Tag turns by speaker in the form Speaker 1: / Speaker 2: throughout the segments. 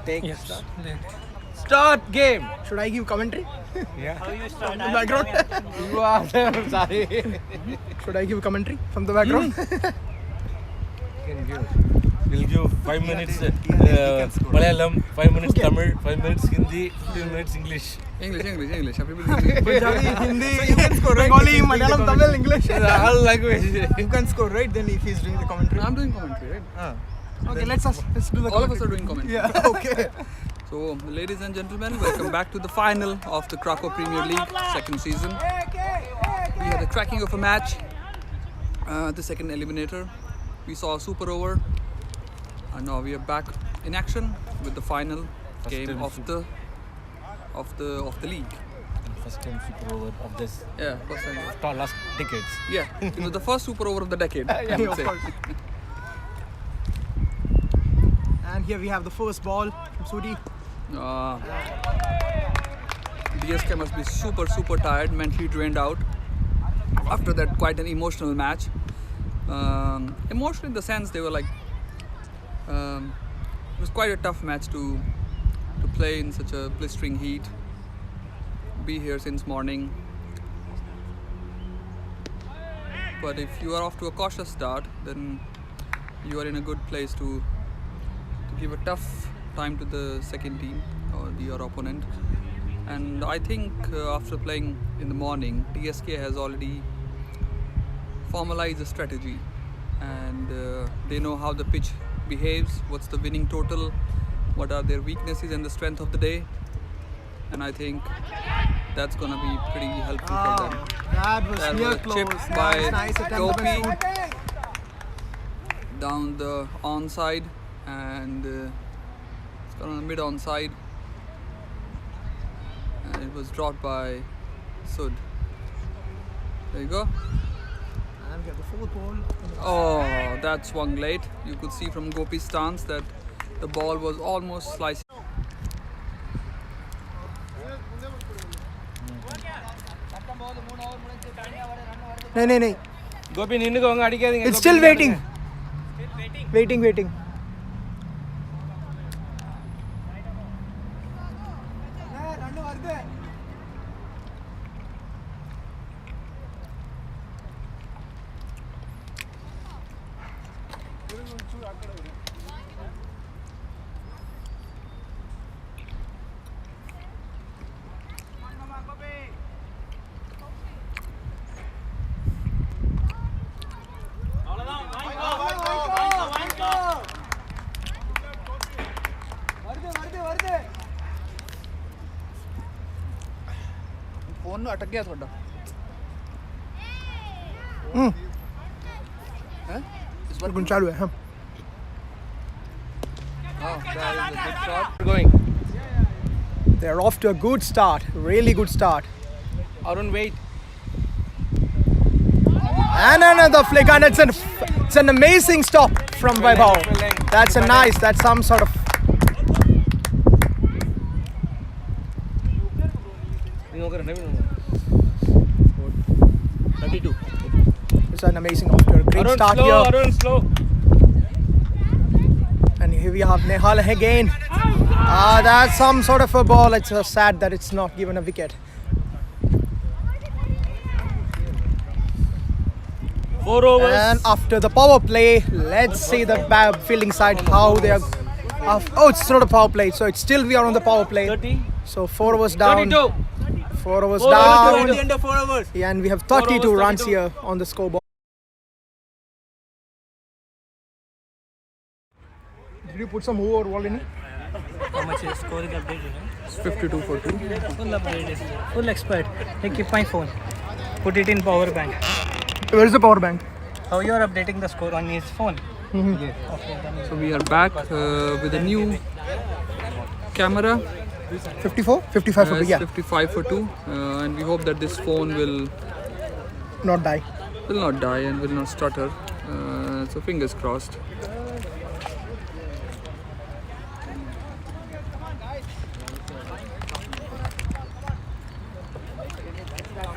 Speaker 1: Take
Speaker 2: Yes.
Speaker 1: Start game.
Speaker 3: Should I give commentary?
Speaker 1: Yeah.
Speaker 2: How you start?
Speaker 3: From the background?
Speaker 1: You are there. Sorry.
Speaker 3: Should I give commentary from the background?
Speaker 4: We'll give 5 minutes Malayalam, 5 minutes Tamil, 5 minutes Hindi, 15 minutes English.
Speaker 5: English. Everybody.
Speaker 3: Punjabi, Hindi, Bengali, Malayalam, Tamil, English.
Speaker 1: All language.
Speaker 3: You can score, right? Then if he's doing the commentary.
Speaker 5: I'm doing commentary, right?
Speaker 3: Okay, let's do the
Speaker 5: All of us are doing commentary.
Speaker 3: Yeah, okay.
Speaker 5: So, ladies and gentlemen, welcome back to the final of the Krakow Premier League second season. We had a cracking of a match, the second eliminator. We saw a super over, and now we are back in action with the final game of the league.
Speaker 4: First time super over of this
Speaker 5: Yeah, first time.
Speaker 4: last decades.
Speaker 5: Yeah, the first super over of the decade. I would
Speaker 3: of
Speaker 5: say.
Speaker 3: course. And here we have the first ball from Sudi.
Speaker 5: DSK must be super tired, mentally drained out after that quite an emotional match. Emotional in the sense they were like it was quite a tough match to play in such a blistering heat, be here since morning, but if you are off to a cautious start, then you are in a good place to give a tough time to the second team or your opponent. And I think after playing in the morning, TSK has already formalized a strategy, and they know how the pitch behaves, what's the winning total, what are their weaknesses and the strength of the day, and I think that's gonna be pretty helpful for them.
Speaker 3: That was
Speaker 5: That
Speaker 3: near
Speaker 5: was
Speaker 3: close.
Speaker 5: chipped by
Speaker 3: Nice attempt by
Speaker 5: Gopi
Speaker 3: Sudi.
Speaker 5: down the onside, and it's gone on the mid onside, and it was dropped by Sud. There you go.
Speaker 3: And we have the fourth ball.
Speaker 5: Oh, that swung late. You could see from Gopi's stance that the ball was almost slicing.
Speaker 3: No.
Speaker 1: Gopi, ninnu konga adikadinga.
Speaker 3: It's still waiting. Waiting.
Speaker 5: Phone ना अटक गया थोड़ा इस बार
Speaker 3: बिल्कुल चालू है.
Speaker 5: that is a good shot.
Speaker 1: Going.
Speaker 3: They're off to a good start. Really good start.
Speaker 1: Arun, wait.
Speaker 3: And another flick, and it's an amazing stop from Vaibhav. That's some sort of. It's an amazing after. Great
Speaker 1: Arun,
Speaker 3: start
Speaker 1: slow,
Speaker 3: here.
Speaker 1: Arun, slow.
Speaker 3: And here we have Nehal again. That's some sort of a ball. It's sad that it's not given a wicket.
Speaker 1: 4 overs.
Speaker 3: And after the power play, let's see the fielding side how they are. Oh, it's not a power play, so it's still we are on the power play.
Speaker 1: 30.
Speaker 3: So 4 overs down.
Speaker 1: 32.
Speaker 3: 4 overs
Speaker 1: 4
Speaker 3: down.
Speaker 1: overs at the end of 4 hours.
Speaker 3: Yeah, and we have
Speaker 1: 4
Speaker 3: 32
Speaker 1: overs,
Speaker 3: runs
Speaker 1: 32.
Speaker 3: here on the scoreboard. Did you put some over wall in it?
Speaker 2: How much is scoring updated?
Speaker 5: It's 52 for 2.
Speaker 2: Full updated. Full expert. Hey, keep my phone. Put it in power bank.
Speaker 3: Where's the power bank?
Speaker 2: How you are updating the score on his phone? Okay, then
Speaker 5: So we are back with a new camera.
Speaker 3: 54? 55 for
Speaker 5: It's
Speaker 3: yeah.
Speaker 5: 55 for 2, and we hope that this phone will
Speaker 3: Not die.
Speaker 5: not die and will not stutter. So fingers crossed.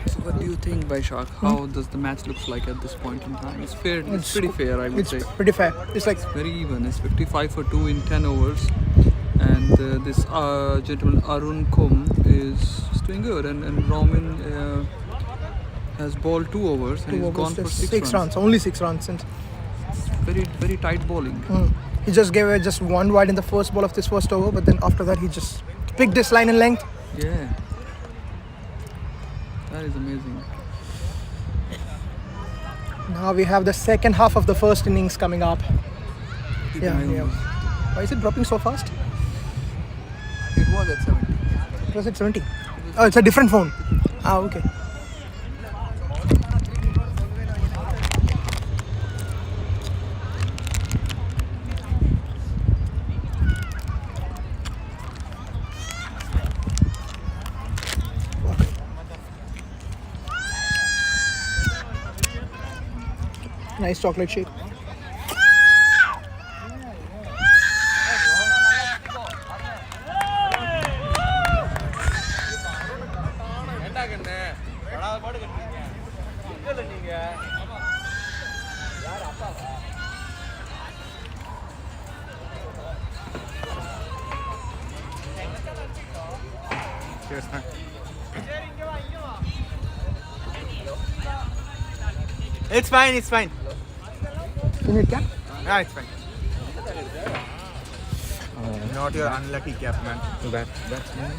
Speaker 5: So what do you think, Vaishak? How does the match looks like at this point in time? It's fair. It's pretty fair, I would
Speaker 3: It's
Speaker 5: say.
Speaker 3: pretty fair. It's like
Speaker 5: Very even. It's 55 for 2 in 10 overs. and this gentleman Arun Kum is doing good, and Roman has bowled 2 overs and he's gone for 6 runs.
Speaker 3: Only 6 runs. And
Speaker 5: Very tight bowling.
Speaker 3: he just gave it just 1 wide in the first ball of this first over, but then after that he just picked this line in length.
Speaker 5: Yeah, that is amazing.
Speaker 3: Now we have the second half of the first innings coming up. Yeah. Why is it dropping so fast?
Speaker 5: It was at 70.
Speaker 3: It was at 70. Oh, it's a different phone. Okay. Nice chocolate shake.
Speaker 1: It's fine.
Speaker 3: You need cap?
Speaker 1: Yeah, it's fine.
Speaker 6: Not your unlucky cap, man.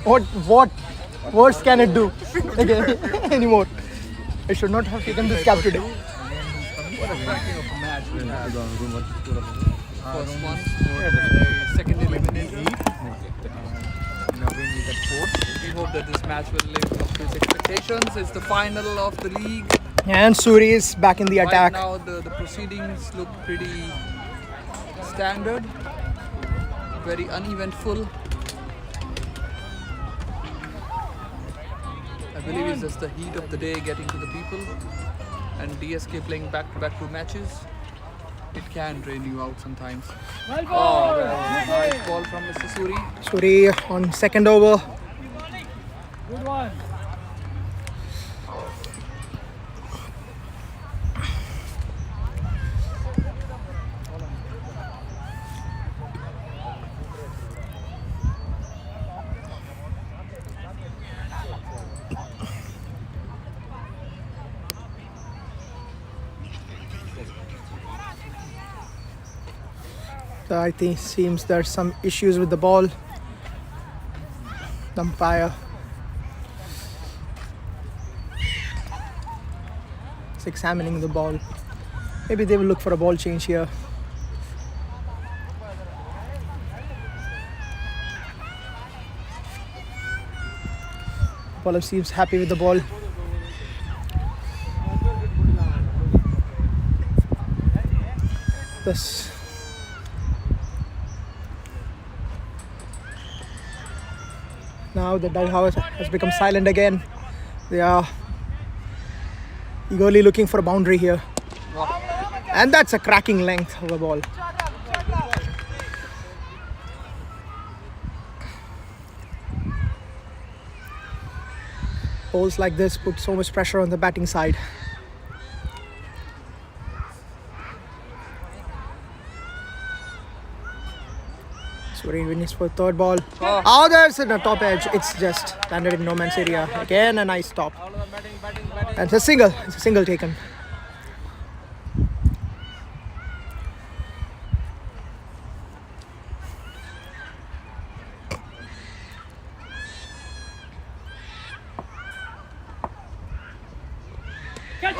Speaker 3: What worse can it do? Okay, anymore. I should not have taken this cap today.
Speaker 5: What a cracking of a match we had. First one, second eliminated.
Speaker 6: Navin is at 4th.
Speaker 5: We hope that this match will live up to its expectations. It's the final of the league.
Speaker 3: And Suri is back in the attack.
Speaker 5: Right now the proceedings look pretty standard, very uneventful. I believe it's just the heat of the day getting to the people, and DSK playing back-to-back 2 matches. It can drain you out sometimes. Nice ball from Mr. Suri.
Speaker 3: Suri on second over.
Speaker 2: Good one.
Speaker 3: So I think seems there's some issues with the ball. The umpire is examining the ball. Maybe they will look for a ball change here. Bowler seems happy with the ball. This. Now the dugout has become silent again. They are eagerly looking for a boundary here. And that's a cracking length of a ball. Balls like this put so much pressure on the batting side. Suri wins for third ball. Oh, there's in the top edge. It's just landed in no man's area. Again, a nice stop. And it's a single. It's a single taken.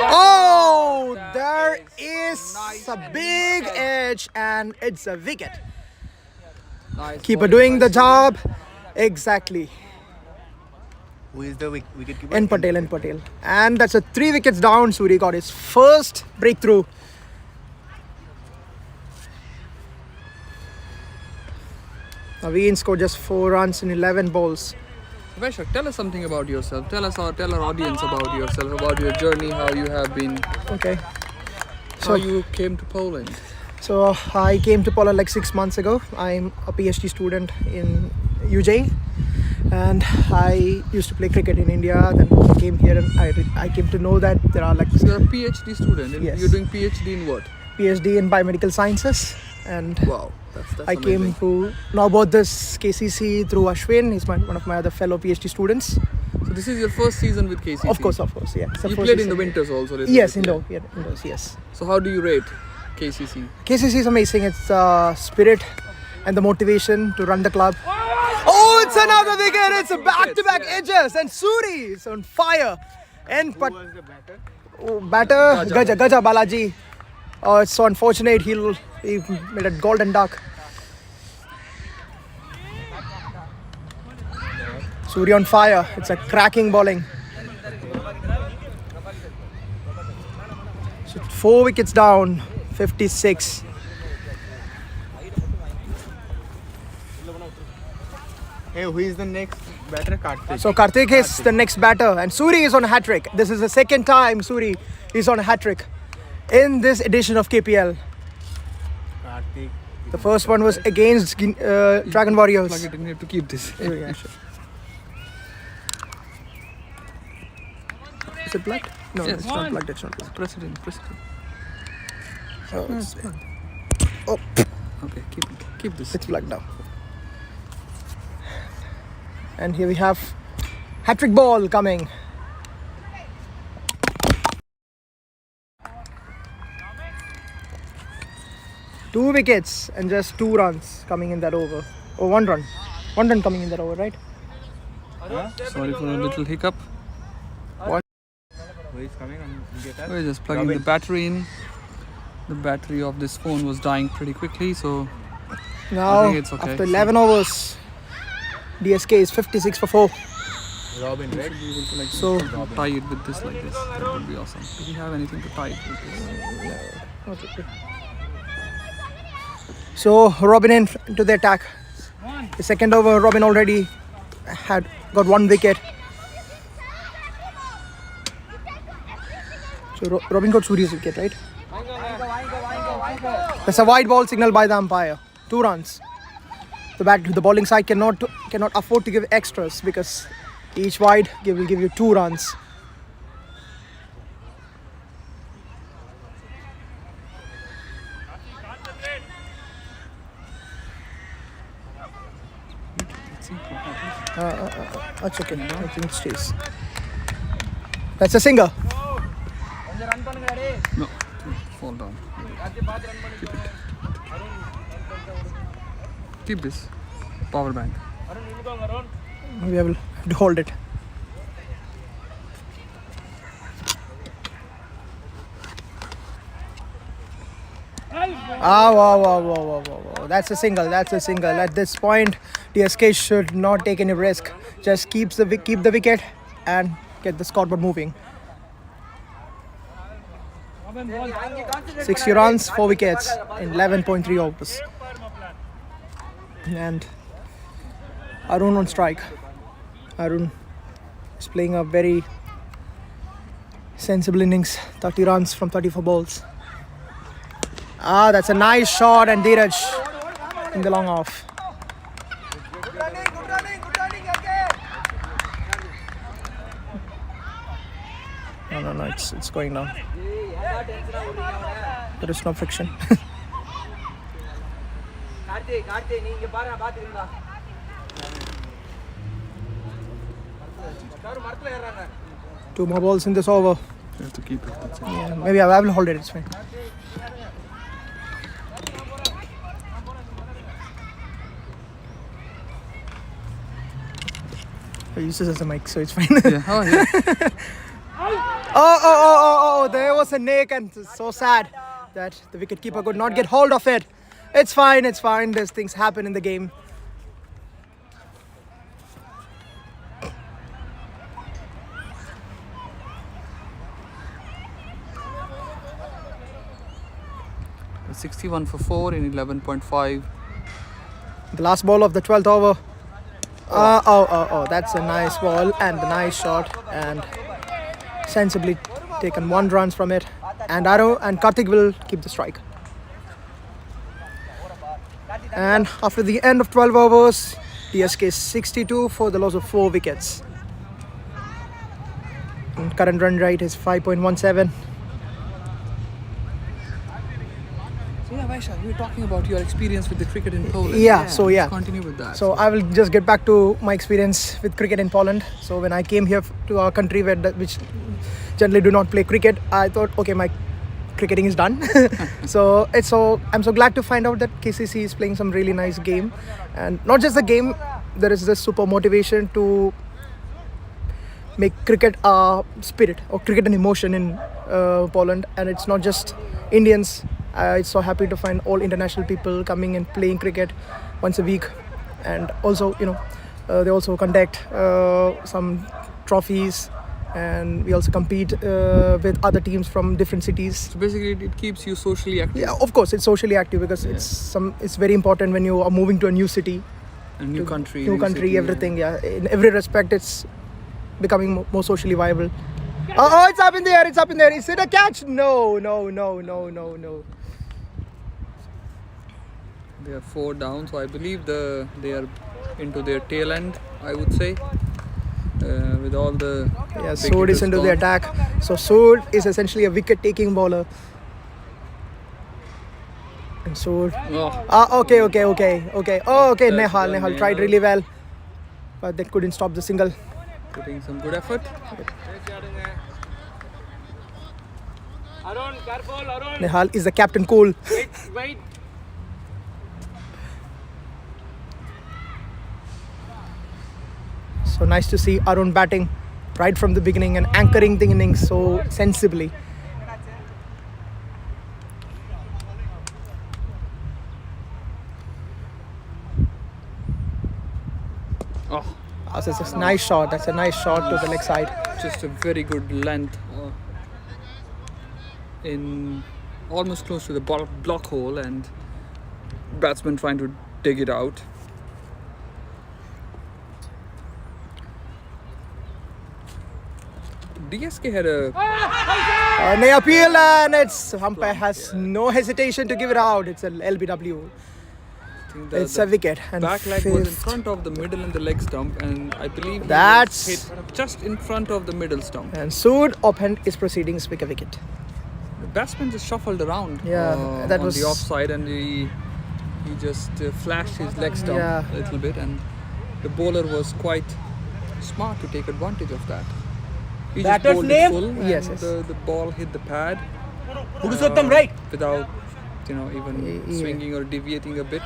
Speaker 3: Oh, there is a big edge and it's a wicket.
Speaker 5: Nice
Speaker 3: Keeper
Speaker 5: bowling
Speaker 3: doing
Speaker 5: by
Speaker 3: the
Speaker 5: Suri.
Speaker 3: job. Exactly.
Speaker 6: Who is the wicket keeper?
Speaker 3: N Patel. And that's a 3 wickets down. Suri got his first breakthrough. Naveen scored just 4 runs in 11 balls.
Speaker 5: Vaishak, tell us something about yourself. Tell our audience about yourself, about your journey, how you have been,
Speaker 3: Okay.
Speaker 5: how you came to Poland.
Speaker 3: So I came to Poland like 6 months ago. I'm a PhD student in UJ, and I used to play cricket in India. Then I came here and I came to know that there are like
Speaker 5: So you're a PhD student.
Speaker 3: Yes.
Speaker 5: You're doing PhD in what?
Speaker 3: PhD in biomedical sciences, and
Speaker 5: Wow. That's
Speaker 3: I came to know about this KCC through Ashwin. He's one of my other fellow PhD students.
Speaker 5: So this is your first season with KCC?
Speaker 3: Of course, yeah. It's the
Speaker 5: You
Speaker 3: first
Speaker 5: played in
Speaker 3: season.
Speaker 5: the winters also?
Speaker 3: Yes,
Speaker 5: indoor.
Speaker 3: indoors, yes.
Speaker 5: So how do you rate KCC?
Speaker 3: KCC is amazing. It's spirit and the motivation to run the club. Oh, it's another wicket. It's a back-to-back edges, and Suri is on fire. And
Speaker 6: Who was the batter?
Speaker 3: batter Gaja Balaji. Oh, it's so unfortunate. He made a golden duck. Suri on fire. It's a cracking bowling. So 4 wickets down, 56.
Speaker 6: Hey, who is the next batter? Karthik.
Speaker 3: So Karthik is the next batter, and Suri is on a hat trick. This is the second time Suri is on a hat trick in this edition of KPL.
Speaker 6: Karthik.
Speaker 3: The first one was against Dragon Warriors.
Speaker 5: Plug it in here to keep this.
Speaker 3: Yeah, sure. Is it plugged? No,
Speaker 5: Yes.
Speaker 3: it's not plugged. It's not plugged.
Speaker 5: President.
Speaker 3: Oh, it's,
Speaker 5: Okay, keep this.
Speaker 3: it's plugged now. And here we have hat-trick ball coming. Two wickets and just 2 runs coming in that over. Oh, 1 run. 1 run coming in that over, right?
Speaker 5: Sorry for a little hiccup.
Speaker 6: Who is coming on guitar?
Speaker 5: We're just plugging the battery in. The battery of this phone was dying pretty quickly, so
Speaker 3: Now,
Speaker 5: think it's okay.
Speaker 3: after 11 overs, DSK is 56 for 4.
Speaker 6: Robin, right?
Speaker 5: we will like
Speaker 3: So-
Speaker 5: tie it with this like this. That would be awesome. Do we have anything to tie it with this?
Speaker 3: So Robin into the attack. The second over, Robin already had got 1 wicket. So Robin got Suri's wicket, right? That's a wide ball signal by the umpire. 2 runs. The bowling side cannot afford to give extras because each wide will give you 2 runs. That's okay. I think it stays. That's a singer.
Speaker 5: No, fall down. Keep this power bank.
Speaker 3: We will have to hold it. Wow. That's a single. At this point, DSK should not take any risk. Just keep the wicket and get the scoreboard moving. 60 runs, 4 wickets in 11.3 overs. And Arun on strike. Arun is playing a very sensible innings. 30 runs from 34 balls. That's a nice shot, and Dheeraj in the long off. No, it's going down. There is no friction. Two more balls in this over.
Speaker 5: You have to keep it. That's it.
Speaker 3: Yeah, maybe I will hold it. It's fine. I use this as a mic, so it's fine.
Speaker 5: Yeah. Oh, yeah.
Speaker 3: Oh, there was a nick, and it's so sad that the wicketkeeper could not get hold of it. It's fine. These things happen in the game.
Speaker 5: The 61 for 4 in 11.5.
Speaker 3: The last ball of the 12th over. That's a nice ball and a nice shot, and sensibly taken 1 run from it. And Arrow and Karthik will keep the strike. And after the end of 12 overs, DSK is 62 for the loss of 4 wickets. And current run rate is 5.17.
Speaker 5: we're talking about your experience with the cricket in Poland.
Speaker 3: Yeah, so yeah.
Speaker 5: Let's continue with that.
Speaker 3: So I will just get back to my experience with cricket in Poland. So when I came here to our country which generally do not play cricket, I thought, okay, my cricketing is done. I'm so glad to find out that KCC is playing some really nice game, and not just the game. There is this super motivation to make cricket a spirit or cricket an emotion in Poland, and it's not just Indians. I'm so happy to find all international people coming and playing cricket once a week, and also they also conduct some trophies, and we also compete with other teams from different cities.
Speaker 5: So basically, it keeps you socially active.
Speaker 3: Yeah, of course, it's socially active because it's very important when you are moving to a new city,
Speaker 5: A new country.
Speaker 3: city,
Speaker 5: city,
Speaker 3: everything. Yeah, in every respect, it's becoming more socially viable. Oh, it's up in the air! It's up in there! Is it a catch? No.
Speaker 5: They are 4 down, so I believe they are into their tail end, I would say, with all the.
Speaker 3: Yeah, Sood is into the attack. So Sood is essentially a wicket-taking bowler. And Sood. Okay. Oh, okay. Nehal tried really well, but they couldn't stop the single.
Speaker 5: Putting some good effort.
Speaker 1: Arun, careful, Arun.
Speaker 3: Nehal is the captain cool.
Speaker 1: Wait.
Speaker 3: So nice to see Arun batting right from the beginning and anchoring the innings so sensibly. That's a nice shot. That's a nice shot to the leg side.
Speaker 5: Just a very good length in almost close to the block hole, and batsman trying to dig it out. DSK had a
Speaker 3: An appeal, and it's umpire has no hesitation to give it out. It's an LBW. It's a wicket. And
Speaker 5: back leg was in front of the middle and the leg stump, and I believe
Speaker 3: That's-
Speaker 5: he was hit just in front of the middle stump.
Speaker 3: And Sood opened his proceedings with a wicket.
Speaker 5: The batsman just shuffled around
Speaker 3: that
Speaker 5: on
Speaker 3: was-
Speaker 5: the offside, and he just flashed his leg stump
Speaker 3: Yeah.
Speaker 5: a little bit, and the bowler was quite smart to take advantage of that. He just
Speaker 1: Batter's
Speaker 5: bowled
Speaker 1: name?
Speaker 5: it full, and
Speaker 3: Yes.
Speaker 5: the ball hit the pad
Speaker 1: Purushottam, right?
Speaker 5: without even swinging or deviating a bit.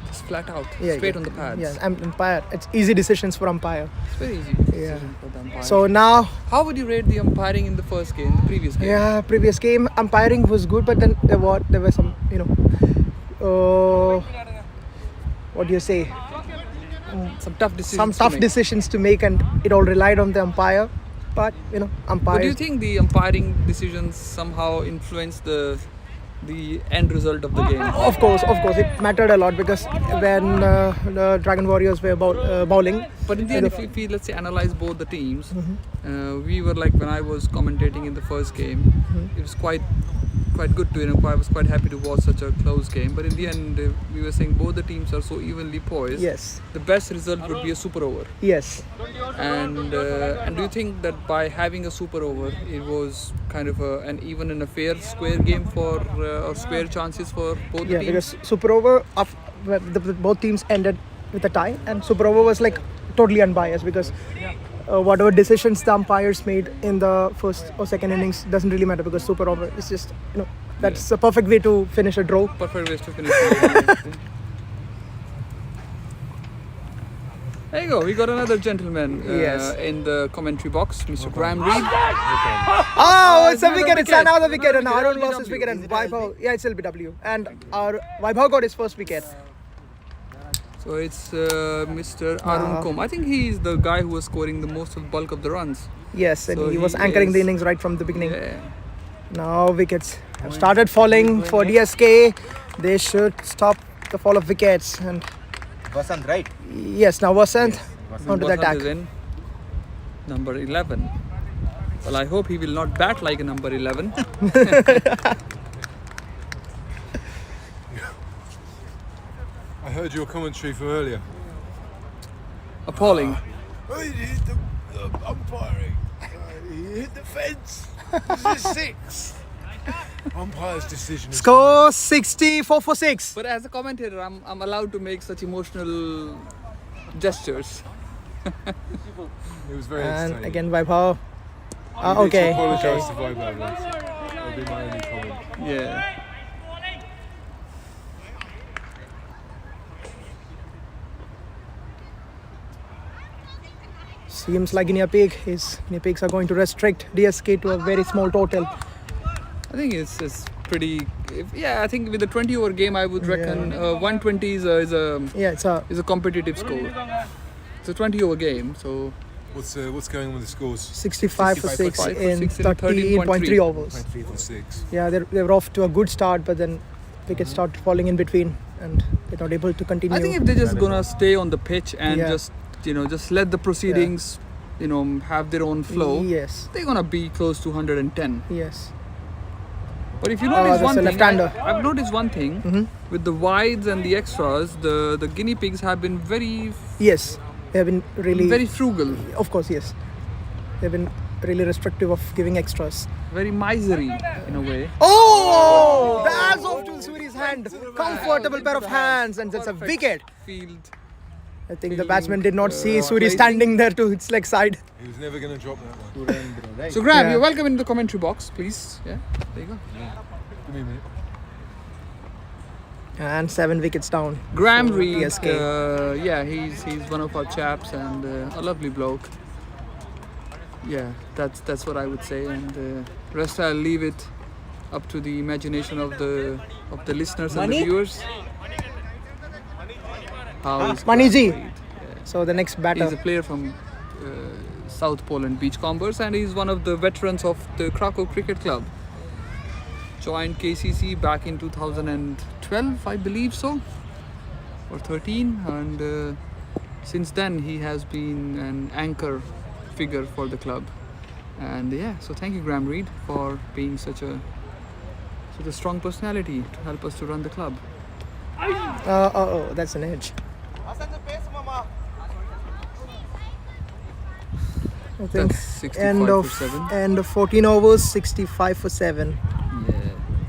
Speaker 5: Just flat out, straight on the pads.
Speaker 3: Yeah, umpire. It's easy decisions for umpire.
Speaker 5: It's very easy decision for the umpire.
Speaker 3: So now,
Speaker 5: how would you rate the umpiring in the first game, the previous game?
Speaker 3: yeah, previous game umpiring was good, but then there were some, what do you say?
Speaker 5: Some tough decisions.
Speaker 3: Some
Speaker 5: to
Speaker 3: tough
Speaker 5: make.
Speaker 3: decisions to make, and it all relied on the umpire. But umpire.
Speaker 5: But do you think the umpiring decisions somehow influence the end result of the game?
Speaker 3: Of course, it mattered a lot because when the Dragon Warriors were bowling.
Speaker 5: But in the end, if we let's say analyze both the teams, we were like, when I was commentating in the first game, it was quite good to I was quite happy to watch such a close game. But in the end, we were saying both the teams are so evenly poised.
Speaker 3: Yes.
Speaker 5: The best result would be a super over.
Speaker 3: Yes.
Speaker 5: And do you think that by having a super over, it was kind of an even and a fair square game for or square chances for both the
Speaker 3: Yeah,
Speaker 5: teams?
Speaker 3: because super over, both teams ended with a tie, and super over was like totally unbiased because whatever decisions the umpires made in the first or second innings doesn't really matter because super over is just that's a perfect way to finish a draw.
Speaker 5: Perfect ways to finish the game. There you go. We got another gentleman
Speaker 3: Yes.
Speaker 5: in the commentary box, Mr. Graham Reed.
Speaker 3: Oh, it's a wicket. It's
Speaker 5: wicket.
Speaker 3: another wicket. And
Speaker 5: Another
Speaker 3: Arun lost his wicket, and Vaibhav. Yeah, it's LBW. And our Vaibhav got his first wicket.
Speaker 5: So it's Mr. Arun Kom. I think he's the guy who was scoring the most of the bulk of the runs.
Speaker 3: Yes, and
Speaker 5: So
Speaker 3: he was
Speaker 5: he
Speaker 3: anchoring the
Speaker 5: is-
Speaker 3: innings right from the beginning.
Speaker 5: Yeah.
Speaker 3: Now wickets have started falling for DSK. They should stop the fall of wickets. And
Speaker 6: Vasant, right?
Speaker 3: yes, now Vasant onto the
Speaker 5: Vasant
Speaker 3: attack.
Speaker 5: is in, number 11. Well, I hope he will not bat like a number 11.
Speaker 7: I heard your commentary from earlier.
Speaker 5: Appalling.
Speaker 7: Oh, he hit the umpiring. He hit the fence. This is 6. Umpire's decision is
Speaker 3: Score 64 for 6.
Speaker 5: But as a commentator, I'm allowed to make such emotional gestures.
Speaker 7: It was very
Speaker 3: And
Speaker 7: entertaining.
Speaker 3: again Vaibhav.
Speaker 7: I need
Speaker 3: Okay.
Speaker 7: to apologise to Vaibhav. That'll be my only comment.
Speaker 5: Yeah.
Speaker 3: Seems like Guinea Pigs are going to restrict DSK to a very small total.
Speaker 5: I think it's pretty. I think with the 20-over game, I would reckon 120 is
Speaker 3: Yeah, it's a
Speaker 5: a competitive score. It's a 20-over game, so
Speaker 7: What's going on with the scores?
Speaker 3: 65 for 6
Speaker 5: 65 for
Speaker 3: in
Speaker 5: 6 in
Speaker 3: 13.3
Speaker 5: 13.3
Speaker 3: overs.
Speaker 7: 3 for 6.
Speaker 3: Yeah, they were off to a good start, but then wickets started falling in between, and they're not able to continue.
Speaker 5: I think if they're just gonna stay on the pitch and
Speaker 3: Yeah.
Speaker 5: just let the proceedings, have their own flow,
Speaker 3: Yes,
Speaker 5: they're gonna be close to 110.
Speaker 3: yes.
Speaker 5: But if you notice
Speaker 3: that's
Speaker 5: one
Speaker 3: a
Speaker 5: thing,
Speaker 3: left-hander.
Speaker 5: I've noticed one thing with the wides and the extras, the guinea pigs have been very,
Speaker 3: Yes, they have been really.
Speaker 5: very frugal,
Speaker 3: Of course, yes. They've been really restrictive of giving extras.
Speaker 5: very miserly in a way.
Speaker 3: Oh, that's off to Suri's hand. Comfortable pair of hands, and that's a
Speaker 5: Perfect
Speaker 3: wicket.
Speaker 5: Field.
Speaker 3: I think the batsman did not see Suri standing there to its leg side.
Speaker 7: He was never going to drop that one.
Speaker 5: So Graham,
Speaker 3: Yeah.
Speaker 5: you're welcome in the commentary box, please. Yeah, there you go.
Speaker 7: Give me a minute.
Speaker 3: And 7 wickets down.
Speaker 5: Graham
Speaker 3: for
Speaker 5: Reed,
Speaker 3: PSK.
Speaker 5: he's one of our chaps and a lovely bloke. Yeah, that's what I would say, and rest I'll leave it up to the imagination of the listeners and the viewers. How is
Speaker 3: Mani ji.
Speaker 5: Graham Reed? Yeah.
Speaker 3: So the next
Speaker 5: He's a
Speaker 3: batter.
Speaker 5: player from South Poland Beachcombers, and he's one of the veterans of the Krakow Cricket Club. Joined KCC back in 2012, I believe so, or 13, and since then he has been an anchor figure for the club. And so thank you, Graham Reed, for being such a strong personality to help us to run the club.
Speaker 3: Oh, that's an edge. I think
Speaker 5: That's 65 for 7.
Speaker 3: end of 14 overs, 65 for 7.
Speaker 5: Yeah.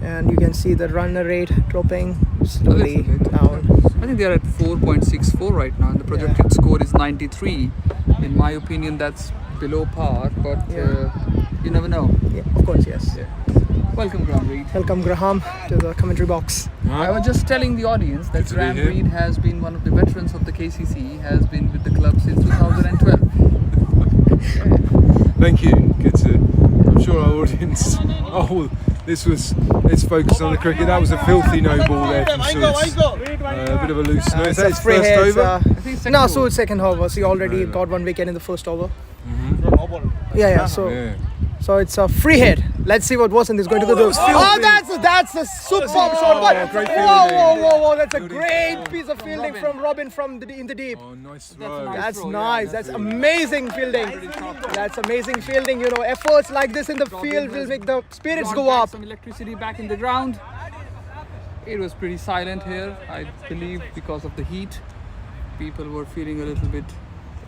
Speaker 3: And you can see the runner rate dropping slowly
Speaker 5: A little bit.
Speaker 3: down.
Speaker 5: I think they are at 4.64 right now, and the projected score is 93. In my opinion, that's below par, but you never know.
Speaker 3: Yeah, of course, yes.
Speaker 5: Welcome, Graham Reed.
Speaker 3: Welcome, Graham, to the commentary box.
Speaker 5: I was just telling the audience that
Speaker 7: Good to be
Speaker 5: Graham
Speaker 7: here.
Speaker 5: Reed has been one of the veterans of the KCC, has been with the club since 2012.
Speaker 7: Thank you. Good to. I'm sure our audience. Oh, let's focus on the cricket. That was a filthy no ball there from Suits. A bit of a loose. No, is that his
Speaker 3: free
Speaker 7: first
Speaker 3: hit,
Speaker 7: over?
Speaker 5: I think second
Speaker 3: no,
Speaker 5: over.
Speaker 3: so it's second over. So he already
Speaker 7: Right.
Speaker 3: got 1 wicket in the first over. Yeah. So
Speaker 7: Yeah.
Speaker 3: so it's a free hit. Let's see what Watson is going to do. Oh, that's a superb shot. What?
Speaker 7: great
Speaker 3: Whoa! That's a
Speaker 7: Fielding.
Speaker 3: great piece of fielding from Robin in the deep.
Speaker 7: Oh, nice throw.
Speaker 3: That's
Speaker 5: throw,
Speaker 3: nice.
Speaker 5: yeah.
Speaker 3: That's amazing fielding. That's amazing fielding. Efforts like this in the field will make the spirits
Speaker 5: Brought
Speaker 3: go
Speaker 5: back
Speaker 3: up.
Speaker 5: some electricity back in the ground. It was pretty silent here, I believe, because of the heat. People were feeling a little bit.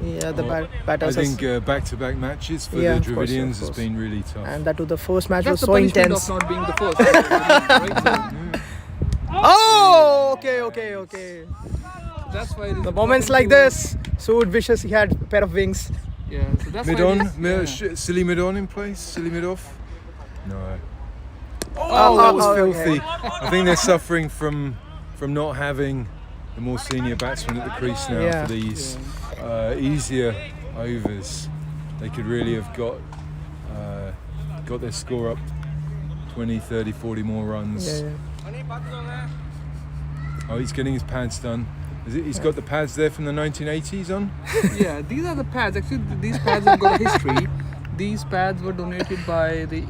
Speaker 3: Yeah, the
Speaker 7: I
Speaker 3: batters.
Speaker 7: think back-to-back matches for
Speaker 3: Yeah,
Speaker 7: the
Speaker 3: of course,
Speaker 7: Dravidians
Speaker 3: of
Speaker 7: has
Speaker 3: course.
Speaker 7: been really tough.
Speaker 3: And that to the first match
Speaker 5: That's
Speaker 3: was
Speaker 5: the
Speaker 3: so
Speaker 5: punishment
Speaker 3: intense.
Speaker 5: of not being the first. Right?
Speaker 3: Oh, okay.
Speaker 5: That's why it is
Speaker 3: The moments like this, Sood wishes he had a pair of wings.
Speaker 5: Yeah, so that's
Speaker 7: Mid
Speaker 5: why
Speaker 7: on,
Speaker 5: it is, yeah.
Speaker 7: silly mid on in place, silly mid off. No.
Speaker 3: Oh,
Speaker 7: that was
Speaker 3: okay.
Speaker 7: filthy. I think they're suffering from not having the more senior batsmen at the crease now
Speaker 3: Yeah.
Speaker 7: for these easier overs. They could really have got their score up 20, 30, 40 more runs.
Speaker 3: Yeah.
Speaker 7: Oh, he's getting his pads done. He's got the pads there from the 1980s on?
Speaker 5: Yeah, these are the pads. Actually, these pads have got a history. These pads were donated by the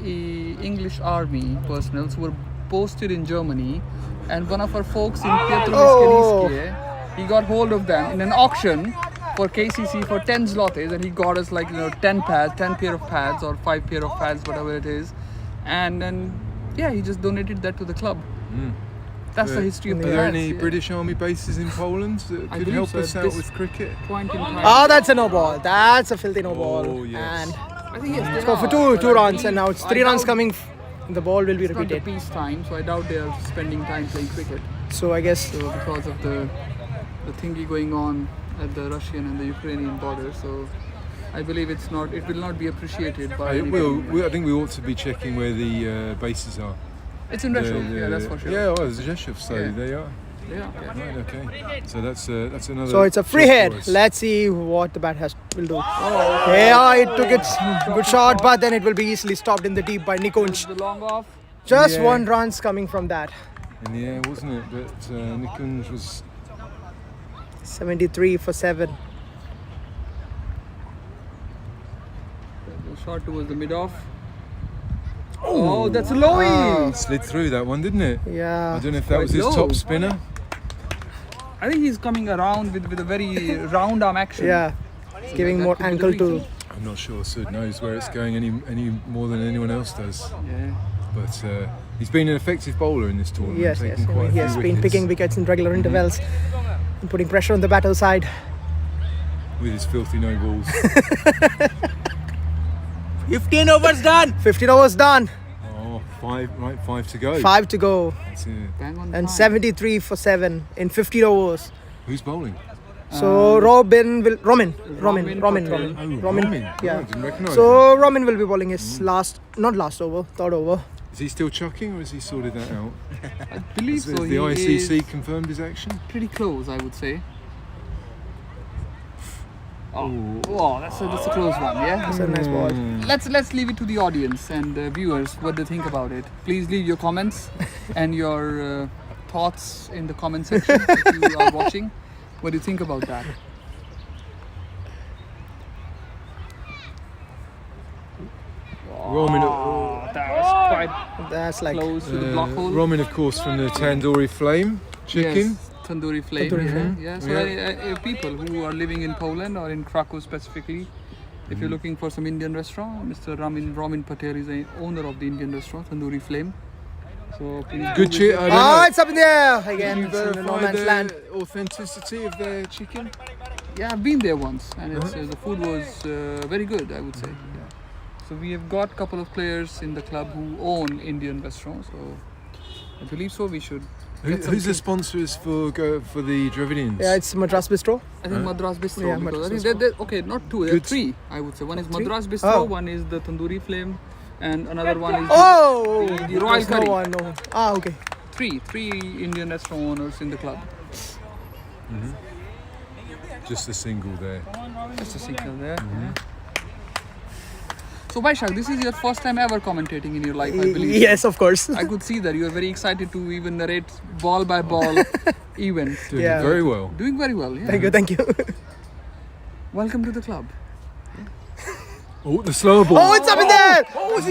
Speaker 5: English army personnel who were posted in Germany, and one of our folks in Pietrowice, he got hold of them in an auction for KCC for 10 zlotys, and he got us 10 pads, 10 pair of pads or 5 pair of pads, whatever it is, and then he just donated that to the club. That's the history of
Speaker 7: Are
Speaker 5: the
Speaker 7: there
Speaker 5: pads.
Speaker 7: any
Speaker 5: yeah.
Speaker 7: British Army bases in Poland that
Speaker 5: I
Speaker 7: could
Speaker 5: believe
Speaker 7: help
Speaker 5: so,
Speaker 7: us
Speaker 5: at
Speaker 7: out
Speaker 5: this
Speaker 7: with cricket?
Speaker 5: point in time?
Speaker 3: Oh, that's a no ball. That's a filthy no ball.
Speaker 7: Oh, yes.
Speaker 3: And
Speaker 5: I think yes, they
Speaker 3: go for
Speaker 5: are,
Speaker 3: two
Speaker 5: but I
Speaker 3: runs, and
Speaker 5: believe-
Speaker 3: now it's 3
Speaker 5: I
Speaker 3: runs
Speaker 5: doubt-
Speaker 3: coming the ball will be
Speaker 5: It's not the
Speaker 3: repeated.
Speaker 5: peace time, so I doubt they are spending time playing cricket.
Speaker 3: So I guess
Speaker 5: So because of the thingy going on at the Russian and the Ukrainian border, so I believe it will not be appreciated by.
Speaker 7: It will.
Speaker 5: anybody.
Speaker 7: I think we ought to be checking where the bases are.
Speaker 5: It's in Russia. Yeah, that's for sure.
Speaker 7: Yeah, well, there's Rzeszów, so
Speaker 5: Yeah.
Speaker 7: there you are.
Speaker 5: Yeah.
Speaker 7: Right, okay. So that's another.
Speaker 3: so. It's a free
Speaker 7: shot
Speaker 3: hit.
Speaker 7: for us.
Speaker 3: Let's see what the bat will do. Yeah, it took its good shot, but then it will be easily stopped in the deep by Nikunj.
Speaker 5: The long off.
Speaker 3: Just
Speaker 7: Yeah.
Speaker 3: 1 run's coming from that.
Speaker 7: In the air, wasn't it? But Nikunj was.
Speaker 3: 73 for 7.
Speaker 5: The shot towards the mid off. Oh, that's a lowy.
Speaker 7: Slid through that one, didn't it?
Speaker 3: Yeah.
Speaker 7: I don't know if that
Speaker 5: Quite
Speaker 7: was his
Speaker 5: low.
Speaker 7: top spinner.
Speaker 5: I think he's coming around with a very round arm action.
Speaker 3: Yeah. It's giving
Speaker 5: that
Speaker 3: more
Speaker 5: could be the
Speaker 3: ankle to.
Speaker 5: reason.
Speaker 7: I'm not sure Sud knows where it's going any more than anyone else does.
Speaker 5: Yeah.
Speaker 7: But he's been an effective bowler in this tournament.
Speaker 3: Yes,
Speaker 7: taking
Speaker 3: yes.
Speaker 7: quite a
Speaker 3: He has
Speaker 7: few
Speaker 3: been
Speaker 7: wickets
Speaker 3: picking wickets in regular intervals and putting pressure on the batter side.
Speaker 7: with his filthy no balls.
Speaker 1: 15 overs done.
Speaker 3: 15 overs done.
Speaker 7: Oh, five to go.
Speaker 3: 5 to go.
Speaker 7: That's it.
Speaker 5: Bang on
Speaker 3: And
Speaker 5: time.
Speaker 3: 73 for 7 in 15 overs.
Speaker 7: Who's bowling?
Speaker 3: So Romin.
Speaker 5: Romin
Speaker 3: Yeah.
Speaker 7: Oh, I didn't recognise him.
Speaker 3: So Romin will be bowling his not last over, third over.
Speaker 7: Is he still chucking or has he sorted that out?
Speaker 5: I believe
Speaker 7: Has
Speaker 5: so.
Speaker 7: the
Speaker 5: He
Speaker 7: ICC
Speaker 5: is
Speaker 7: confirmed his action?
Speaker 5: pretty close, I would say. Oh, that's a close one. Yeah.
Speaker 3: That's a nice ball.
Speaker 5: Let's leave it to the audience and viewers what they think about it. Please leave your comments and your thoughts in the comment section if you are watching. What do you think about that?
Speaker 7: Romin,
Speaker 5: That was quite
Speaker 3: That's like
Speaker 5: close to the block hole.
Speaker 7: Romin, of course, from the Tandoori Flame chicken.
Speaker 5: Yes, tandoori flame.
Speaker 3: Tandoori
Speaker 5: yeah.
Speaker 3: flame.
Speaker 5: Yeah. So
Speaker 7: Yeah.
Speaker 5: people who are living in Poland or in Krakow specifically, if you're looking for some Indian restaurant, Mr. Ramin Patel is the owner of the Indian restaurant Tandoori Flame. So please do
Speaker 7: Good
Speaker 5: visit.
Speaker 7: chick. I don't know.
Speaker 3: it's up in the air
Speaker 7: Can
Speaker 3: again.
Speaker 7: you
Speaker 3: It's in the no
Speaker 7: verify
Speaker 3: man's
Speaker 7: the
Speaker 3: land.
Speaker 7: authenticity of their chicken?
Speaker 5: Yeah, I've been there once, and it's, the food was very good, I would say. Yeah. So we have got a couple of players in the club who own Indian restaurants. So I believe so. We should. get
Speaker 7: Who's the
Speaker 5: something.
Speaker 7: sponsors for the Dravidians?
Speaker 3: Yeah, it's Madras Bistro.
Speaker 5: I think Madras Bistro.
Speaker 3: Yeah,
Speaker 5: because
Speaker 3: Madras
Speaker 5: I think they're okay, not two, there are
Speaker 7: Good.
Speaker 5: three. I would say one is
Speaker 3: Three?
Speaker 5: Madras Bistro,
Speaker 3: Oh.
Speaker 5: one is the Tandoori Flame, and another one is
Speaker 3: Oh!
Speaker 5: the Royal
Speaker 3: There's
Speaker 5: Curry.
Speaker 3: no one, no one. Ah, okay.
Speaker 5: three Indian restaurant owners in the club.
Speaker 7: Just a single there.
Speaker 5: Just a single there. Yeah. So Vaishak, this is your first time ever commentating in your life, I believe.
Speaker 3: Yes, of course.
Speaker 5: I could see that you are very excited to even narrate ball by ball events.
Speaker 7: Doing
Speaker 3: Yeah.
Speaker 7: very well.
Speaker 5: Doing very well, yeah.
Speaker 3: Thank you, thank you.
Speaker 5: Welcome to the club.
Speaker 7: Oh, the slower ball.
Speaker 3: Oh, it's up in there! Oh, it's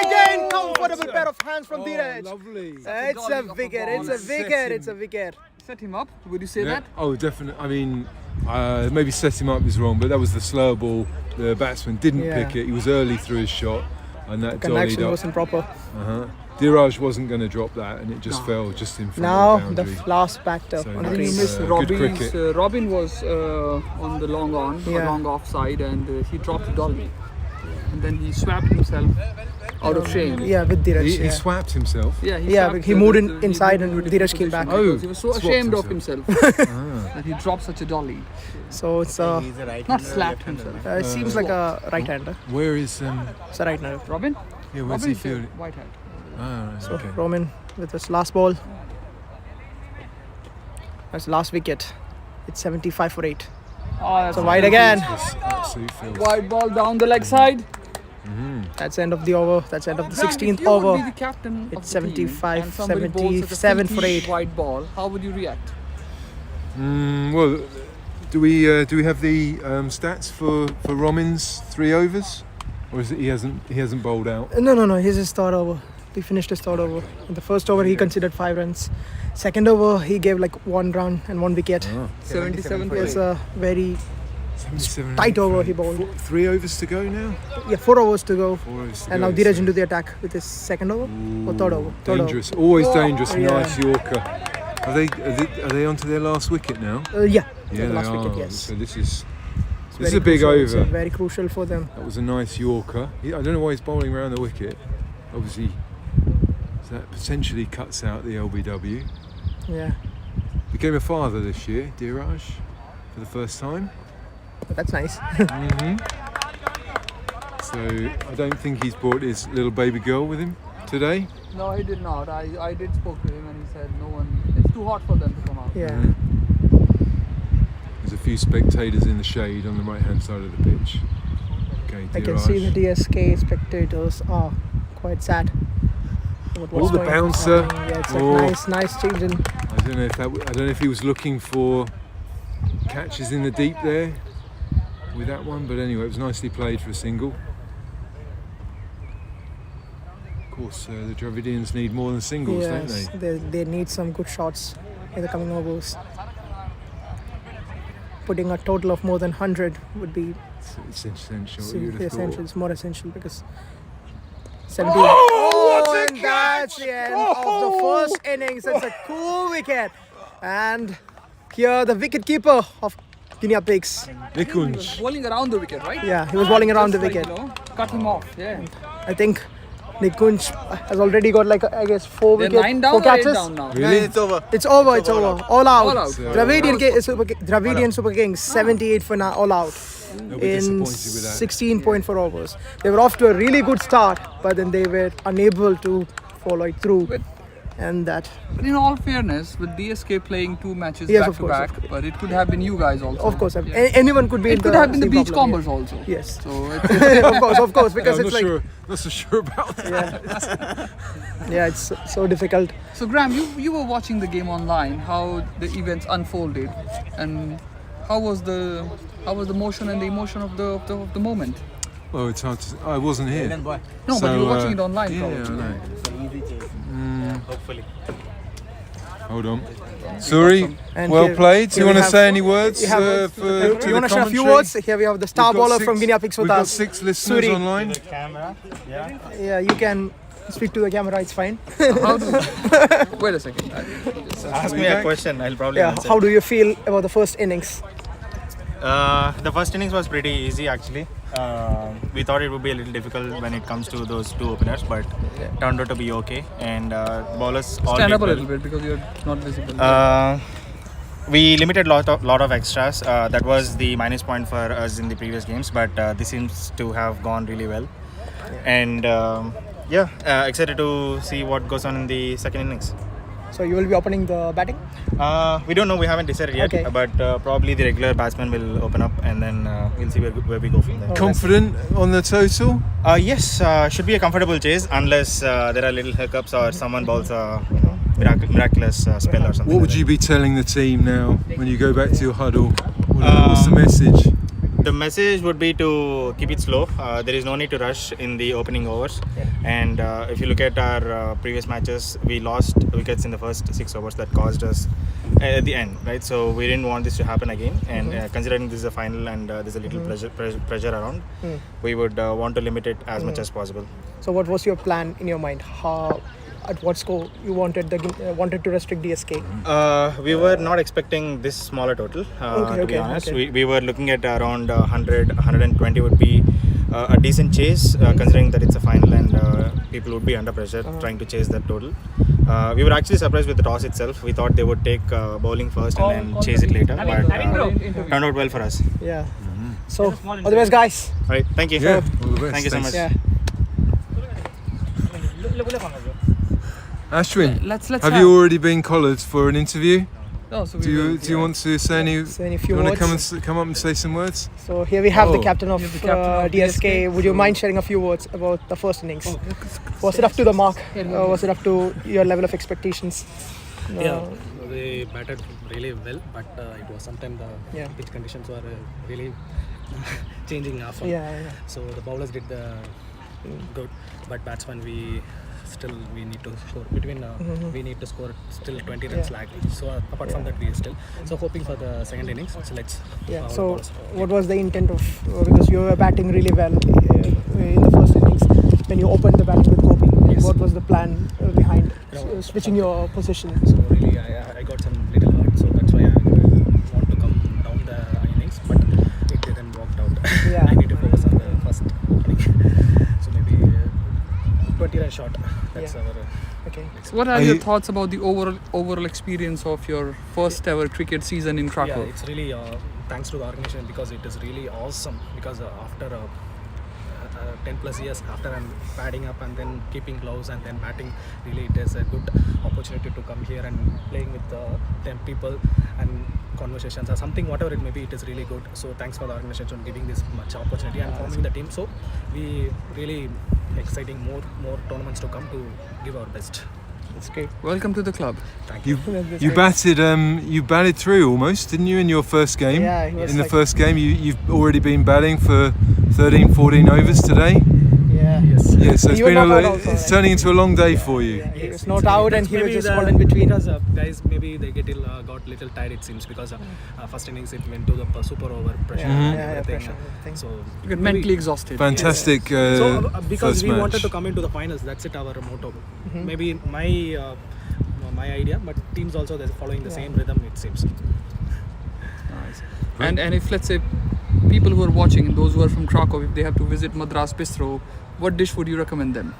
Speaker 3: again comfortable pair of hands from Dheeraj.
Speaker 7: Lovely.
Speaker 3: It's a wicket, it's a wicket, it's a wicket.
Speaker 5: Set him up, would you say
Speaker 7: Yeah.
Speaker 5: that?
Speaker 7: Oh, definitely. I mean, maybe set him up is wrong, but that was the slower ball. The batsman didn't
Speaker 3: Yeah.
Speaker 7: pick it. He was early through his shot, and that dollied
Speaker 3: Connection
Speaker 7: up.
Speaker 3: wasn't proper.
Speaker 7: Dheeraj wasn't going to drop that, and it just fell just in front
Speaker 3: Now
Speaker 7: of the
Speaker 3: the
Speaker 7: boundary.
Speaker 3: last batter
Speaker 7: So
Speaker 3: on
Speaker 7: I
Speaker 3: the
Speaker 7: think
Speaker 5: You
Speaker 7: it's,
Speaker 3: crease.
Speaker 5: missed
Speaker 7: good
Speaker 5: Robin's.
Speaker 7: cricket.
Speaker 5: Robin was on the long on, or
Speaker 3: Yeah.
Speaker 5: long off side, and he dropped Dolly. And then he swapped himself out of shame.
Speaker 3: Yeah, with Dheeraj.
Speaker 7: He
Speaker 3: yeah.
Speaker 7: swapped himself.
Speaker 5: Yeah,
Speaker 3: Yeah,
Speaker 5: swapped
Speaker 3: he
Speaker 5: the-
Speaker 3: moved
Speaker 5: the- he
Speaker 3: inside and
Speaker 5: moved
Speaker 3: Dheeraj
Speaker 5: into
Speaker 3: came back.
Speaker 5: position
Speaker 7: Oh,
Speaker 5: because he was so
Speaker 7: swapped
Speaker 5: ashamed of
Speaker 7: himself.
Speaker 5: himself that he dropped such a dolly.
Speaker 3: So it's
Speaker 6: He's a right
Speaker 5: Not slapped himself.
Speaker 3: it seems like a right-hander.
Speaker 7: Where is
Speaker 3: It's a right-hander.
Speaker 5: Robin?
Speaker 7: Yeah, where's
Speaker 5: Robin
Speaker 7: he
Speaker 5: is a
Speaker 7: fielding?
Speaker 5: white hat.
Speaker 7: Ah, right,
Speaker 3: So
Speaker 7: okay.
Speaker 3: Roman with his last ball. That's last wicket. It's 75 for 8.
Speaker 5: Oh, that's
Speaker 3: So wide again.
Speaker 7: Just absolute filth.
Speaker 5: Wide ball down the leg side.
Speaker 3: That's end of the over. That's end of the
Speaker 5: Grant,
Speaker 3: 16th
Speaker 5: if you would
Speaker 3: over.
Speaker 5: be the captain of
Speaker 3: It's
Speaker 5: the team
Speaker 3: 75,
Speaker 5: and somebody bowls such a
Speaker 3: 77 for
Speaker 5: filthy
Speaker 3: 8.
Speaker 5: Wide ball. How would you react?
Speaker 7: Well, do we have the stats for Romin's 3 overs, or is it he hasn't bowled out?
Speaker 3: No. He's his third over. He finished his third over. In the first over, he considered 5 runs. Second over, he gave like 1 run and 1 wicket.
Speaker 5: 77 for
Speaker 3: It's
Speaker 5: 8.
Speaker 3: a very
Speaker 7: 77
Speaker 3: tight over he bowled.
Speaker 7: 3 overs to go now.
Speaker 3: 4 overs to go.
Speaker 7: 4 overs to
Speaker 3: And
Speaker 7: go.
Speaker 3: now Dheeraj into the attack with his second over or third over. Third
Speaker 7: Dangerous, always dangerous.
Speaker 3: Yeah.
Speaker 7: Nice Yorker. Are they onto their last wicket now?
Speaker 3: Over. Yeah,
Speaker 7: Yeah,
Speaker 3: the last
Speaker 7: they
Speaker 3: wicket,
Speaker 7: are.
Speaker 3: yes.
Speaker 7: So this is
Speaker 3: Very
Speaker 7: a big
Speaker 3: crucial. It's
Speaker 7: over.
Speaker 3: very crucial for them.
Speaker 7: That was a nice Yorker. I don't know why he's bowling around the wicket. obviously, that potentially cuts out the LBW.
Speaker 3: Yeah,
Speaker 7: Became a father this year, Dheeraj, for the first time.
Speaker 3: but that's nice.
Speaker 7: So I don't think he's brought his little baby girl with him today.
Speaker 5: No, he did not. I did spoke to him and he said no one. It's too hot for them to come out.
Speaker 3: Yeah.
Speaker 7: There's a few spectators in the shade on the right-hand side of the pitch. Okay,
Speaker 3: I can see the
Speaker 7: Dheeraj.
Speaker 3: DSK spectators are quite sad. about what's
Speaker 7: Oh, the
Speaker 3: going on.
Speaker 7: bouncer.
Speaker 3: Yeah, it's
Speaker 7: Oh.
Speaker 3: like nice change in.
Speaker 7: I don't know if I don't know if he was looking for catches in the deep there with that one, but anyway, it was nicely played for a single. Of course, the Dravidians need more than singles, don't
Speaker 3: Yes,
Speaker 7: they?
Speaker 3: they need some good shots in the coming overs. Putting a total of more than 100 would be
Speaker 7: It's essential. You'd have
Speaker 3: essential.
Speaker 7: thought.
Speaker 3: It's more essential because 17. Oh, and that's the end of the first innings. It's a cool wicket. And here the wicket keeper of Guinea Pigs.
Speaker 7: Nikunj.
Speaker 5: Bowling around the wicket, right?
Speaker 3: Yeah, he was bowling around the
Speaker 5: Just
Speaker 3: wicket.
Speaker 5: Like, cut him off. Yeah.
Speaker 3: I think Nikunj has already got like I guess 4
Speaker 5: They're
Speaker 3: wickets,
Speaker 5: 9 down
Speaker 3: 4
Speaker 5: or 8
Speaker 3: catches.
Speaker 5: down now.
Speaker 7: Really?
Speaker 1: It's over.
Speaker 3: It's over. It's over. All out.
Speaker 5: All out.
Speaker 3: Dravidian Super Kings 78 for now, all out.
Speaker 7: They'll be
Speaker 3: In
Speaker 7: disappointed with that.
Speaker 3: 16.4 overs. They were off to a really good start, but then they were unable to follow it through.
Speaker 5: But-
Speaker 3: And that,
Speaker 5: But in all fairness, with DSK playing 2 matches
Speaker 3: Yes,
Speaker 5: back
Speaker 3: of
Speaker 5: to
Speaker 3: course,
Speaker 5: back, but it could have been you guys also.
Speaker 3: of course,
Speaker 5: Yeah.
Speaker 3: anyone could be.
Speaker 5: It
Speaker 3: in
Speaker 5: could
Speaker 3: the
Speaker 5: have been the
Speaker 3: same
Speaker 5: beach
Speaker 3: problem,
Speaker 5: combos also.
Speaker 3: yeah. Yes,
Speaker 5: So it's
Speaker 3: of course, because
Speaker 7: I'm
Speaker 3: it's
Speaker 7: not
Speaker 3: like,
Speaker 7: sure. Not so sure about that.
Speaker 3: yeah, it's so difficult.
Speaker 5: So Graham, you were watching the game online, how the events unfolded, and how was the motion and the emotion of the moment?
Speaker 7: Well, it's hard to. I wasn't here.
Speaker 5: No, but
Speaker 7: So,
Speaker 5: you were watching it online,
Speaker 7: Yeah,
Speaker 5: probably.
Speaker 7: I know.
Speaker 1: Hopefully.
Speaker 7: Hold on. Sorry,
Speaker 3: And
Speaker 7: well
Speaker 3: here-
Speaker 7: played. Do
Speaker 3: here
Speaker 7: you
Speaker 3: we
Speaker 7: want to
Speaker 3: have-
Speaker 7: say any words
Speaker 3: you have-
Speaker 7: to
Speaker 3: You
Speaker 7: the
Speaker 3: want to share a few
Speaker 7: commentary?
Speaker 3: words? Here we have the star
Speaker 7: We've got
Speaker 3: bowler
Speaker 7: 6
Speaker 3: from Guinea Pigs with
Speaker 7: We've got
Speaker 3: us.
Speaker 7: 6 listeners
Speaker 3: Suri.
Speaker 7: online.
Speaker 3: Yeah, you can speak to the camera. It's fine.
Speaker 5: How do? Wait a second.
Speaker 1: Ask me a question. I'll probably
Speaker 3: Yeah.
Speaker 1: answer.
Speaker 3: How do you feel about the first innings?
Speaker 1: The first innings was pretty easy actually. We thought it would be a little difficult when it comes to those 2 openers, but turned out to be okay. And bowlers all
Speaker 5: Stand
Speaker 1: did
Speaker 5: up a
Speaker 1: well.
Speaker 5: little bit because you're not visible.
Speaker 1: We limited lot of extras. That was the minus point for us in the previous games, but this seems to have gone really well. And excited to see what goes on in the second innings.
Speaker 3: So you will be opening the batting.
Speaker 1: We don't know. We haven't decided yet,
Speaker 3: Okay.
Speaker 1: but probably the regular batsman will open up, and then we'll see where we go from there.
Speaker 7: Confident on the total?
Speaker 1: Yes, should be a comfortable chase unless there are little hiccups or someone bowls a miraculous spell or something.
Speaker 7: What would
Speaker 1: like
Speaker 7: you be telling the team now when you go back to your huddle? What's the message?
Speaker 1: that. The message would be to keep it slow. There is no need to rush in the opening overs. And if you look at our previous matches, we lost wickets in the first 6 overs that caused us at the end, right? So we didn't want this to happen again. And considering this is a final and there's a little pressure around, we would want to limit it as much as possible.
Speaker 3: So what was your plan in your mind? At what score you wanted to restrict DSK?
Speaker 1: We were not expecting this smaller total, to be honest.
Speaker 3: okay.
Speaker 1: We were looking at around 100, 120 would be a decent chase, considering that it's a final and people would be under pressure trying to chase that total. We were actually surprised with the toss itself. We thought they would take bowling first and then chase it later, but turned out well for us.
Speaker 3: Yeah. So all the best, guys.
Speaker 1: All right, thank you.
Speaker 7: Yeah, all the best.
Speaker 1: Thank you so
Speaker 7: Thanks.
Speaker 1: much.
Speaker 3: Yeah.
Speaker 7: Ashwin,
Speaker 5: Let's
Speaker 7: have you already been collared for an interview?
Speaker 5: Oh, so
Speaker 7: Do you want to say any?
Speaker 3: Say any
Speaker 7: Do
Speaker 3: few
Speaker 7: you want to
Speaker 3: words?
Speaker 7: come up and say some words?
Speaker 3: So here we have the
Speaker 7: Oh.
Speaker 3: captain of,
Speaker 5: the captain of
Speaker 3: DSK. Would you mind sharing a few words about the first innings? Was it up to the mark? Was it up to your level of expectations?
Speaker 8: Yeah, they batted really well, but it was sometimes the
Speaker 3: Yeah.
Speaker 8: pitch conditions were really changing often.
Speaker 3: Yeah.
Speaker 8: So the bowlers did the good, but batsmen we need to score between we need to score still 20 runs lag. So apart from that we still hoping for the second innings. So let's
Speaker 3: Yeah.
Speaker 8: our
Speaker 3: So
Speaker 8: bowlers.
Speaker 3: what was the intent of because you were batting really well in the first innings when you opened the batting with Gopi?
Speaker 8: Yes.
Speaker 3: What was the plan behind switching your position?
Speaker 8: So really I got some little hurt, so that's why I want to come down the innings, but it didn't work out.
Speaker 3: Yeah.
Speaker 8: I need to focus on the first inning. So maybe
Speaker 3: 20 runs
Speaker 8: shot. That's
Speaker 3: Yeah.
Speaker 8: our.
Speaker 3: Okay.
Speaker 5: So what are your thoughts about the overall experience of your first ever cricket season in Krakow?
Speaker 8: Yeah, it's really thanks to the organization because it is really awesome. Because after 10 plus years after I'm padding up and then keeping gloves and then batting, really it is a good opportunity to come here and playing with 10 people and conversations or something, whatever it may be. It is really good. So thanks for the organization giving this much opportunity and forming the team. So we really exciting more tournaments to come to give our best.
Speaker 3: That's great.
Speaker 5: Welcome to the club.
Speaker 7: You batted through almost, didn't you, in your first game?
Speaker 3: Yeah, it was
Speaker 7: in the
Speaker 3: like-
Speaker 7: first game, you've already been batting for 13, 14 overs today.
Speaker 3: Yeah.
Speaker 8: Yes.
Speaker 7: Yeah, so it's
Speaker 3: You were
Speaker 7: been
Speaker 3: not out also,
Speaker 7: it's
Speaker 3: right?
Speaker 7: turning into a long day for you.
Speaker 3: Yeah, he was not out and he was just all in between.
Speaker 8: Because guys, maybe they got little tired it seems because first innings it went to the super over pressure and everything.
Speaker 3: pressure and everything.
Speaker 8: So
Speaker 5: You get mentally exhausted.
Speaker 7: Fantastic.
Speaker 8: so because
Speaker 7: first
Speaker 8: we
Speaker 7: match.
Speaker 8: wanted to come into the finals, that's it our motto. Maybe my idea, but teams also they're following the same rhythm it seems.
Speaker 5: Nice. And if let's say people who are watching, those who are from Krakow, if they have to visit Madras Bistro, what dish would you recommend them?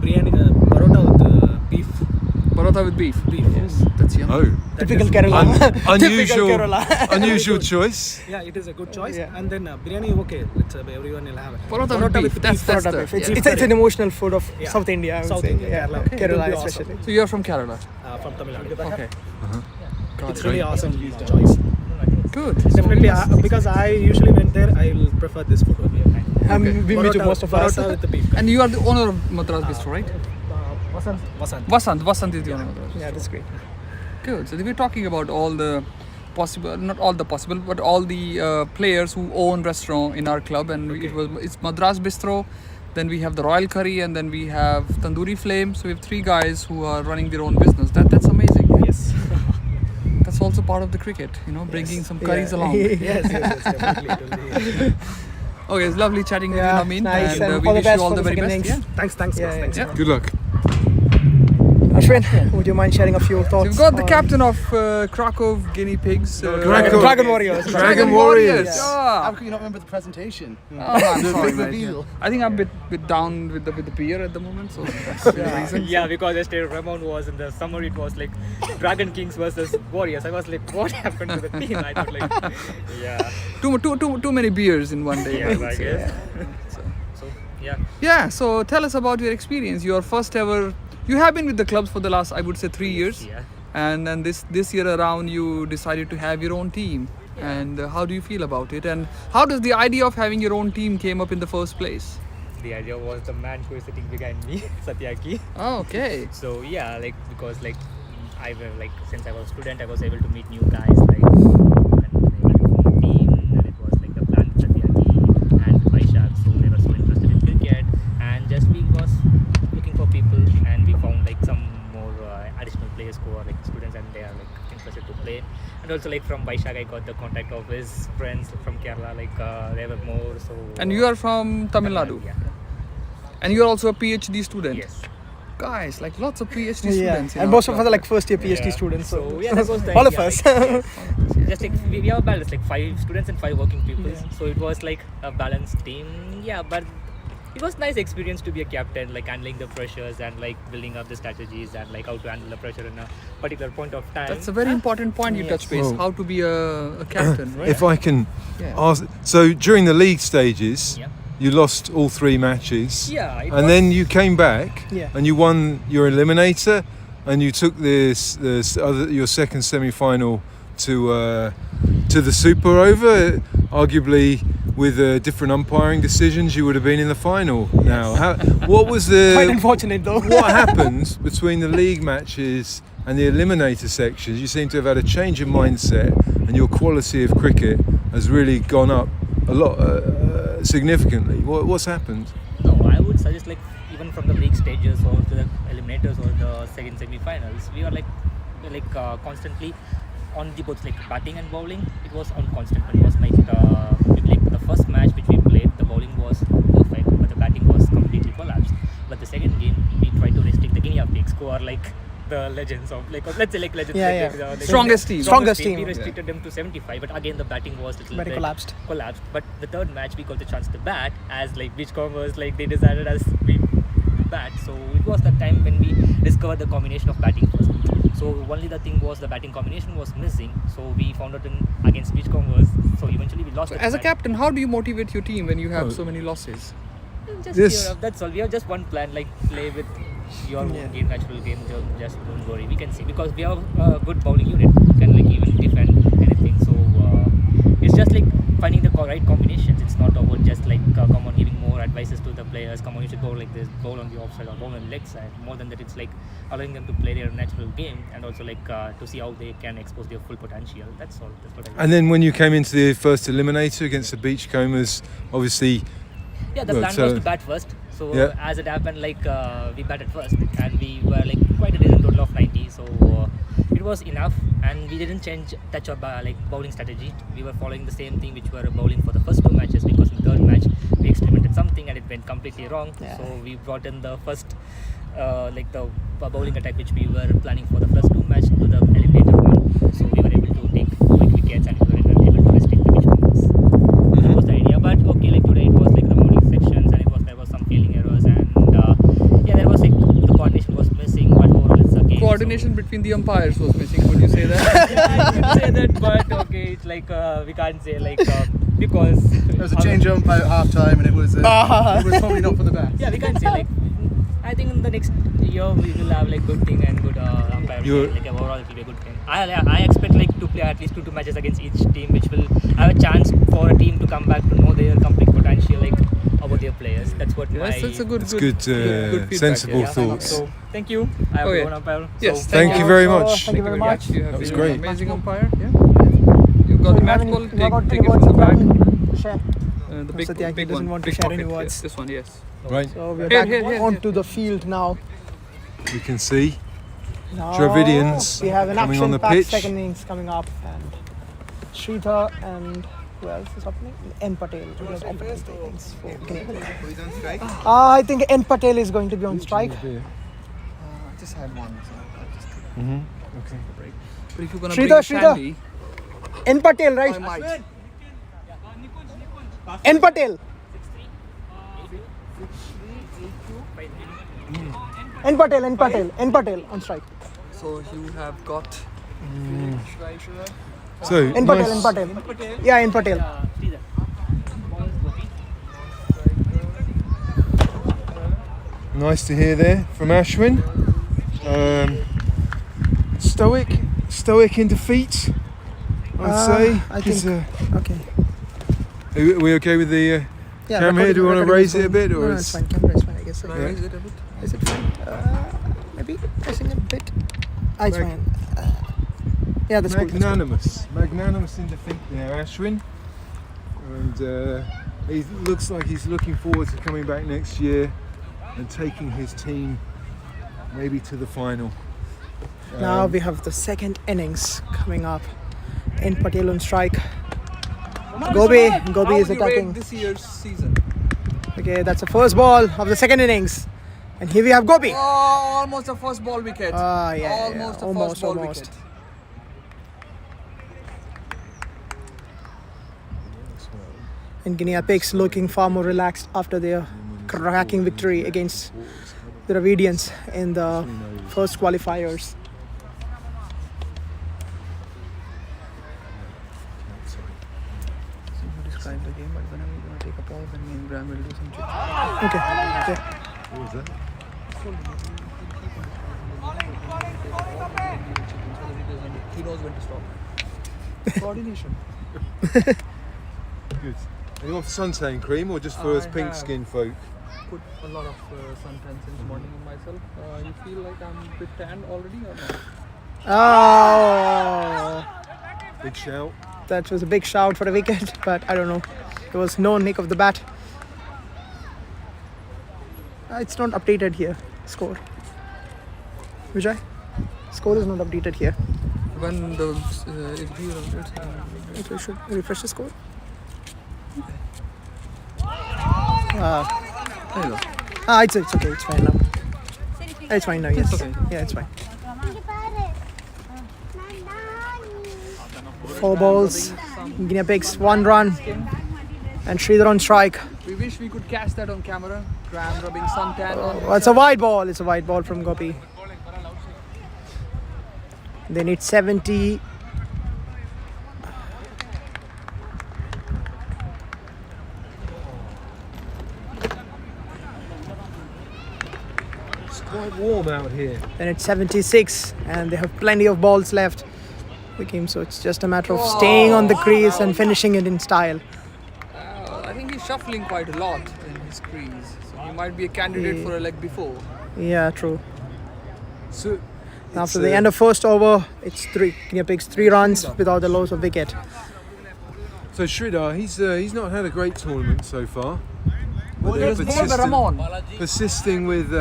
Speaker 8: Biryani, parota with beef.
Speaker 5: Parota with beef.
Speaker 8: Yes.
Speaker 5: That's yum.
Speaker 7: Oh,
Speaker 3: Typical Kerala.
Speaker 7: unusual,
Speaker 3: Kerala.
Speaker 7: unusual choice.
Speaker 8: Yeah, it is a good choice.
Speaker 3: Yeah.
Speaker 8: And then biryani, okay, let's everyone will have it.
Speaker 5: Parota with beef. That's
Speaker 3: Parota
Speaker 5: the.
Speaker 3: beef. It's,
Speaker 5: yeah.
Speaker 3: it's an emotional food of
Speaker 8: Yeah.
Speaker 3: South India, I would
Speaker 8: South
Speaker 3: say.
Speaker 8: India,
Speaker 3: Yeah.
Speaker 8: Kerala. It will
Speaker 3: Kerala
Speaker 8: be
Speaker 3: especially.
Speaker 5: So you're from Kerala.
Speaker 8: From Tamil Nadu.
Speaker 5: Okay.
Speaker 8: It's really awesome choice.
Speaker 5: Good.
Speaker 8: Definitely, because I usually went there, I will prefer this food only.
Speaker 3: We meet most of us.
Speaker 8: Parota with the beef.
Speaker 5: And you are the owner of Madras Bistro, right?
Speaker 8: Vasant.
Speaker 5: Vasant is the owner of Madras.
Speaker 3: Yeah, that's great.
Speaker 5: Good. So we're talking about all the possible, not all the possible, but all the players who own restaurant in our club, and it's Madras Bistro. Then we have the Royal Curry, and then we have Tandoori Flame. So we have 3 guys who are running their own business. That's amazing.
Speaker 8: Yes.
Speaker 5: That's also part of the cricket, bringing some curries along.
Speaker 8: yes, definitely.
Speaker 5: Okay, it's lovely chatting with you,
Speaker 3: Yeah,
Speaker 5: Namin,
Speaker 3: nice.
Speaker 5: and
Speaker 3: And
Speaker 5: we
Speaker 3: all the
Speaker 5: wish you
Speaker 3: best
Speaker 5: all
Speaker 3: for
Speaker 5: the
Speaker 3: the
Speaker 5: very
Speaker 3: second
Speaker 5: best.
Speaker 3: innings.
Speaker 5: Yeah.
Speaker 8: Thanks,
Speaker 3: Yeah,
Speaker 8: guys.
Speaker 5: Yeah.
Speaker 7: Good luck.
Speaker 3: Ashwin, would you mind sharing a few thoughts?
Speaker 5: We've got the
Speaker 3: on-
Speaker 5: captain of Krakow Guinea Pigs.
Speaker 7: Krakow.
Speaker 3: Dragon Warriors.
Speaker 7: Dragon Warriors.
Speaker 5: Yeah.
Speaker 6: How can you not remember the presentation?
Speaker 5: Oh, I'm
Speaker 6: The
Speaker 5: sorry,
Speaker 6: big
Speaker 5: mate.
Speaker 6: reveal.
Speaker 5: I think I'm a bit down with the beer at the moment, so that's the reason.
Speaker 2: Yeah, because yesterday Ramon was in the summer, it was like Dragon Kings versus Warriors. I was like, what happened to the team? I thought like, yeah,
Speaker 5: Too many beers in one day.
Speaker 2: yeah, I guess. So, yeah.
Speaker 5: Yeah, so tell us about your experience. Your first ever. You have been with the clubs for the last, I would say, 3 years.
Speaker 2: Yeah.
Speaker 5: And then this year around, you decided to have your own team. And how do you feel about it? And how does the idea of having your own team came up in the first place?
Speaker 2: The idea was the man who is sitting behind me, Satyaki.
Speaker 5: Oh, okay.
Speaker 2: So yeah, like because like I was like since I was a student, I was able to meet new guys like and able to form a team. And it was like the plan with Satyaki and Vaishak. So they were so interested in cricket, and just we was looking for people, and we found like some more additional players who are like students and they are like interested to play. And also like from Vaishak, I got the contact of his friends from Kerala. Like there were more. So
Speaker 5: And you are from Tamil Nadu.
Speaker 2: Yeah.
Speaker 5: And you are also a PhD student.
Speaker 2: Yes.
Speaker 5: Guys, like lots of PhD
Speaker 3: Yeah,
Speaker 5: students. in
Speaker 3: and
Speaker 5: our
Speaker 3: most of
Speaker 5: club.
Speaker 3: us are like first year PhD
Speaker 2: Yeah.
Speaker 3: students.
Speaker 2: So yeah, that was the
Speaker 3: all of
Speaker 2: idea,
Speaker 3: us.
Speaker 2: like, yes. Just like we have a balance, like 5 students and 5 working people. So it was like a balanced team. Yeah, but it was nice experience to be a captain, like handling the pressures and like building up the strategies and like how to handle the pressure in a particular point of time.
Speaker 5: That's a very important point you touch base.
Speaker 7: Well-
Speaker 5: How to be a captain, right?
Speaker 7: If I can
Speaker 5: Yeah.
Speaker 7: ask, so during the league stages,
Speaker 2: Yeah.
Speaker 7: you lost all 3 matches.
Speaker 2: Yeah, it
Speaker 7: And
Speaker 2: was-
Speaker 7: then you came back
Speaker 3: Yeah.
Speaker 7: and you won your eliminator, and you took your second semi-final to the super over. Arguably, with different umpiring decisions, you would have been in the final now. What was
Speaker 3: Quite
Speaker 7: the
Speaker 3: unfortunate though.
Speaker 7: what happened between the league matches and the eliminator sections? You seem to have had a change of mindset, and your quality of cricket has really gone up a lot significantly. What's happened?
Speaker 2: No, I would suggest like even from the league stages or to the eliminators or the second semi-finals, we were like constantly on the both like batting and bowling. It was on constant. It was like the first match which we played, the bowling was perfect, but the batting was completely collapsed. But the second game, we tried to restrict the Guinea Pigs, who are like the legends of like let's say like legends.
Speaker 3: Yeah,
Speaker 2: like,
Speaker 3: yeah.
Speaker 2: like,
Speaker 5: Strongest team.
Speaker 3: Strongest team.
Speaker 2: We restricted them to 75, but again the batting was little
Speaker 3: Very
Speaker 2: bit
Speaker 3: collapsed.
Speaker 2: But the third match we got the chance to bat as like Beachcombers, like they decided as we bat. So it was that time when we discovered the combination of batting first. So only the thing was the batting combination was missing. So we found out against Beachcombers. So eventually we lost.
Speaker 5: So as a captain, how do you motivate your team when you have so many losses?
Speaker 2: Just
Speaker 7: Yes.
Speaker 2: cheer up, that's all. We have just one plan, like play with your own game, natural game. Just don't worry. We can see because we have a good bowling unit. We can like even defend anything. So it's just like finding the right combinations. It's not about just like come on giving more advices to the players. Come on, you should bowl like this, bowl on the offside or bowl on the leg side. More than that, it's like allowing them to play their natural game and also like to see how they can expose their full potential. That's all. That's what I.
Speaker 7: And then when you came into the first eliminator against the Beachcombers, obviously.
Speaker 2: Yeah, the
Speaker 7: Well,
Speaker 2: plan
Speaker 7: so-
Speaker 2: was to bat first. So
Speaker 7: Yeah.
Speaker 2: as it happened, like we batted first, and we were like quite a decent total of 90. So it was enough, and we didn't change touch of like bowling strategy. We were following the same thing which were bowling for the first two matches because in the third match we experimented something and it went completely wrong.
Speaker 3: Yeah.
Speaker 2: So we brought in the first like the bowling attack which we were planning for the first two matches to the eliminator one. So we were able to take quick wickets and we were able to restrict the Beachcombers. That was the idea. But okay, like today it was like the morning sections and there was some fielding errors and yeah, there was like the coordination was missing. But overall it's a game.
Speaker 5: Coordination between the umpires was missing. Would you say that?
Speaker 2: I can say that, but okay, it's like we can't say like because
Speaker 6: There was a change of umpire at half time and it was probably not for the best.
Speaker 2: yeah, we can't say like. I think in the next year we will have like good thing and good umpire. Like overall it will be a good thing. I expect like to play at least two matches against each team, which will have a chance for a team to come back to know their complete potential, like about their players. That's what
Speaker 5: Yes, that's a good,
Speaker 7: It's
Speaker 5: good,
Speaker 7: good,
Speaker 5: feedback,
Speaker 7: sensible
Speaker 5: yeah.
Speaker 7: thoughts.
Speaker 2: So thank you. I have
Speaker 5: Okay.
Speaker 2: one umpire.
Speaker 5: Yes,
Speaker 2: So,
Speaker 7: Thank you very much.
Speaker 3: Thank you very much.
Speaker 5: You have
Speaker 7: That was
Speaker 5: been
Speaker 7: great.
Speaker 5: an amazing umpire. Yeah. You've got the match ball. Take it from the back.
Speaker 3: Share.
Speaker 5: The big,
Speaker 3: Satyaki
Speaker 5: big
Speaker 3: doesn't
Speaker 5: one.
Speaker 3: want to
Speaker 5: Big
Speaker 3: share any
Speaker 5: pocket.
Speaker 3: words.
Speaker 5: Yes, this one, yes.
Speaker 7: Right,
Speaker 3: So we're
Speaker 5: Here,
Speaker 3: back
Speaker 5: here,
Speaker 3: onto the field now.
Speaker 7: we can see
Speaker 3: Now
Speaker 7: Dravidians
Speaker 3: we have an
Speaker 7: coming on the
Speaker 3: action-packed
Speaker 7: pitch.
Speaker 3: second innings coming up, and Sridhar and who else is opening? N Patel. Who is opening the innings for Guinea. I think N Patel is going to be on strike.
Speaker 6: I just had one. So
Speaker 7: Okay.
Speaker 5: But if you're gonna
Speaker 3: Sridhar,
Speaker 5: bring
Speaker 3: Sridhar.
Speaker 5: Sandy,
Speaker 3: N Patel, right?
Speaker 5: I might.
Speaker 3: N Patel. N Patel. N Patel. N Patel on strike.
Speaker 5: So you have got.
Speaker 7: So
Speaker 3: N Patel. N Patel. Yeah, N Patel.
Speaker 7: nice to hear there from Ashwin. Stoic in defeat, I'd say.
Speaker 3: I
Speaker 7: Is,
Speaker 3: think. Okay.
Speaker 7: are we okay with the
Speaker 3: Yeah.
Speaker 7: camera here? Do you want to
Speaker 3: recording
Speaker 7: raise
Speaker 3: is
Speaker 7: it a bit,
Speaker 3: fine.
Speaker 7: or
Speaker 3: No, it's fine. Camera is fine, I guess.
Speaker 5: Can I raise it a bit?
Speaker 3: Is it fine? Maybe pressing a bit. It's fine. Yeah, that's cool.
Speaker 7: magnanimous in defeat there, Ashwin. And he looks like he's looking forward to coming back next year and taking his team maybe to the final.
Speaker 3: Now we have the second innings coming up. N Patel on strike. Gobi
Speaker 5: How
Speaker 3: is
Speaker 5: would you rate
Speaker 3: attacking.
Speaker 5: this year's season?
Speaker 3: Okay, that's the first ball of the second innings. And here we have Gobi.
Speaker 5: Oh, almost a first ball wicket.
Speaker 3: Yeah,
Speaker 5: Almost a
Speaker 3: almost,
Speaker 5: first ball
Speaker 3: almost.
Speaker 5: wicket.
Speaker 3: And Guinea Pigs looking far more relaxed after their cracking victory against the Dravidians in the first qualifiers.
Speaker 5: Describe the game, but whenever you're going to take a pause, then me and Graham will do some chit
Speaker 3: Okay.
Speaker 7: What was that?
Speaker 5: He knows when to stop. Coordination.
Speaker 7: Good. Are you on suntan cream or just for us
Speaker 5: I
Speaker 7: pink
Speaker 5: have.
Speaker 7: skin folk?
Speaker 5: Put a lot of suntan since morning on myself. You feel like I'm a bit tanned already or not?
Speaker 3: Oh,
Speaker 7: Big shout.
Speaker 3: that was a big shout for a wicket, but I don't know. There was no nick of the bat. It's not updated here. Score. Vijay? Score is not updated here.
Speaker 5: When the
Speaker 3: So we should refresh the score.
Speaker 5: there you go.
Speaker 3: It's okay. It's fine now. It's fine now. Yes.
Speaker 5: okay.
Speaker 3: Yeah, it's fine. 4 balls. Guinea Pigs 1 run. And Sridhar on strike.
Speaker 5: We wish we could catch that on camera. Graham rubbing suntan on.
Speaker 3: Oh, it's a wide ball. It's a wide ball from Gopi. They need 70.
Speaker 7: It's quite warm out here.
Speaker 3: Then it's 76, and they have plenty of balls left. The game, so it's just a matter of staying on the crease and finishing it in style.
Speaker 5: I think he's shuffling quite a lot in his crease. So he might be a candidate for a leg before.
Speaker 3: Yeah, true.
Speaker 7: So
Speaker 3: After the end of first over, it's Guinea Pigs 3 runs without the loss of wicket.
Speaker 7: So Sridhar, he's not had a great tournament so far. But they're persisting with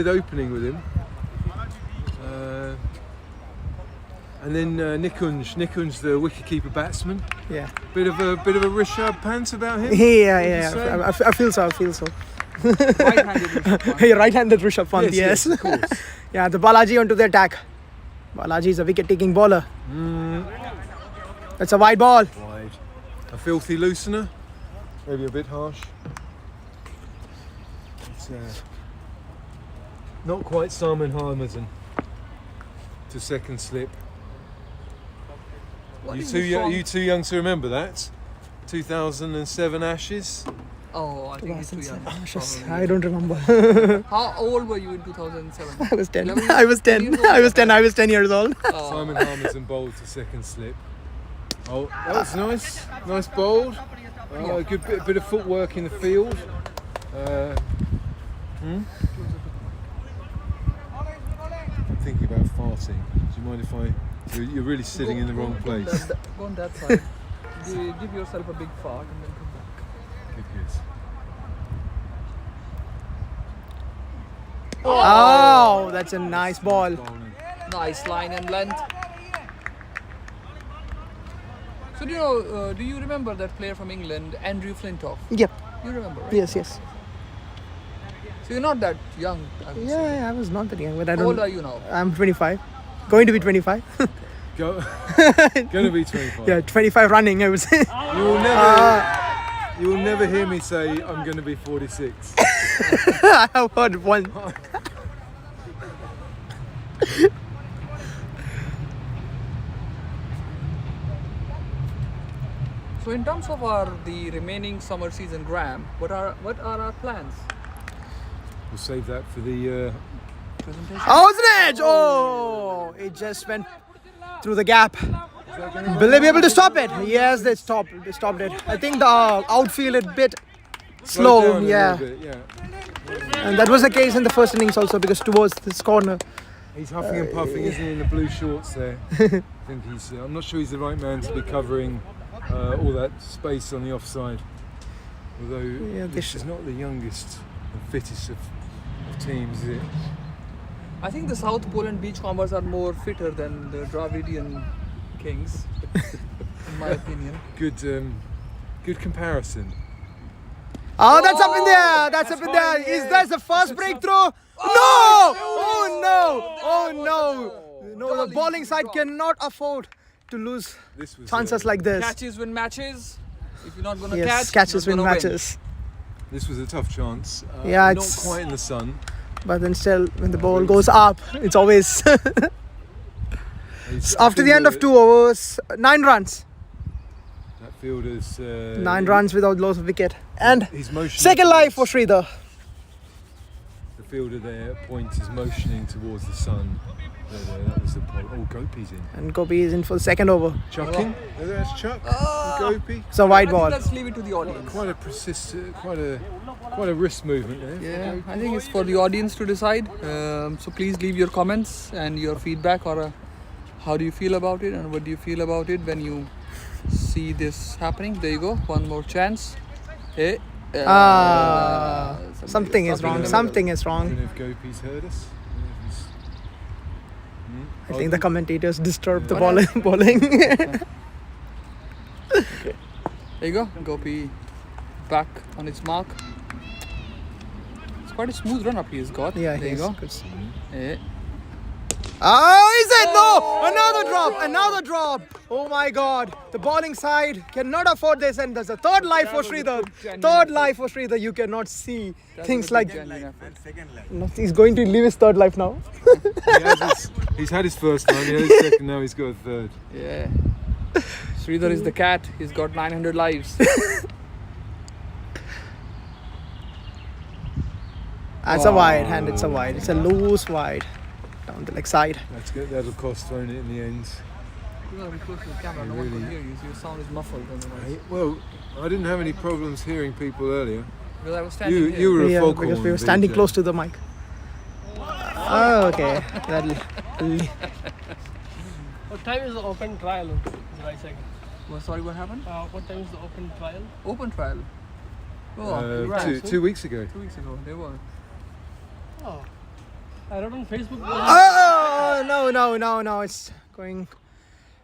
Speaker 7: opening with him. And then Nikunj, the wicketkeeper batsman.
Speaker 3: Yeah.
Speaker 7: Bit of a Rishabh Pant about him.
Speaker 3: Yeah. I feel so. Right-handed Rishabh Pant. Yes.
Speaker 7: Of course.
Speaker 3: Yeah, the Balaji onto the attack. Balaji is a wicket-taking bowler. It's a wide ball.
Speaker 7: Wide. A filthy loosener. Maybe a bit harsh. It's not quite Salman Harmadan to second slip. You too young to remember that? 2007 Ashes?
Speaker 5: Oh, I think it's too young.
Speaker 3: I don't remember.
Speaker 5: How old were you in 2007?
Speaker 3: I was 10.
Speaker 5: 11?
Speaker 3: I was 10. I was 10 years old.
Speaker 7: Simon Harmadan bowled to second slip. Oh, that was nice. Nice bowled. A good bit of footwork in the field. I'm thinking about farting. Do you mind if you're really sitting in the wrong place?
Speaker 5: Go on that side. Give yourself a big fart and then come back.
Speaker 7: Good.
Speaker 3: Oh, that's a nice ball.
Speaker 5: Nice line and length. So do you remember that player from England, Andrew Flintoff?
Speaker 3: Yep.
Speaker 5: You remember, right?
Speaker 3: Yes.
Speaker 5: So you're not that young, I would say.
Speaker 3: Yeah, I was not that young, but I
Speaker 5: How
Speaker 3: don't.
Speaker 5: old are you now?
Speaker 3: I'm 25. Going to be 25.
Speaker 7: Gonna be 25.
Speaker 3: Yeah, 25 running, I would say.
Speaker 7: You will never hear me say I'm going to be 46.
Speaker 3: I have heard one.
Speaker 5: So in terms of the remaining summer season, Graham, what are our plans?
Speaker 7: We'll save that for the
Speaker 5: Presentation?
Speaker 3: Oh, it's an edge! Oh, it just went through the gap. Will they be able to stop it? Yes, they stopped it. I think the outfield a bit slow. Yeah. And that was the case in the first innings also, because towards this corner.
Speaker 7: He's huffing and puffing, isn't he, in the blue shorts there? I think I'm not sure he's the right man to be covering all that space on the offside. Although this is not the youngest and fittest of teams, is it?
Speaker 5: I think the South Poland beachcombers are more fitter than the Dravidian Kings, in my opinion.
Speaker 7: Good comparison.
Speaker 3: Oh, that's up in there. That's up in there. Is that the first breakthrough? No! Oh no! No, the bowling side cannot afford to lose chances like this.
Speaker 5: Catches win matches. If you're not going to
Speaker 3: Yes,
Speaker 5: catch,
Speaker 3: catches
Speaker 5: you're
Speaker 3: win
Speaker 5: not gonna
Speaker 3: matches.
Speaker 7: This was a tough chance.
Speaker 3: Yeah,
Speaker 7: not
Speaker 3: it's
Speaker 7: quite in the sun.
Speaker 3: But then still, when the ball goes up, it's always. After the end of 2 overs, 9 runs.
Speaker 7: That fielder's
Speaker 3: 9 runs without loss of wicket. And
Speaker 7: he's motioning
Speaker 3: second life for Sridhar.
Speaker 7: The fielder there at point is motioning towards the sun. That was the point. Oh, Gopi's in.
Speaker 3: And Gopi is in for the second over.
Speaker 7: Chucking. There's Chuck. Gopi.
Speaker 3: It's a wide ball.
Speaker 5: Let's leave it to the audience.
Speaker 7: Quite a persistent, quite a wrist movement there.
Speaker 5: Yeah, I think it's for the audience to decide. So please leave your comments and your feedback, or how do you feel about it, and what do you feel about it when you see this happening. There you go. One more chance. Hey.
Speaker 3: Something is wrong. Something is
Speaker 7: I don't
Speaker 3: wrong.
Speaker 7: know if Gopi's heard us.
Speaker 3: I think the commentators disturbed the bowling.
Speaker 5: There you go. Gopi back on its mark. It's quite a smooth run up he has got.
Speaker 3: Yeah,
Speaker 5: there you go.
Speaker 3: good.
Speaker 5: Eh.
Speaker 3: Oh, is it? No! Another drop! Oh my god. The bowling side cannot afford this, and there's a third life for Sridhar. You cannot see things like... No, he's going to live his third life now.
Speaker 7: He's had his first one, he had his second, now he's got a third.
Speaker 5: Yeah. Sridhar is the cat. He's got 900 lives.
Speaker 3: It's a wide hand, it's a wide. It's a loose wide. Down the leg side.
Speaker 7: That's good, that'll cost throwing it in the ends.
Speaker 5: You gotta be close to the camera. No one can hear you, so your sound is muffled.
Speaker 7: Well, I didn't have any problems hearing people earlier.
Speaker 5: Because I was standing here.
Speaker 7: You were a
Speaker 3: Yeah,
Speaker 7: foghorn.
Speaker 3: because we were standing
Speaker 7: DJ.
Speaker 3: close to the mic. Oh, okay.
Speaker 9: What time is the open trial? July 2nd.
Speaker 5: Well, sorry, what happened?
Speaker 9: What time is the open trial?
Speaker 5: Open trial. Oh,
Speaker 7: Two weeks ago.
Speaker 5: 2 weeks ago, they were.
Speaker 9: Oh. I wrote on Facebook.
Speaker 3: Oh, no. It's going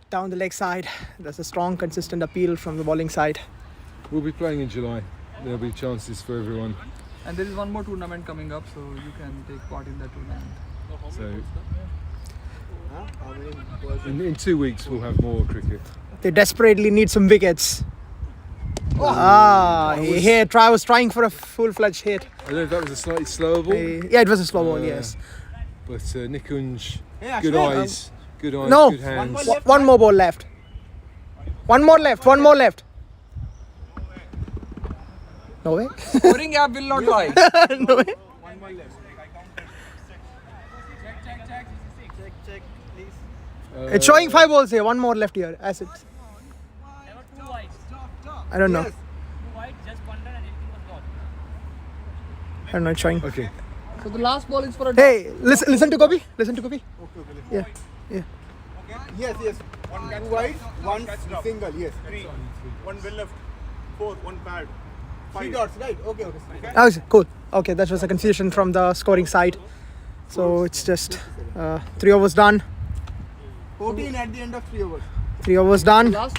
Speaker 3: down the leg side. There's a strong, consistent appeal from the bowling side.
Speaker 7: We'll be playing in July. There'll be chances for everyone.
Speaker 5: And there is one more tournament coming up, so you can take part in that tournament.
Speaker 7: So, in 2 weeks we'll have more cricket.
Speaker 3: They desperately need some wickets. I was trying for a full-fledged hit.
Speaker 7: I don't know if that was a slightly slower ball.
Speaker 3: Yeah, it was a slow ball, yes.
Speaker 7: But Nikunj, good eyes, good
Speaker 3: No,
Speaker 7: hands.
Speaker 3: one more ball left. One more left. No way.
Speaker 5: Scoring app will not lie.
Speaker 3: No way. It's showing 5 balls here. One more left here. As it.
Speaker 2: There were 2 wides.
Speaker 3: I don't know.
Speaker 2: 2 wides, just 1 run and everything was gone.
Speaker 3: I don't know. It's showing.
Speaker 7: Okay.
Speaker 5: So the last ball is for a
Speaker 3: Hey, listen to Gopi. Yeah.
Speaker 6: Yes. One wide, one single. Yes.
Speaker 1: 3. 1 well left. 4. 1 pad.
Speaker 6: 3 dots, right? Okay.
Speaker 3: Oh, cool. Okay, that was a confusion from the scoring side. So it's just 3 overs done.
Speaker 6: 14 at the end of 3 overs.
Speaker 3: 3 overs done.
Speaker 5: last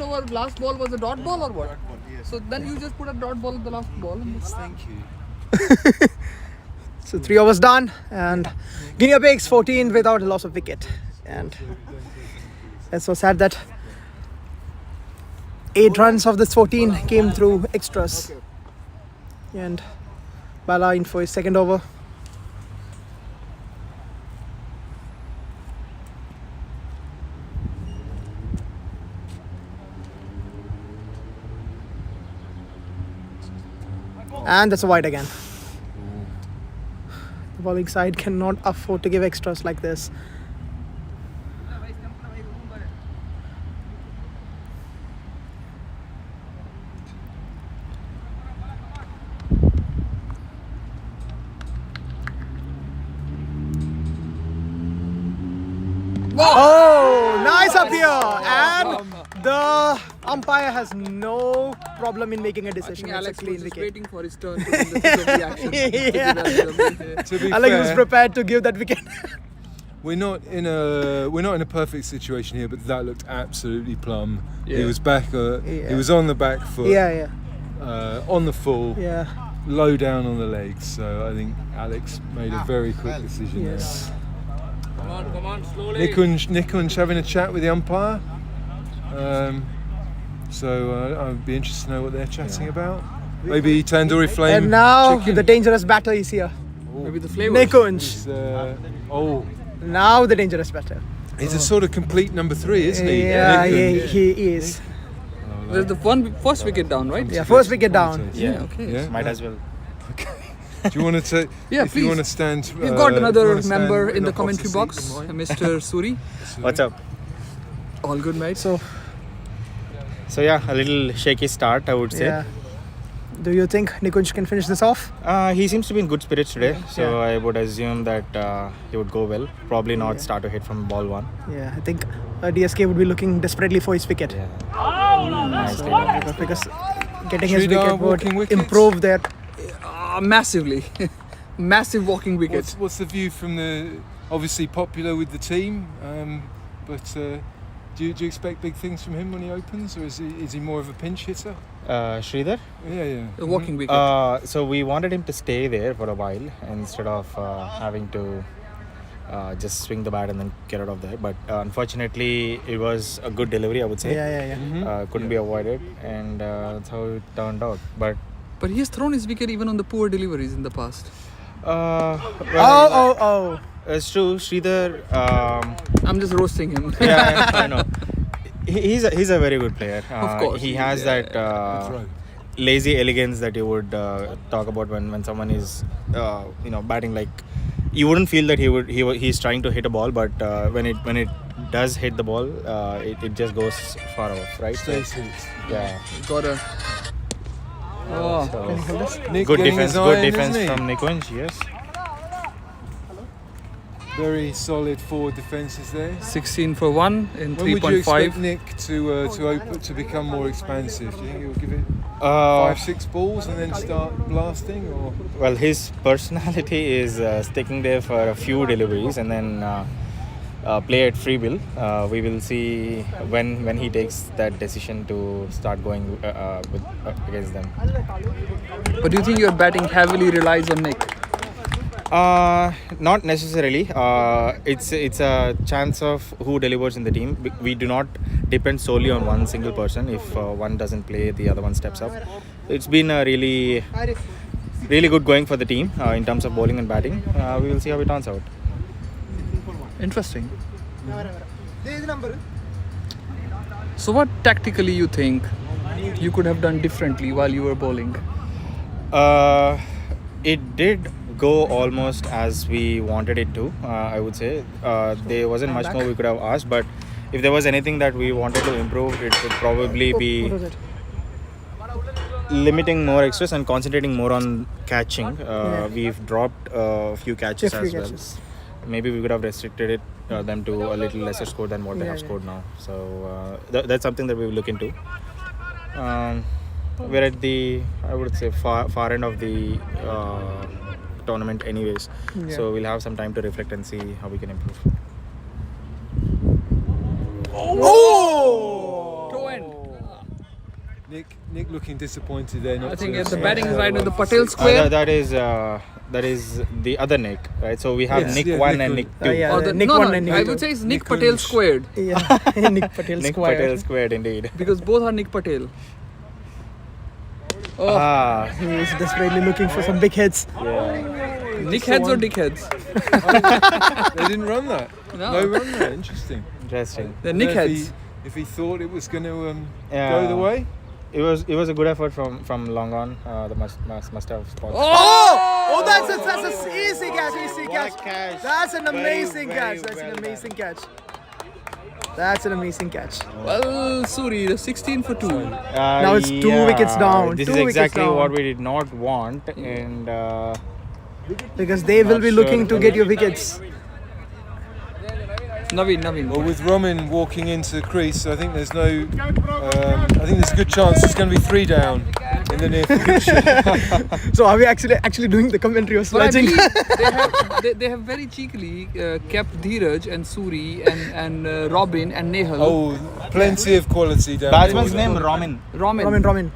Speaker 5: ball was a dot ball or what? So then you just put a dot ball in the last ball.
Speaker 7: Thank you.
Speaker 3: So 3 overs done, and Guinea Pigs 14 without a loss of wicket. And it's so sad that 8 runs of this 14 came through extras. And Bala in for his second over. And that's a wide again. The bowling side cannot afford to give extras like this. Oh, nice up here. And the umpire has no problem in making a
Speaker 5: I
Speaker 3: decision.
Speaker 5: think
Speaker 3: It's a
Speaker 5: Alex
Speaker 3: clean
Speaker 5: was just
Speaker 3: wicket.
Speaker 5: waiting for his turn to do the reaction.
Speaker 3: Yeah.
Speaker 7: To be
Speaker 3: Alex was
Speaker 7: fair,
Speaker 3: prepared to give that wicket.
Speaker 7: we're not in a perfect situation here, but that looked absolutely plumb. He
Speaker 5: Yeah.
Speaker 7: was back. He was on the back foot.
Speaker 3: Yeah.
Speaker 7: On the full.
Speaker 3: Yeah.
Speaker 7: Low down on the legs. So I think Alex made a very quick decision
Speaker 3: Yes.
Speaker 4: Come on, slowly.
Speaker 7: there. Nikunj having a chat with the umpire. So I'd be interested to know what they're chatting about. Maybe Tandoori Flame.
Speaker 3: And now
Speaker 7: chicken.
Speaker 3: the dangerous batter is here.
Speaker 5: Maybe the flavor.
Speaker 3: Nikunj.
Speaker 7: He's,
Speaker 3: Now the dangerous batter.
Speaker 7: he's a sort of complete number 3, isn't he?
Speaker 3: Yeah,
Speaker 7: Nikunj.
Speaker 3: he is.
Speaker 5: There's the first wicket down, right?
Speaker 3: Yeah, first wicket down.
Speaker 1: Yeah.
Speaker 5: Okay.
Speaker 7: Yeah.
Speaker 1: Might as well.
Speaker 7: Do you want to?
Speaker 5: Yeah,
Speaker 7: if you
Speaker 5: please.
Speaker 7: want to stand.
Speaker 5: We've got
Speaker 7: if you
Speaker 5: another
Speaker 7: wanna stand
Speaker 5: member in the
Speaker 7: opposite
Speaker 5: commentary
Speaker 7: seat
Speaker 5: box,
Speaker 7: than mine.
Speaker 5: Mr. Suri.
Speaker 1: What's up?
Speaker 5: All good, mate.
Speaker 3: So,
Speaker 1: Yeah, a little shaky start, I would say.
Speaker 3: yeah. Do you think Nikunj can finish this off?
Speaker 1: He seems to be in good spirits today, so I would assume that he would go well. Probably not start to hit from ball 1.
Speaker 3: Yeah, I think DSK would be looking desperately for his wicket.
Speaker 1: Nicely done.
Speaker 3: Because getting his
Speaker 7: Sridhar
Speaker 3: wicket would
Speaker 7: walking wickets?
Speaker 3: improve their...
Speaker 5: Massively. Massive walking wickets.
Speaker 7: What's the view from the obviously popular with the team, but do you expect big things from him when he opens, or is he more of a pinch hitter?
Speaker 1: Sridhar?
Speaker 7: Yeah.
Speaker 5: A walking wicket.
Speaker 1: So we wanted him to stay there for a while instead of having to just swing the bat and then get out of there. But unfortunately, it was a good delivery, I would say. Couldn't be avoided, and that's how it turned out. But
Speaker 5: But he has thrown his wicket even on the poor deliveries in the past.
Speaker 1: It's true, Sridhar.
Speaker 5: I'm just roasting him.
Speaker 1: Yeah, I know. He's a very good player.
Speaker 5: Of course.
Speaker 1: He has that lazy elegance that you would talk about when someone is batting. Like, you wouldn't feel that he's trying to hit a ball, but when it does hit the ball, it just goes far off, right? Yeah.
Speaker 5: Got a. Oh.
Speaker 7: Nick
Speaker 1: Good
Speaker 7: getting
Speaker 1: defense.
Speaker 7: his
Speaker 1: Good
Speaker 7: iron,
Speaker 1: defense
Speaker 7: isn't he?
Speaker 1: from Nikunj. Yes.
Speaker 7: Very solid forward defences there.
Speaker 5: 16 for 1 in
Speaker 7: When would you expect
Speaker 5: 3.5.
Speaker 7: Nick to become more expansive? Do you think he'll give it 5-6 balls and then start blasting, or?
Speaker 1: Well, his personality is sticking there for a few deliveries and then play at free will. We will see when he takes that decision to start going against them.
Speaker 5: But do you think your batting heavily relies on Nick?
Speaker 1: Not necessarily. It's a chance of who delivers in the team. We do not depend solely on one single person. If one doesn't play, the other one steps up. It's been a really good going for the team in terms of bowling and batting. We will see how it turns out.
Speaker 5: Interesting. So what tactically you think you could have done differently while you were bowling?
Speaker 1: It did go almost as we wanted it to, I would say. There wasn't much more we could have asked, but if there was anything that we wanted to improve, it would probably be limiting more extras and concentrating more on catching. We've dropped a few catches as well. Maybe we could have restricted them to a little lesser score than what they have scored now. So that's something that we will look into. We're at the, I would say, far end of the tournament anyways. So we'll have some time to reflect and see how we can improve.
Speaker 5: Toe end.
Speaker 7: Nick looking disappointed there.
Speaker 5: I think at the batting side of the Patel square.
Speaker 1: That is the other Nick, right? So we have Nick 1 and Nick 2.
Speaker 3: Nick
Speaker 5: no,
Speaker 3: 1 and Nick
Speaker 5: I
Speaker 3: 2.
Speaker 5: would say it's Nick Patel squared.
Speaker 3: Yeah, Nick Patel
Speaker 1: Nick
Speaker 3: square.
Speaker 1: Patel squared indeed.
Speaker 5: Because both are Nick Patel.
Speaker 3: He is desperately looking for some big hits.
Speaker 5: Nick heads or dick heads?
Speaker 7: They didn't run that.
Speaker 5: No.
Speaker 7: Run that. Interesting.
Speaker 5: They're Nick heads.
Speaker 7: If he thought it was going to
Speaker 1: Yeah.
Speaker 7: go the way.
Speaker 1: It was a good effort from long on. The must have spots.
Speaker 3: Oh, that's an easy catch.
Speaker 1: catch.
Speaker 3: That's an amazing
Speaker 1: Very,
Speaker 3: catch.
Speaker 1: very
Speaker 3: That's an
Speaker 1: well
Speaker 3: amazing catch. That's an amazing catch.
Speaker 5: Well, Suri, the 16 for 2.
Speaker 3: Now it's 2 wickets down.
Speaker 1: This
Speaker 3: 2
Speaker 1: is
Speaker 3: wickets
Speaker 1: exactly
Speaker 3: down.
Speaker 1: what we did not want, and
Speaker 3: Because they will
Speaker 1: Not
Speaker 3: be
Speaker 1: sure.
Speaker 3: looking to get your wickets.
Speaker 5: Naveen.
Speaker 7: Well, with Romin walking into the crease, I think there's no. I think there's a good chance it's going to be 3 down in the near future.
Speaker 3: So are we actually doing the commentary of
Speaker 5: But I
Speaker 3: sledging?
Speaker 5: believe they have very cheekily kept Dheeraj and Suri and Robin and Nehal.
Speaker 7: Oh, plenty of quality down
Speaker 1: batsman's
Speaker 7: there.
Speaker 1: name Ramin.
Speaker 3: Ramin.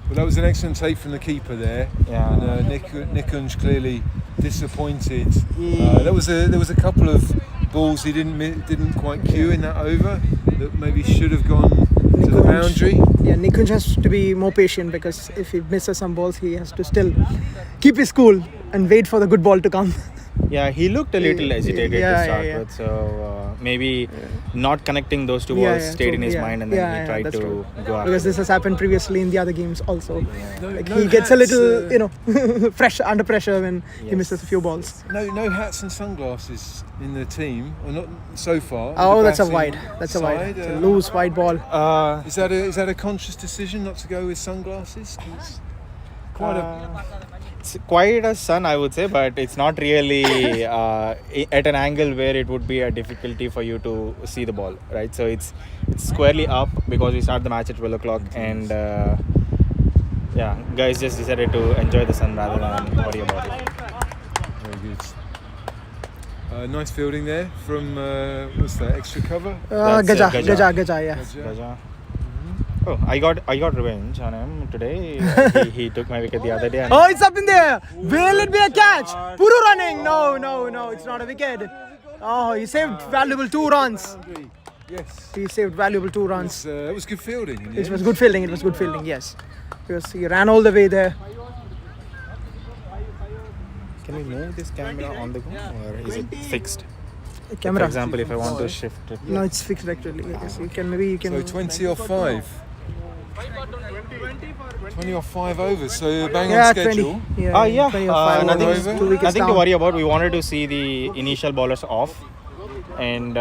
Speaker 7: Well, that was an excellent take from the keeper there.
Speaker 1: Yeah.
Speaker 7: And Nikunj clearly disappointed. There was a couple of balls he didn't quite cue in that over that maybe should have gone to the boundary.
Speaker 3: Yeah, Nikunj has to be more patient because if he misses some balls, he has to still keep his cool and wait for the good ball to come.
Speaker 1: Yeah, he looked a little hesitated to start
Speaker 3: yeah.
Speaker 1: with, so maybe not connecting those two
Speaker 3: Yeah,
Speaker 1: balls stayed in his
Speaker 3: yeah.
Speaker 1: mind, and then
Speaker 3: Yeah,
Speaker 1: he tried
Speaker 3: that's
Speaker 1: to
Speaker 3: true.
Speaker 1: go after.
Speaker 3: Because this has happened previously in the other games also. Like
Speaker 7: No
Speaker 3: he gets a
Speaker 7: hats,
Speaker 3: little, under pressure when he misses a few balls.
Speaker 7: No hats and sunglasses in the team, or not so far.
Speaker 3: Oh,
Speaker 7: The
Speaker 3: that's a
Speaker 7: batting
Speaker 3: wide. That's a wide.
Speaker 7: side,
Speaker 3: It's a loose wide ball.
Speaker 7: Is that a conscious decision not to go with sunglasses? It's quite
Speaker 1: It's quite a sun, I would say, but it's not really at an angle where it would be a difficulty for you to see the ball, right? So it's squarely up because we start the match at 12 o'clock, and guys just decided to enjoy the sun rather than worry about it.
Speaker 7: very good. Nice fielding there from what's that? Extra cover.
Speaker 1: That's
Speaker 3: Gaja,
Speaker 1: Gaja.
Speaker 3: yeah.
Speaker 1: Gaja. Oh, I got revenge on him today. He took my wicket the other day. And
Speaker 3: Oh, it's up in there. Will it be a catch? Puru running. No, it's not a wicket. Oh, he saved valuable 2 runs.
Speaker 7: Yes.
Speaker 3: He saved valuable 2 runs.
Speaker 7: It was good fielding. in the
Speaker 3: It was
Speaker 7: end.
Speaker 3: good fielding. It was good fielding. Yes, because he ran all the way there.
Speaker 1: can we move this camera on the go or is it fixed?
Speaker 3: Camera.
Speaker 1: For example, if I want to shift it.
Speaker 3: No, it's fixed actually. Yes, you can maybe you can.
Speaker 7: So 20 or 5. 20 or 5 overs. So bang
Speaker 3: Yeah,
Speaker 7: on
Speaker 3: 20.
Speaker 7: schedule.
Speaker 3: Yeah,
Speaker 1: Yeah,
Speaker 3: 20 or 5
Speaker 1: nothing,
Speaker 3: overs,
Speaker 7: over.
Speaker 3: 2 wickets
Speaker 1: nothing to
Speaker 3: down.
Speaker 1: worry about. We wanted to see the initial bowlers off and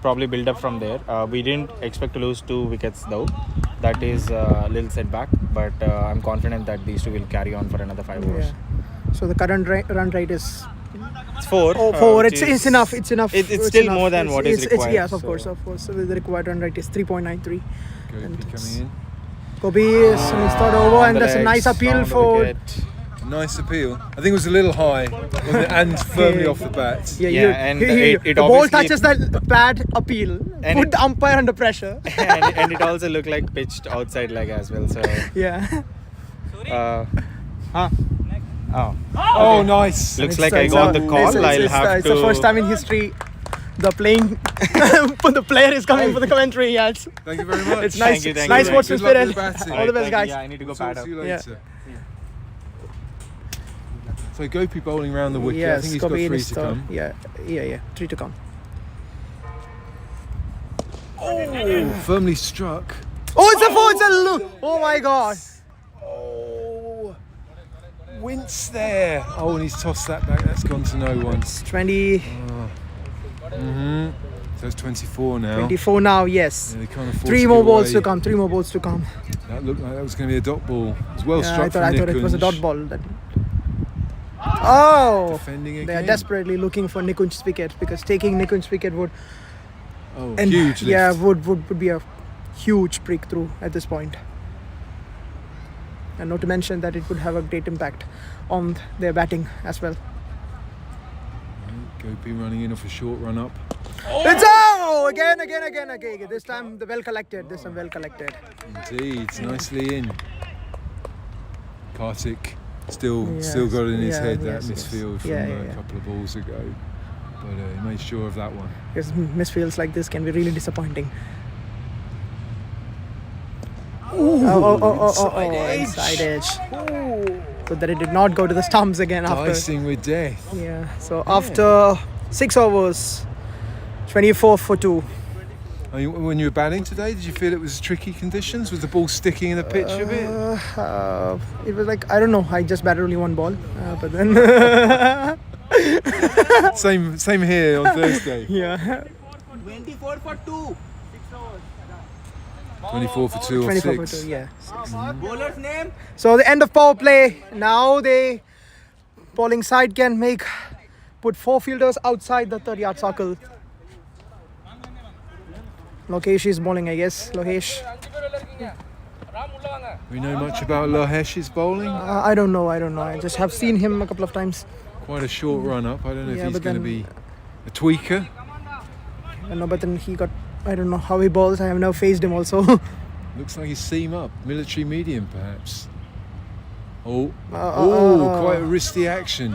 Speaker 1: probably build up from there. We didn't expect to lose 2 wickets though. That is a little setback, but I'm confident that these 2 will carry on for another 5 overs.
Speaker 3: Yeah. So the current run rate is
Speaker 1: It's 4.
Speaker 3: 4.
Speaker 1: which
Speaker 3: It's enough. It's enough.
Speaker 1: It's
Speaker 3: It's
Speaker 1: still
Speaker 3: enough.
Speaker 1: more than what is required.
Speaker 3: Yes, of
Speaker 1: so-
Speaker 3: course. So the required run rate is 3.93.
Speaker 7: Gopi coming in.
Speaker 3: Kobe is in his third over,
Speaker 1: On
Speaker 3: and
Speaker 1: the
Speaker 3: that's a
Speaker 1: legs,
Speaker 3: nice appeal
Speaker 1: round the
Speaker 3: for.
Speaker 1: wicket.
Speaker 7: Nice appeal. I think it was a little high wasn't it? And firmly off the bat.
Speaker 1: Yeah, and it
Speaker 3: the ball
Speaker 1: obviously-
Speaker 3: touches that pad appeal.
Speaker 1: And
Speaker 3: Put
Speaker 1: it-
Speaker 3: the umpire under pressure.
Speaker 1: and it also looked like pitched outside leg as well. So,
Speaker 3: Yeah.
Speaker 1: Oh,
Speaker 7: Oh, nice.
Speaker 1: looks like I got the call. I'll have
Speaker 3: it's
Speaker 1: to.
Speaker 3: the first time in history the player is coming for the commentary. Yes.
Speaker 7: Thank you very much.
Speaker 3: It's nice.
Speaker 1: you, thank
Speaker 3: Nice
Speaker 1: you.
Speaker 3: sportsman
Speaker 7: Good luck
Speaker 3: spirit.
Speaker 7: with the batting.
Speaker 3: All the best,
Speaker 1: Thank you.
Speaker 3: guys.
Speaker 1: Yeah, I need to go
Speaker 7: Talk
Speaker 1: pad up.
Speaker 7: to you
Speaker 3: Yeah.
Speaker 7: later. So Gopi bowling round the wicket. I
Speaker 3: Yes,
Speaker 7: think he's got
Speaker 3: Kobe in
Speaker 7: 3
Speaker 3: his
Speaker 7: to
Speaker 3: third.
Speaker 7: come.
Speaker 3: Yeah. 3 to come.
Speaker 7: Oh, firmly struck.
Speaker 3: Oh, it's a 4. It's a look. Oh my God.
Speaker 7: Oh, wince there. Oh, and he's tossed that back. That's gone to no one.
Speaker 3: 20,
Speaker 7: So it's 24 now.
Speaker 3: 24 now. Yes.
Speaker 7: Yeah, they can't afford
Speaker 3: 3
Speaker 7: to
Speaker 3: more
Speaker 7: give
Speaker 3: balls
Speaker 7: away.
Speaker 3: to come. 3 more balls to come.
Speaker 7: That looked like that was going to be a dot ball. It was well
Speaker 3: Yeah,
Speaker 7: struck
Speaker 3: I thought
Speaker 7: from
Speaker 3: it was a
Speaker 7: Nikunj.
Speaker 3: dot ball. Oh.
Speaker 7: Defending
Speaker 3: They are
Speaker 7: again.
Speaker 3: desperately looking for Nikunj's wicket because taking Nikunj's wicket would
Speaker 7: Huge lift.
Speaker 3: would be a huge breakthrough at this point. And not to mention that it would have a great impact on their batting as well.
Speaker 7: Gopi running in off a short run up.
Speaker 3: It's out again. This time well collected.
Speaker 7: Indeed, nicely in. Kartik still
Speaker 3: Yes,
Speaker 7: got it in his
Speaker 3: yeah,
Speaker 7: head that
Speaker 3: yes, yes.
Speaker 7: misfield from
Speaker 3: Yeah,
Speaker 7: a couple of balls ago. But he made sure of that one.
Speaker 3: Because misfields like this can be really disappointing. Inside edge. So that it did not go to the stumps again after.
Speaker 7: Dicing with death.
Speaker 3: Yeah. So after 6 overs, 24 for 2.
Speaker 7: I mean, when you were batting today, did you feel it was tricky conditions? Was the ball sticking in the pitch a bit?
Speaker 3: It was like, I don't know. I just batted only 1 ball, but then
Speaker 7: Same here on Thursday.
Speaker 3: yeah.
Speaker 7: 24 for 2 or
Speaker 3: 24 for
Speaker 7: 6.
Speaker 3: 2. Yeah. Bowler's name. So the end of power play. Now the bowling side can put 4 fielders outside the 30-yard circle. Lokesh is bowling, I guess. Lokesh.
Speaker 7: We know much about Lohesh's bowling.
Speaker 3: I don't know. I just have seen him a couple of times.
Speaker 7: Quite a short run up. I don't know
Speaker 3: Yeah,
Speaker 7: if he's
Speaker 3: but
Speaker 7: going to
Speaker 3: then-
Speaker 7: be a tweaker.
Speaker 3: I know, but then he got. I don't know how he bowls. I have never faced him also.
Speaker 7: Looks like he's seam up, military medium perhaps. Quite a wristy action.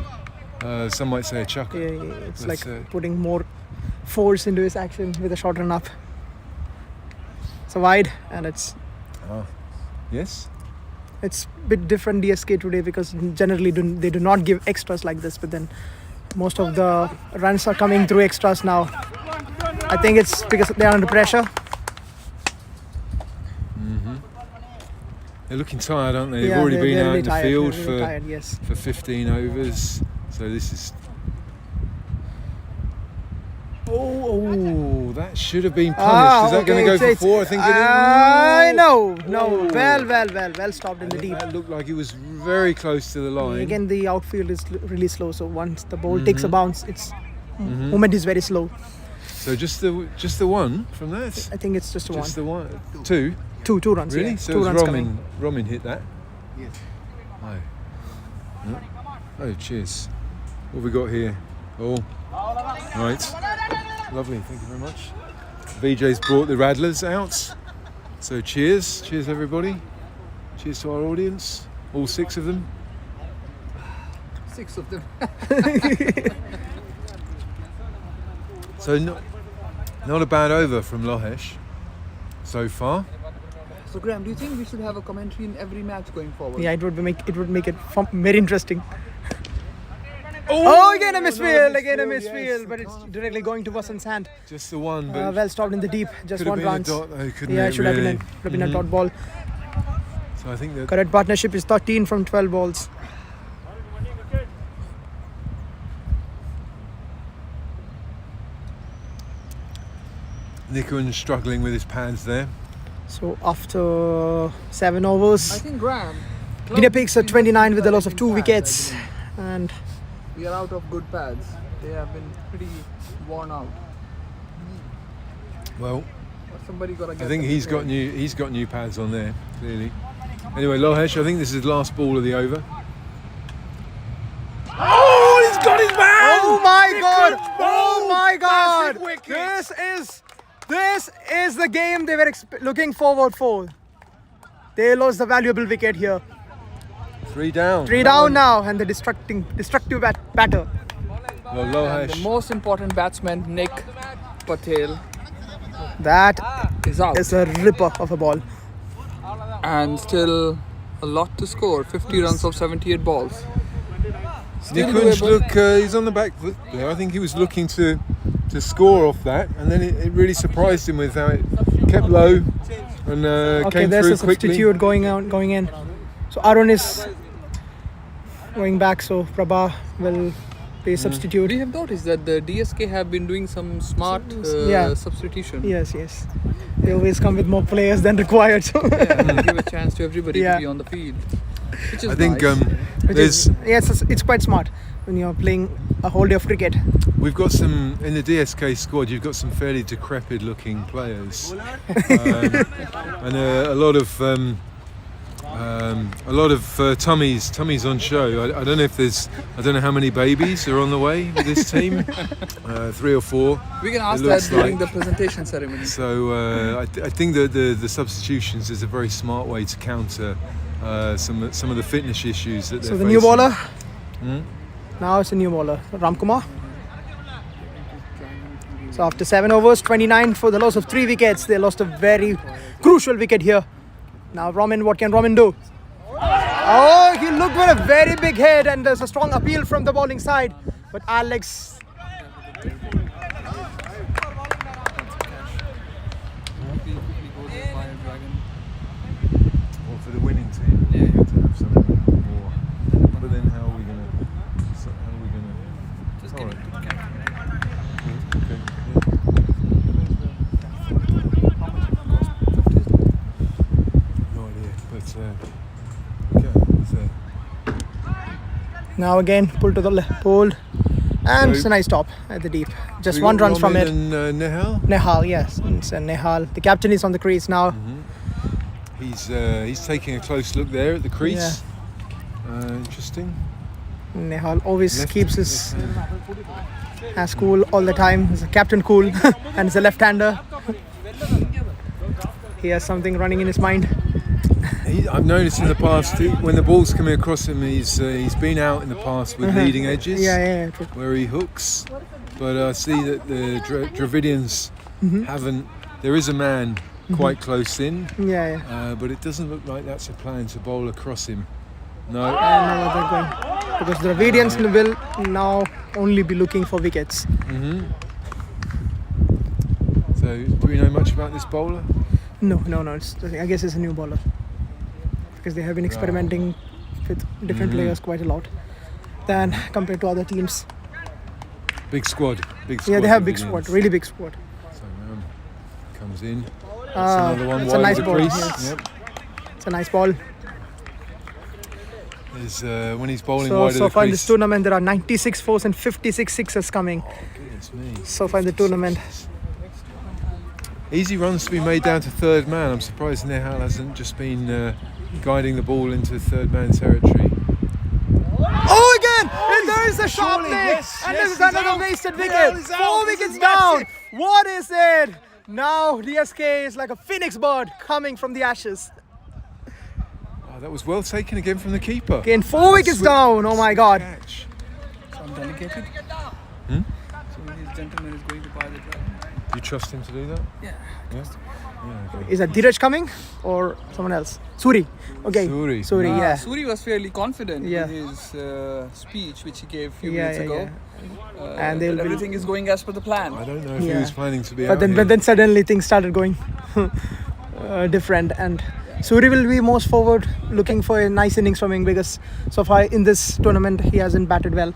Speaker 7: Some might say a chucker.
Speaker 3: Yeah, it's
Speaker 7: That's
Speaker 3: like putting more force into his action with a short run up. So wide, and it's
Speaker 7: Yes?
Speaker 3: a bit different DSK today because generally they do not give extras like this, but then most of the runs are coming through extras now. I think it's because they are under pressure.
Speaker 7: They're looking tired, aren't they? They've
Speaker 3: Yeah,
Speaker 7: already
Speaker 3: they're
Speaker 7: been out
Speaker 3: really
Speaker 7: in the
Speaker 3: tired,
Speaker 7: field
Speaker 3: they're really tired, yes.
Speaker 7: for 15 overs. So this is... Oh, that should have been punished. Is that going to go for 4? I think it is.
Speaker 3: No. Well stopped in the deep.
Speaker 7: That looked like it was very close to the line.
Speaker 3: Again, the outfield is really slow, so once the ball takes a bounce, its movement is very slow.
Speaker 7: So just the one from that?
Speaker 3: I think it's just a
Speaker 7: Just
Speaker 3: one.
Speaker 7: the one? 2?
Speaker 3: Two runs.
Speaker 7: Really?
Speaker 3: Yeah.
Speaker 7: So
Speaker 3: 2
Speaker 7: it was
Speaker 3: runs coming.
Speaker 7: Romin hit that? Yes. Oh, cheers. What have we got here? Oh, right. Lovely, thank you very much. VJ's brought the Radlers out. So cheers everybody. Cheers to our audience, all 6 of them.
Speaker 5: 6 of them.
Speaker 7: So not a bad over from Lohesh so far.
Speaker 5: So Graham, do you think we should have a commentary in every match going forward?
Speaker 3: Yeah, it would make it very interesting. Oh, again a misfield,
Speaker 7: yes,
Speaker 3: but it's directly going to Vasant's hand.
Speaker 7: Just the one, but
Speaker 3: Well stopped in the deep, just
Speaker 7: could have
Speaker 3: one
Speaker 7: been a
Speaker 3: glance.
Speaker 7: dot though, couldn't
Speaker 3: Yeah,
Speaker 7: it
Speaker 3: it should have
Speaker 7: really?
Speaker 3: been a dot ball.
Speaker 7: So I think that
Speaker 3: Correct partnership is 13 from 12 balls.
Speaker 7: Nikun struggling with his pads there.
Speaker 3: So after 7 overs,
Speaker 5: I think Graham.
Speaker 3: Guinea Pigs are 29 with a loss of 2 wickets, and
Speaker 5: We are out of good pads. They have been pretty worn out.
Speaker 7: Well,
Speaker 5: But somebody got to get
Speaker 7: I think
Speaker 5: them
Speaker 7: he's
Speaker 5: repaired.
Speaker 7: got new pads on there, clearly. Anyway, Lohesh, I think this is the last ball of the over. Oh, he's got his man!
Speaker 3: oh my god!
Speaker 7: Nikun,
Speaker 3: Oh my god!
Speaker 7: massive wicket.
Speaker 3: This is the game they were looking forward for. They lost the valuable wicket here.
Speaker 7: 3 down.
Speaker 3: 3 down now, and the destructive batter.
Speaker 7: Well,
Speaker 5: And the
Speaker 7: Lohesh,
Speaker 5: most important batsman, Nick Patel,
Speaker 3: That
Speaker 5: is out.
Speaker 3: is a ripper of a ball.
Speaker 5: And still a lot to score. 50 runs of 78 balls. Still
Speaker 7: Nikunj
Speaker 5: doable.
Speaker 7: he's on the back foot there. I think he was looking to score off that, and then it really surprised him with how it kept low and
Speaker 3: Okay,
Speaker 7: came
Speaker 3: there's
Speaker 7: through
Speaker 3: a
Speaker 7: quickly.
Speaker 3: substitute going in. So Arun is going back, so Prabha will play substitute.
Speaker 5: We have noticed that the DSK have been doing some smart
Speaker 3: Yeah.
Speaker 5: substitution.
Speaker 3: Yes. They always come with more players than required. So
Speaker 5: Yeah, give a chance to everybody
Speaker 3: Yeah.
Speaker 5: to be on the field. Which is
Speaker 7: I think
Speaker 5: nice.
Speaker 3: it's quite smart when you're playing a whole day of cricket.
Speaker 7: we've got some in the DSK squad. You've got some fairly decrepit-looking players, and a lot of tummies on show. I don't know if I don't know how many babies are on the way with this team. 3 or 4.
Speaker 5: We can ask
Speaker 7: it
Speaker 5: that
Speaker 7: looks
Speaker 5: during
Speaker 7: like.
Speaker 5: the presentation ceremony.
Speaker 7: So I think that the substitutions is a very smart way to counter some of the fitness issues that they're
Speaker 3: So the
Speaker 7: facing.
Speaker 3: new bowler.
Speaker 7: Hmm?
Speaker 3: Now it's a new bowler, Ramkumar. So after 7 overs, 29 for the loss of 3 wickets. They lost a very crucial wicket here. Now Raman, what can Raman do? Oh, he looked for a very big hit, and there's a strong appeal from the bowling side. But Alex.
Speaker 7: Well, for the winning team, you have to have something more. But then how are we gonna?
Speaker 5: Just
Speaker 7: All
Speaker 5: get
Speaker 7: right.
Speaker 5: into the captain.
Speaker 7: Okay. No idea, but okay. So
Speaker 3: Now again, pulled to the left, pulled. And it's a nice top at the deep. Just
Speaker 7: we
Speaker 3: 1
Speaker 7: got
Speaker 3: run from
Speaker 7: Raman
Speaker 3: it.
Speaker 7: And Nehal.
Speaker 3: Nehal, yes. It's Nehal. The captain is on the crease now.
Speaker 7: He's taking a close look there at the crease. Interesting.
Speaker 3: Nehal always
Speaker 7: Left-
Speaker 3: keeps his
Speaker 7: left hand.
Speaker 3: as cool all the time. He's a captain cool and he's a left-hander. He has something running in his mind.
Speaker 7: I've noticed in the past when the ball's coming across him, he's been out in the past with leading edges.
Speaker 3: Yeah, true.
Speaker 7: Where he hooks, but I see that the Dravidians haven't. There is a man quite close in,
Speaker 3: Yeah.
Speaker 7: but it doesn't look like that's a plan to bowl across him. No.
Speaker 3: I know what they're going. Because the Dravidians will now only be looking for wickets.
Speaker 7: So, do we know much about this bowler?
Speaker 3: No. I guess it's a new bowler. Because they have been experimenting with different players quite a lot than compared to other teams.
Speaker 7: Big squad.
Speaker 3: Yeah, they have big
Speaker 7: Dravidians.
Speaker 3: squad, really big squad.
Speaker 7: So comes in. That's another one
Speaker 3: it's a
Speaker 7: wide
Speaker 3: nice
Speaker 7: of the
Speaker 3: ball.
Speaker 7: crease.
Speaker 3: Yes.
Speaker 7: Yep.
Speaker 3: It's a nice ball.
Speaker 7: Is when he's bowling
Speaker 3: So
Speaker 7: wide of the
Speaker 3: far in
Speaker 7: crease.
Speaker 3: this tournament, there are 96 fours and 56 sixes coming.
Speaker 7: Goodness me.
Speaker 3: So far in the tournament.
Speaker 7: Easy runs to be made down to third man. I'm surprised Nehal hasn't just been guiding the ball into third man territory.
Speaker 3: Oh, again! And there is a sharp leg!
Speaker 7: yes,
Speaker 3: And
Speaker 7: yes,
Speaker 3: this is
Speaker 7: he's
Speaker 3: another
Speaker 7: out.
Speaker 3: wasted
Speaker 7: Nehal
Speaker 3: wicket.
Speaker 7: is out.
Speaker 3: 4
Speaker 7: This
Speaker 3: wickets
Speaker 7: is
Speaker 3: down.
Speaker 7: massive.
Speaker 3: What is it? Now DSK is like a phoenix bird coming from the ashes.
Speaker 7: Oh, that was well taken again from the keeper.
Speaker 3: Again, 4 wickets down. Oh my God.
Speaker 7: Catch.
Speaker 5: So delegated.
Speaker 7: Hmm?
Speaker 5: So his gentleman is going to buy the drive.
Speaker 7: Do you trust him to do that?
Speaker 5: Yeah.
Speaker 7: Yeah. Yeah. Okay.
Speaker 3: Is that Dheeraj coming or someone else? Suri. Okay.
Speaker 7: Suri.
Speaker 3: Yeah.
Speaker 5: Suri was fairly confident
Speaker 3: Yeah.
Speaker 5: with his speech, which he gave a few
Speaker 3: Yeah,
Speaker 5: minutes
Speaker 3: yeah,
Speaker 5: ago.
Speaker 3: And they'll
Speaker 5: that
Speaker 3: be-
Speaker 5: everything is going as per the plan.
Speaker 7: I don't know if he
Speaker 3: Yeah.
Speaker 7: was planning to be
Speaker 3: But
Speaker 7: out
Speaker 3: then,
Speaker 7: here.
Speaker 3: but then suddenly things started going different, and Suri will be most forward, looking for a nice innings from him because so far in this tournament he hasn't batted well.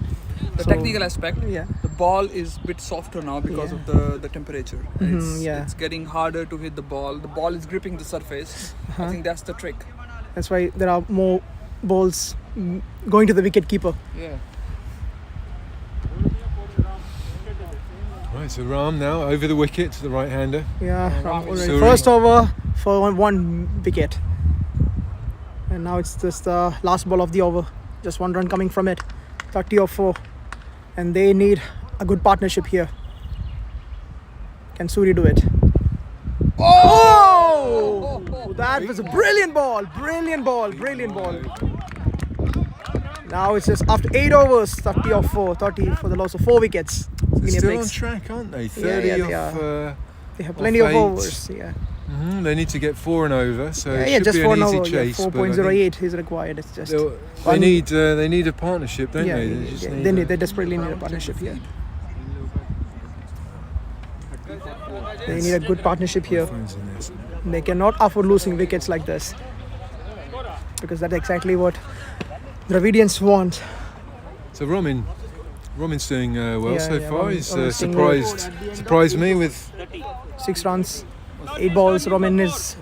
Speaker 5: The
Speaker 3: So,
Speaker 5: technical aspect,
Speaker 3: yeah.
Speaker 5: the ball is a bit softer now because
Speaker 3: Yeah.
Speaker 5: of the temperature.
Speaker 3: Yeah.
Speaker 5: It's getting harder to hit the ball. The ball is gripping the surface. I think that's the trick.
Speaker 3: That's why there are more balls going to the wicket keeper.
Speaker 5: Yeah.
Speaker 7: Right, so Ram now over the wicket to the right-hander.
Speaker 3: Yeah, already.
Speaker 7: Suri.
Speaker 3: First over for one wicket, and now it's just the last ball of the over. Just 1 run coming from it, 30 or 4, and they need a good partnership here. Can Suri do it? Oh! That was a brilliant ball! Brilliant ball! Brilliant ball! Now it's just after 8 overs, 30 or 4, 30 for the loss of 4 wickets.
Speaker 7: They're
Speaker 3: Guinea
Speaker 7: still on
Speaker 3: pigs.
Speaker 7: track, aren't they?
Speaker 3: Yeah,
Speaker 7: 30
Speaker 3: yeah, they
Speaker 7: off.
Speaker 3: They have plenty of
Speaker 7: 8.
Speaker 3: overs. Yeah.
Speaker 7: They need to get 4 and over, so it
Speaker 3: Yeah,
Speaker 7: should
Speaker 3: just
Speaker 7: be
Speaker 3: 4
Speaker 7: an
Speaker 3: and
Speaker 7: easy
Speaker 3: over. Yeah,
Speaker 7: chase. but I think
Speaker 3: 4.08 is required. It's just
Speaker 7: They need a partnership, don't
Speaker 3: yeah,
Speaker 7: they?
Speaker 3: yeah,
Speaker 7: just
Speaker 3: yeah.
Speaker 7: need
Speaker 3: They desperately need a partnership here. They need a good partnership here.
Speaker 7: phones in this.
Speaker 3: They cannot afford losing wickets like this because that's exactly what Dravidians want.
Speaker 7: So Romin's doing well
Speaker 3: Yeah,
Speaker 7: so
Speaker 3: yeah,
Speaker 7: far.
Speaker 3: Romin-
Speaker 7: He's
Speaker 3: Romin's doing well.
Speaker 7: surprised me with
Speaker 3: 6 runs, 8 balls. Romin is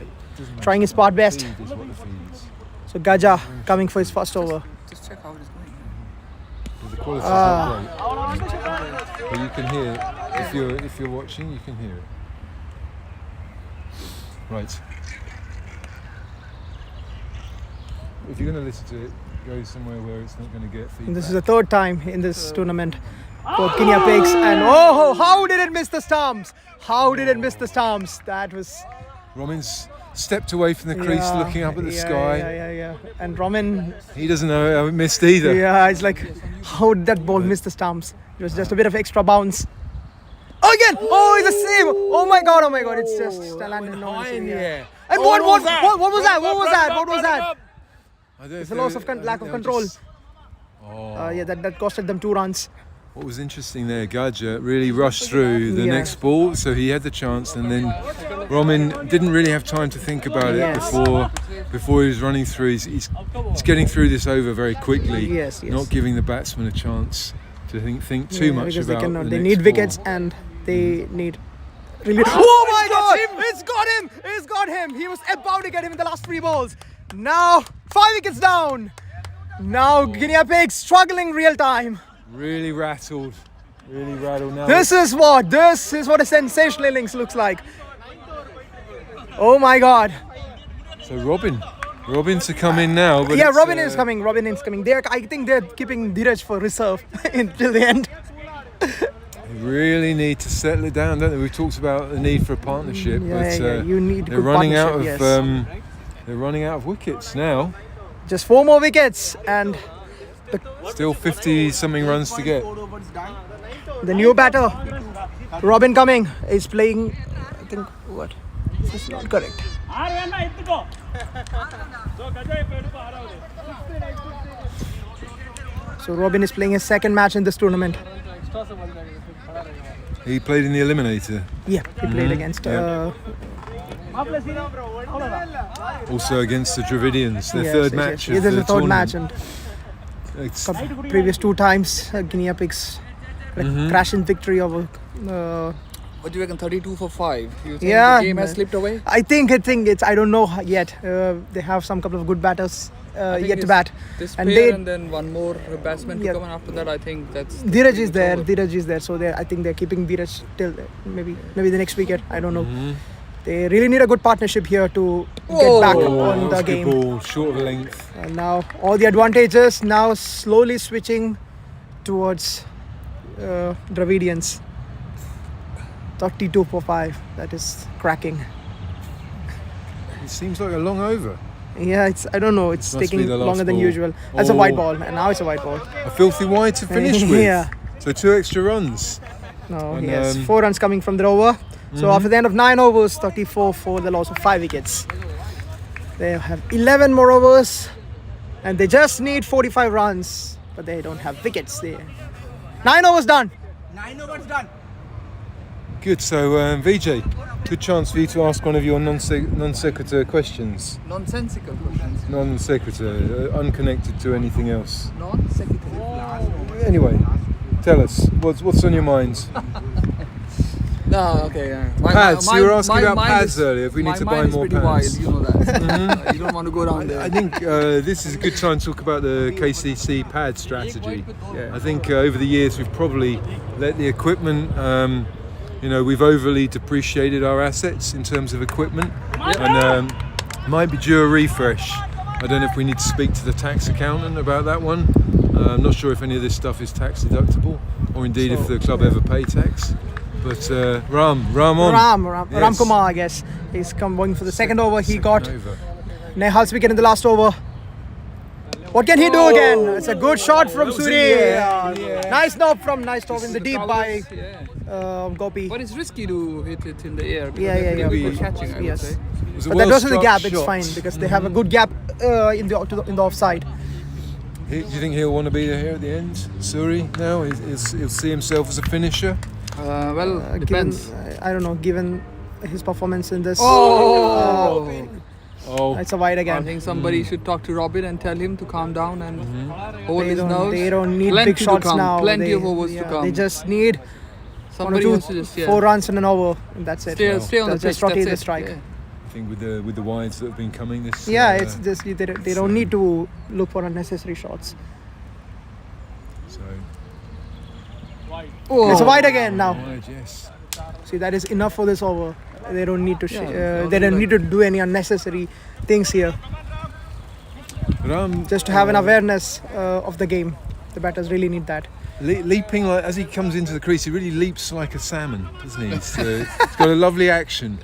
Speaker 3: trying his part best.
Speaker 7: feed is what the feed is.
Speaker 3: So Gaja coming for his first over.
Speaker 5: Just check how it is going.
Speaker 7: The quality's not great, but you can hear if you're watching, you can hear it. Right. If you're going to listen to it, go somewhere where it's not going to get feedback.
Speaker 3: And this is the 3rd time in this tournament for Guinea pigs. And oh, how did it miss the stumps? How did it miss the stumps? That was
Speaker 7: Romin's stepped away from the crease,
Speaker 3: yeah,
Speaker 7: looking up at the
Speaker 3: yeah,
Speaker 7: sky.
Speaker 3: Yeah. And Romin,
Speaker 7: He doesn't know how it missed either.
Speaker 3: yeah, it's like, how did that ball miss the stumps? It was just a bit of extra bounce. Again! Oh, it's the same! Oh my god, it's just landed
Speaker 7: high in the air.
Speaker 3: And what was that? What was that?
Speaker 7: I don't
Speaker 3: It's a
Speaker 7: know,
Speaker 3: loss of
Speaker 7: I
Speaker 3: lack of
Speaker 7: think
Speaker 3: control.
Speaker 7: just- Oh.
Speaker 3: Yeah, that costed them 2 runs.
Speaker 7: What was interesting there, Gaja really rushed through the
Speaker 3: Yeah.
Speaker 7: next ball, so he had the chance, and then Romin didn't really have time to think about it
Speaker 3: Yes.
Speaker 7: before he was running through. He's getting through this over very quickly,
Speaker 3: Yes.
Speaker 7: not giving the batsman a chance to think too
Speaker 3: Yeah,
Speaker 7: much
Speaker 3: because
Speaker 7: about
Speaker 3: they cannot.
Speaker 7: the
Speaker 3: They
Speaker 7: next
Speaker 3: need
Speaker 7: ball.
Speaker 3: wickets and they need. Really. Oh my God! It's got him! It's got him! He was about to get him in the last 3 balls. Now 5 wickets down. Now Guinea pigs struggling real time.
Speaker 7: Really rattled now.
Speaker 3: This is what a sensational innings looks like. Oh my God!
Speaker 7: So Robin to come in now, but
Speaker 3: Yeah,
Speaker 7: it's,
Speaker 3: Robin is coming. I think they're keeping Dheeraj for reserve until the end.
Speaker 7: They really need to settle it down, don't they? We've talked about the need for a partnership, but
Speaker 3: You need
Speaker 7: they're
Speaker 3: good
Speaker 7: running out
Speaker 3: partnership.
Speaker 7: of
Speaker 3: Yes.
Speaker 7: they're running out of wickets now.
Speaker 3: Just 4 more wickets and
Speaker 7: Still 50 something runs to get.
Speaker 3: the new batter, Robin coming, is playing. I think what? This is not correct. So Robin is playing his 2nd match in this tournament.
Speaker 7: He played in the eliminator,
Speaker 3: Yeah, he played against.
Speaker 7: also against the Dravidians. Their
Speaker 3: Yes,
Speaker 7: third
Speaker 3: yes,
Speaker 7: match.
Speaker 3: yes.
Speaker 7: Of
Speaker 3: This is
Speaker 7: the
Speaker 3: the 3rd match,
Speaker 7: tournament.
Speaker 3: and
Speaker 7: It's,
Speaker 3: previous 2 times Guinea pigs crash in victory over.
Speaker 5: What do you reckon? 32 for 5. You think
Speaker 3: Yeah,
Speaker 5: the game has
Speaker 3: man.
Speaker 5: slipped away?
Speaker 3: I think it's. I don't know yet. They have some couple of good batters
Speaker 5: I think
Speaker 3: yet to
Speaker 5: it's
Speaker 3: bat.
Speaker 5: This
Speaker 3: And
Speaker 5: player
Speaker 3: they-
Speaker 5: and then one more batsman to
Speaker 3: Yeah.
Speaker 5: come, and after that, I think that's.
Speaker 3: Dheeraj is there.
Speaker 5: over.
Speaker 3: Dheeraj is there. So I think they're keeping Dheeraj till maybe the next wicket. I don't know. They really need a good partnership here to get back
Speaker 7: oh,
Speaker 3: on
Speaker 7: that
Speaker 3: the
Speaker 7: was a good
Speaker 3: game.
Speaker 7: ball, short of length.
Speaker 3: And now all the advantages now slowly switching towards Dravidians. 32 for 5. That is cracking.
Speaker 7: It seems like a long over.
Speaker 3: Yeah, I don't know. It's
Speaker 7: Must be
Speaker 3: taking
Speaker 7: the last
Speaker 3: longer than
Speaker 7: ball.
Speaker 3: usual. That's a white
Speaker 7: Oh.
Speaker 3: ball, and now it's a white ball.
Speaker 7: A filthy wide to finish with.
Speaker 3: Yeah.
Speaker 7: So 2 extra runs.
Speaker 3: No,
Speaker 7: And,
Speaker 3: yes, 4
Speaker 7: um,
Speaker 3: runs coming from the over. So after the end of 9 overs, 34 for the loss of 5 wickets. They have 11 more overs, and they just need 45 runs, but they don't have wickets there. 9 overs done.
Speaker 7: Good. So VJ, good chance for you to ask one of your non-sequitur questions.
Speaker 5: Nonsensical questions.
Speaker 7: Non-sequitur, unconnected to anything else.
Speaker 5: Non-sequitur.
Speaker 7: Anyway, tell us what's on your minds.
Speaker 5: No, okay.
Speaker 7: Pads. You were asking about
Speaker 5: mind
Speaker 7: pads
Speaker 5: is-
Speaker 7: earlier. If we need
Speaker 5: my
Speaker 7: to
Speaker 5: mind
Speaker 7: buy
Speaker 5: is
Speaker 7: more
Speaker 5: pretty
Speaker 7: pads.
Speaker 5: wild, you know that. You don't want to go down there.
Speaker 7: I think this is a good time to talk about the KCC pad strategy. I think over the years we've probably let the equipment, we've overly depreciated our assets in terms of equipment, and might be due a refresh. I don't know if we need to speak to the tax accountant about that one. I'm not sure if any of this stuff is tax deductible, or indeed if the club ever pay tax. But Ram on.
Speaker 3: Ram Kumar, I guess. He's going for the second over. He got
Speaker 7: Over.
Speaker 3: Nehal's wicket in the last over. What can he do again? It's a good shot from Suri. Nice knob in the deep by Gopi.
Speaker 5: But it's risky to hit it in the air. because
Speaker 3: Yeah,
Speaker 5: they have
Speaker 3: yeah,
Speaker 5: to
Speaker 3: yeah.
Speaker 5: be catching, I would
Speaker 3: Yes.
Speaker 5: say.
Speaker 7: It was a
Speaker 3: But that goes to the
Speaker 7: well-struck
Speaker 3: gap. It's
Speaker 7: shot.
Speaker 3: fine because they have a good gap in the offside.
Speaker 7: Do you think he'll want to be here at the end, Suri? Now he'll see himself as a finisher.
Speaker 5: Well,
Speaker 3: Given,
Speaker 5: depends.
Speaker 3: I don't know. Given his performance in this,
Speaker 5: Oh!
Speaker 3: it's a wide
Speaker 5: I
Speaker 3: again.
Speaker 5: think somebody should talk to Robin and tell him to calm down and hold his nerves.
Speaker 3: They don't need
Speaker 5: Plenty
Speaker 3: big shots
Speaker 5: to come.
Speaker 3: now.
Speaker 5: Plenty
Speaker 3: they,
Speaker 5: of overs to come.
Speaker 3: They just need
Speaker 5: Somebody has to just
Speaker 3: 4 runs in an over, and that's it.
Speaker 5: stay on the
Speaker 3: Just
Speaker 5: pitch.
Speaker 3: rotate
Speaker 5: That's
Speaker 3: the
Speaker 5: it.
Speaker 3: strike.
Speaker 5: Yeah.
Speaker 7: I think with the wides that have been coming this.
Speaker 3: It's just they don't need to look for unnecessary shots.
Speaker 7: So
Speaker 5: Oh.
Speaker 3: It's a wide again now.
Speaker 7: wide, yes.
Speaker 3: See, that is enough for this over. They don't need to.
Speaker 5: Yeah,
Speaker 3: they don't need to do any unnecessary things here.
Speaker 7: Ram
Speaker 3: Just to have an awareness of the game. The batters really need that.
Speaker 7: leaping like as he comes into the crease, he really leaps like a salmon, doesn't he? It's got a lovely action.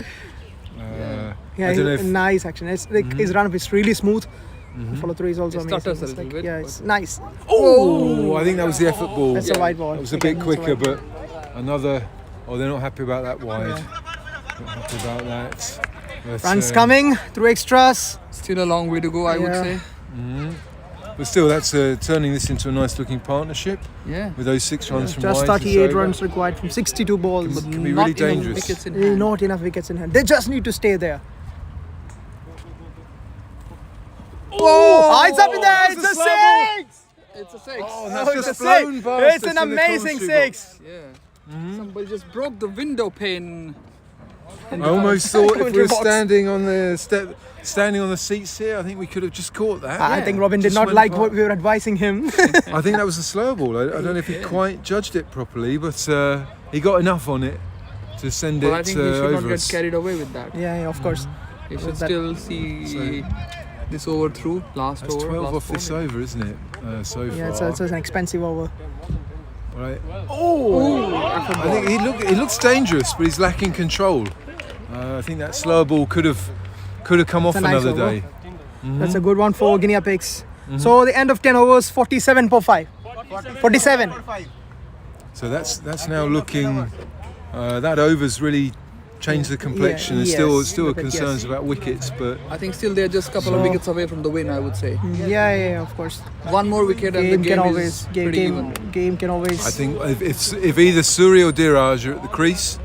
Speaker 7: I don't know if
Speaker 3: Nice action. It's like his run-up is really smooth. Follow through is also
Speaker 5: It
Speaker 3: amazing.
Speaker 5: stutters a
Speaker 3: It's
Speaker 5: little
Speaker 3: like,
Speaker 5: bit,
Speaker 3: yeah,
Speaker 5: but-
Speaker 3: it's nice.
Speaker 7: Oh, I think that was the effort ball.
Speaker 3: That's a wide ball.
Speaker 7: That was a
Speaker 3: Again,
Speaker 7: bit
Speaker 3: it's
Speaker 7: quicker,
Speaker 3: wide.
Speaker 7: but another. Oh, they're not happy about that wide. Not happy about that. But,
Speaker 3: Runs coming through extras.
Speaker 5: Still a long way to go, I would
Speaker 3: Yeah.
Speaker 5: say.
Speaker 7: But still, that's turning this into a nice-looking partnership
Speaker 5: Yeah.
Speaker 7: with those 6 runs from
Speaker 3: Just
Speaker 7: wide.
Speaker 3: 38 runs required from 62 balls.
Speaker 7: Can be
Speaker 5: Not
Speaker 7: really
Speaker 5: enough
Speaker 7: dangerous.
Speaker 5: wickets in hand.
Speaker 3: Not enough wickets in hand. They just need to stay there. Oh, it's up in there. It's a six.
Speaker 5: It's a six.
Speaker 7: Oh,
Speaker 3: Oh,
Speaker 7: that's
Speaker 3: it's
Speaker 7: just
Speaker 3: a
Speaker 7: flown
Speaker 3: six.
Speaker 7: past
Speaker 3: It's
Speaker 7: us
Speaker 3: an
Speaker 7: in the
Speaker 3: amazing
Speaker 7: commentary
Speaker 3: six.
Speaker 5: Yeah. Somebody just broke the window pane.
Speaker 7: I almost thought if we
Speaker 3: Commentary
Speaker 7: were
Speaker 3: box.
Speaker 7: standing on the seats here, I think we could have just caught that.
Speaker 3: I think Robin did
Speaker 7: Just
Speaker 3: not
Speaker 7: went
Speaker 3: like
Speaker 7: past.
Speaker 3: what we were advising him.
Speaker 7: I think that was a slow ball. I don't know if he quite judged it properly, but he got enough on it to send
Speaker 5: But
Speaker 7: it
Speaker 5: I think he should not
Speaker 7: over
Speaker 5: get
Speaker 7: us.
Speaker 5: carried away with that.
Speaker 3: yeah, of course.
Speaker 5: He should
Speaker 3: that-
Speaker 5: still see this over through. Last
Speaker 7: That's
Speaker 5: over.
Speaker 7: 12
Speaker 5: last
Speaker 7: off this
Speaker 5: over.
Speaker 7: over, isn't it? So
Speaker 3: Yeah,
Speaker 7: far.
Speaker 3: it's an expensive over.
Speaker 7: Right. I think he looks dangerous, but he's lacking control. I think that slower ball could have come off
Speaker 3: a nice
Speaker 7: another
Speaker 3: over.
Speaker 7: day.
Speaker 3: That's a good one for Guinea pigs. So the end of 10 overs, 47 for 5. 47.
Speaker 7: So that's now looking. That over's really changed the complexion. There's
Speaker 3: yes,
Speaker 7: still
Speaker 3: a bit,
Speaker 7: concerns
Speaker 3: yes.
Speaker 7: about wickets, but
Speaker 5: I think still they're just a couple of wickets away from the win, I would say.
Speaker 3: Yeah, of course.
Speaker 5: One more wicket and the
Speaker 3: Game
Speaker 5: game
Speaker 3: can
Speaker 5: is
Speaker 3: always
Speaker 5: pretty even.
Speaker 3: game can always.
Speaker 7: I think if either Suri or Diraj are at the crease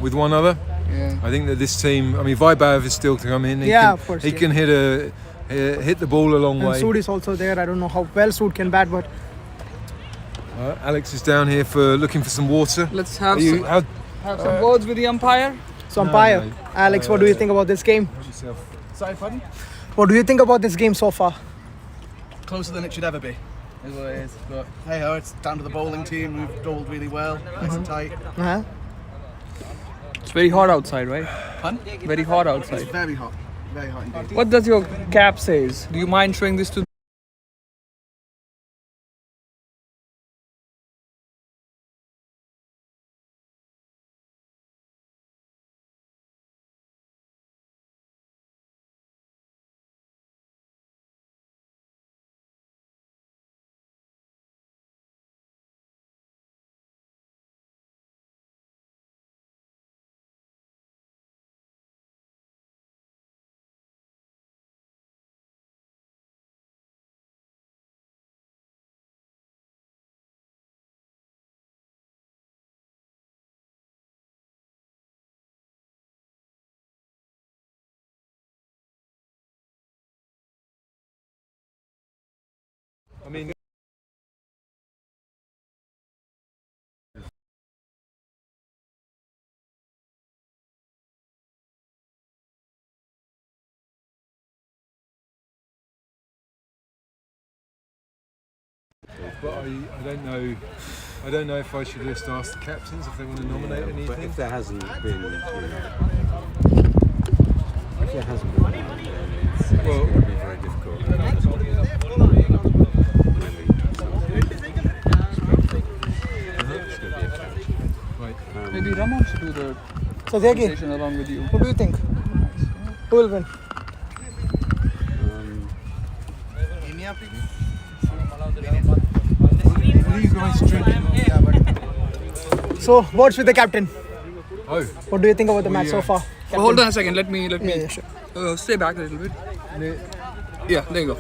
Speaker 7: with one other,
Speaker 5: Yeah.
Speaker 7: I think that this team. I mean, Vibav is still to come in. He
Speaker 3: Yeah,
Speaker 7: can,
Speaker 3: of course,
Speaker 7: He
Speaker 3: yeah.
Speaker 7: can hit the ball a long
Speaker 3: and
Speaker 7: way.
Speaker 3: Sood is also there. I don't know how well Sood can bat, but
Speaker 7: Alex is down here for looking for some water.
Speaker 5: Let's have
Speaker 7: Are you,
Speaker 5: some, have some words with the umpire.
Speaker 3: so umpire.
Speaker 7: no.
Speaker 3: Alex, what do you think about this game?
Speaker 6: Sorry, pardon?
Speaker 3: What do you think about this game so far?
Speaker 6: Closer than it should ever be, is what it is. But hey ho, it's down to the bowling team. We've bowled really well, nice and tight.
Speaker 3: Uh-huh.
Speaker 5: It's very hot outside, right?
Speaker 6: Pardon?
Speaker 5: Very hot
Speaker 6: It's
Speaker 5: outside.
Speaker 6: very hot indeed.
Speaker 5: What does your cap says? Do you mind showing this to
Speaker 7: I mean. But I don't know. I don't know if I should just ask the captains if they want to nominate anything.
Speaker 10: But if there hasn't been, if there hasn't been, it's going to be very difficult. It's going to be a challenge.
Speaker 7: Right.
Speaker 5: Maybe Ramon should do the
Speaker 3: So there again,
Speaker 5: presentation along with you.
Speaker 3: what do you think? Who will win?
Speaker 7: What are you guys drinking?
Speaker 3: So, what's with the captain?
Speaker 7: Oh,
Speaker 3: What do you think about the match so far?
Speaker 5: Oh, hold on a second. Let me
Speaker 3: Yeah, sure.
Speaker 5: stay back a little bit. Yeah, there you go.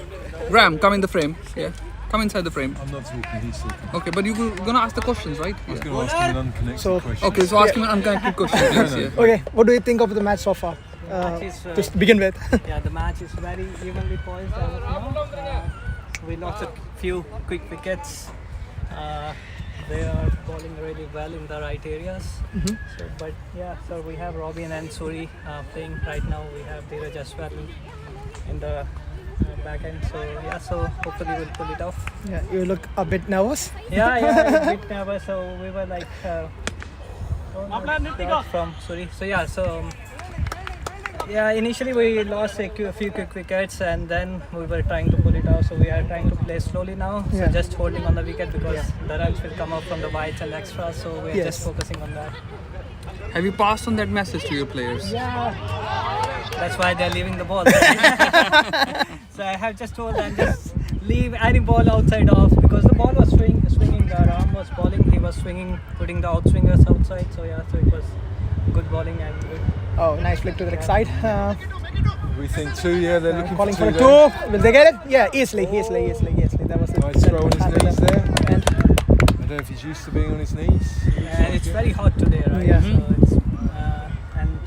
Speaker 5: Graham, come in the frame. Yeah, come inside the frame.
Speaker 7: I'm not talking. He's talking.
Speaker 5: Okay, but you're gonna ask the questions, right?
Speaker 7: I was going to ask him an unconnected
Speaker 3: So-
Speaker 7: question.
Speaker 5: Okay, so ask him an unconnected question. Yes, yeah.
Speaker 3: Okay, what do you think of the match so far? To begin with.
Speaker 11: Yeah, the match is very evenly poised as of now. We lost a few quick wickets. They are bowling really well in the right areas. So, but yeah, so we have Robin and Suri playing right now. We have Dheeraj as well in the back end. So yeah, so hopefully we'll pull it off.
Speaker 3: Yeah, you look a bit nervous.
Speaker 11: Yeah, a bit nervous. So we were like from Suri. So yeah, so. Yeah, initially we lost a few quick wickets and then we were trying to pull it out. So we are trying to play slowly now. So
Speaker 3: Yeah.
Speaker 11: just holding on the wicket because the runs will come up from the wides and extras. So we're
Speaker 3: Yes.
Speaker 11: just focusing on that.
Speaker 5: Have you passed on that message to your players?
Speaker 11: Yeah. That's why they're leaving the ball. So I have just told them just leave any ball outside off because the ball was swinging. Ram was bowling. He was swinging, putting the outswingers outside. So yeah, so it was good bowling and good.
Speaker 3: Oh, nice flick to the leg side.
Speaker 7: We think two, yeah, they're looking
Speaker 3: Calling for
Speaker 7: for
Speaker 3: a
Speaker 7: two there.
Speaker 3: two. Will they get it? Yeah, easily. That was
Speaker 7: Nice throw on his knees there.
Speaker 3: And
Speaker 7: I don't know if he's used to being on his knees.
Speaker 11: And it's very hot today, right?
Speaker 3: Yeah.
Speaker 11: So it's, and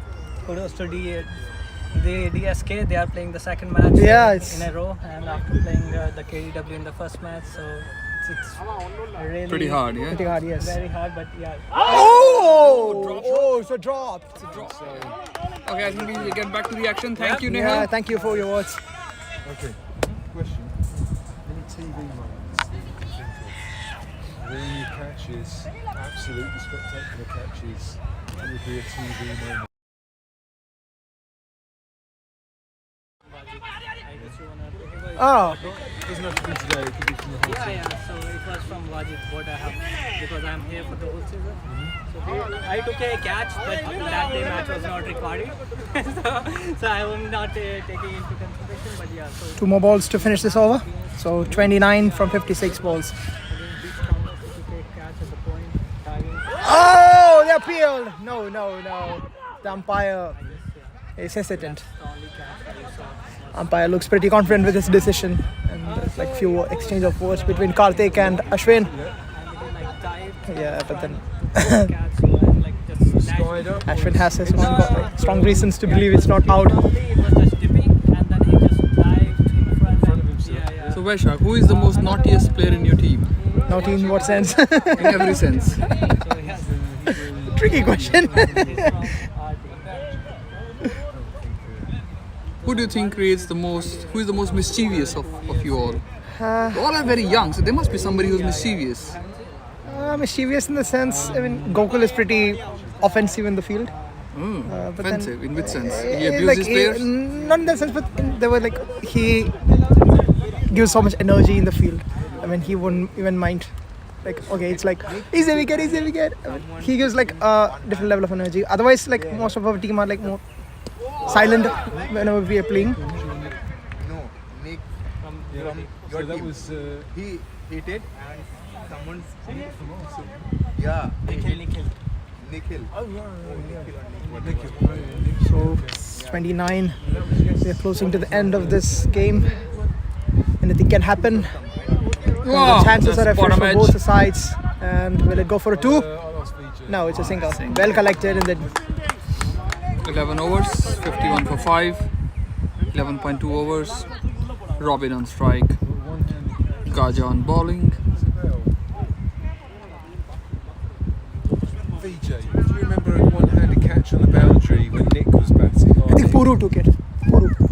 Speaker 11: kudos to the DSK. They are playing the second match
Speaker 3: Yeah, it's-
Speaker 11: in a row, and after playing the KDW in the first match, so it's really
Speaker 5: Pretty hard, yeah.
Speaker 3: pretty hard, yes.
Speaker 11: Very hard, but yeah.
Speaker 3: Oh, it's a drop.
Speaker 5: Okay, I think we will get back to the action. Thank you, Nehal.
Speaker 3: Yeah, thank you for your words.
Speaker 7: Okay. Question. Any TV moments that you can think of? Where you catches, absolutely spectacular catches, it would be a TV moment.
Speaker 3: Oh,
Speaker 7: Doesn't have to be today, it could be from the whole season.
Speaker 11: Yeah, so it was from Wajid what I have because I'm here for the whole season. So I took a catch, but that day match was not recorded. so I will not taking into consideration, but yeah. So
Speaker 3: two more balls to finish this over. So 29 from 56 balls. Oh, they appealed. No. The umpire is hesitant. Umpire looks pretty confident with his decision. And there's like few exchange of words between Karthik and Ashwin. Yeah, but then Ashwin has his own strong reasons to believe it's not out.
Speaker 5: So Vaishak, who is the most naughtiest player in your team?
Speaker 3: Naughty in what sense?
Speaker 5: In every sense.
Speaker 3: Tricky question.
Speaker 5: Who do you think creates the most? Who is the most mischievous of you all? All are very young, so there must be somebody who's mischievous.
Speaker 3: Mischievous in the sense, I mean, Gokul is pretty offensive in the field. But then-
Speaker 5: Offensive, in which sense? He abuses
Speaker 3: like,
Speaker 5: his players?
Speaker 3: not in that sense, but they were like, he gives so much energy in the field. I mean, he wouldn't even mind. Like, okay, it's like, easy wicket. I mean, he gives like a different level of energy. Otherwise, like, most of our team are like more silent whenever we are playing.
Speaker 12: No, Nick from your
Speaker 7: So that
Speaker 12: team.
Speaker 7: was
Speaker 12: He hit it and someone. Yeah, Nikhil. Oh, Nikhil.
Speaker 3: So 29. We are closing to the end of this game. Anything can happen.
Speaker 5: Wow,
Speaker 3: The chances are
Speaker 5: that's
Speaker 3: afresh
Speaker 5: bottom
Speaker 3: for
Speaker 5: edge.
Speaker 3: both sides. And will it go for a two?
Speaker 7: I'll ask VJ.
Speaker 3: No, it's a single. Well collected and then
Speaker 5: 11 overs, 51 for 5, 11.2 overs, Robin on strike. Gaja on bowling.
Speaker 7: VJ, do you remember a one-handed catch on the boundary when Nick was batting?
Speaker 3: I think Puru took it.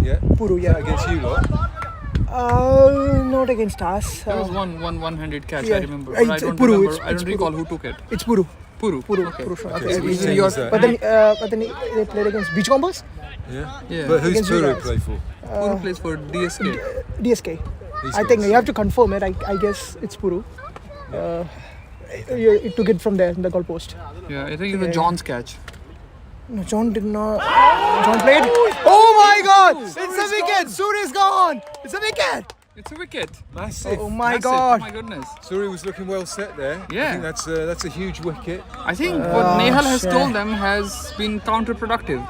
Speaker 7: Yeah?
Speaker 3: Puru,
Speaker 7: Is
Speaker 3: yeah.
Speaker 7: that against you lot?
Speaker 3: Not against us.
Speaker 5: There was one-handed catch,
Speaker 3: yeah.
Speaker 5: I remember. But I
Speaker 3: It's
Speaker 5: don't
Speaker 3: Puru,
Speaker 5: remember.
Speaker 3: it's
Speaker 5: I don't
Speaker 3: Puru.
Speaker 5: recall who took it.
Speaker 3: It's Puru.
Speaker 5: Puru.
Speaker 3: Puru.
Speaker 5: Okay.
Speaker 3: Puru shot.
Speaker 5: Okay.
Speaker 3: Yeah,
Speaker 5: So
Speaker 7: Which
Speaker 5: it's
Speaker 7: team
Speaker 5: your-
Speaker 7: was that?
Speaker 3: but then they played against Beachcombers?
Speaker 7: Yeah.
Speaker 5: Yeah.
Speaker 7: But who's
Speaker 3: Against you
Speaker 7: Puru
Speaker 3: guys.
Speaker 7: play for?
Speaker 5: Puru plays for DSK.
Speaker 3: DSK.
Speaker 7: These
Speaker 3: I think
Speaker 7: guys.
Speaker 3: you have to confirm it. I guess it's Puru. It took it from there, the goal post.
Speaker 5: Yeah, I think it was John's catch.
Speaker 3: No, John did not. John played. Oh my God! It's a wicket. Surya's gone. It's a wicket.
Speaker 5: It's a wicket.
Speaker 7: Massive.
Speaker 3: Oh my
Speaker 5: Massive.
Speaker 3: God!
Speaker 5: Oh my goodness.
Speaker 7: Suri was looking well set there.
Speaker 5: Yeah.
Speaker 7: I think that's a huge wicket.
Speaker 5: I think what Nehal has
Speaker 3: shit.
Speaker 5: told them has been counterproductive.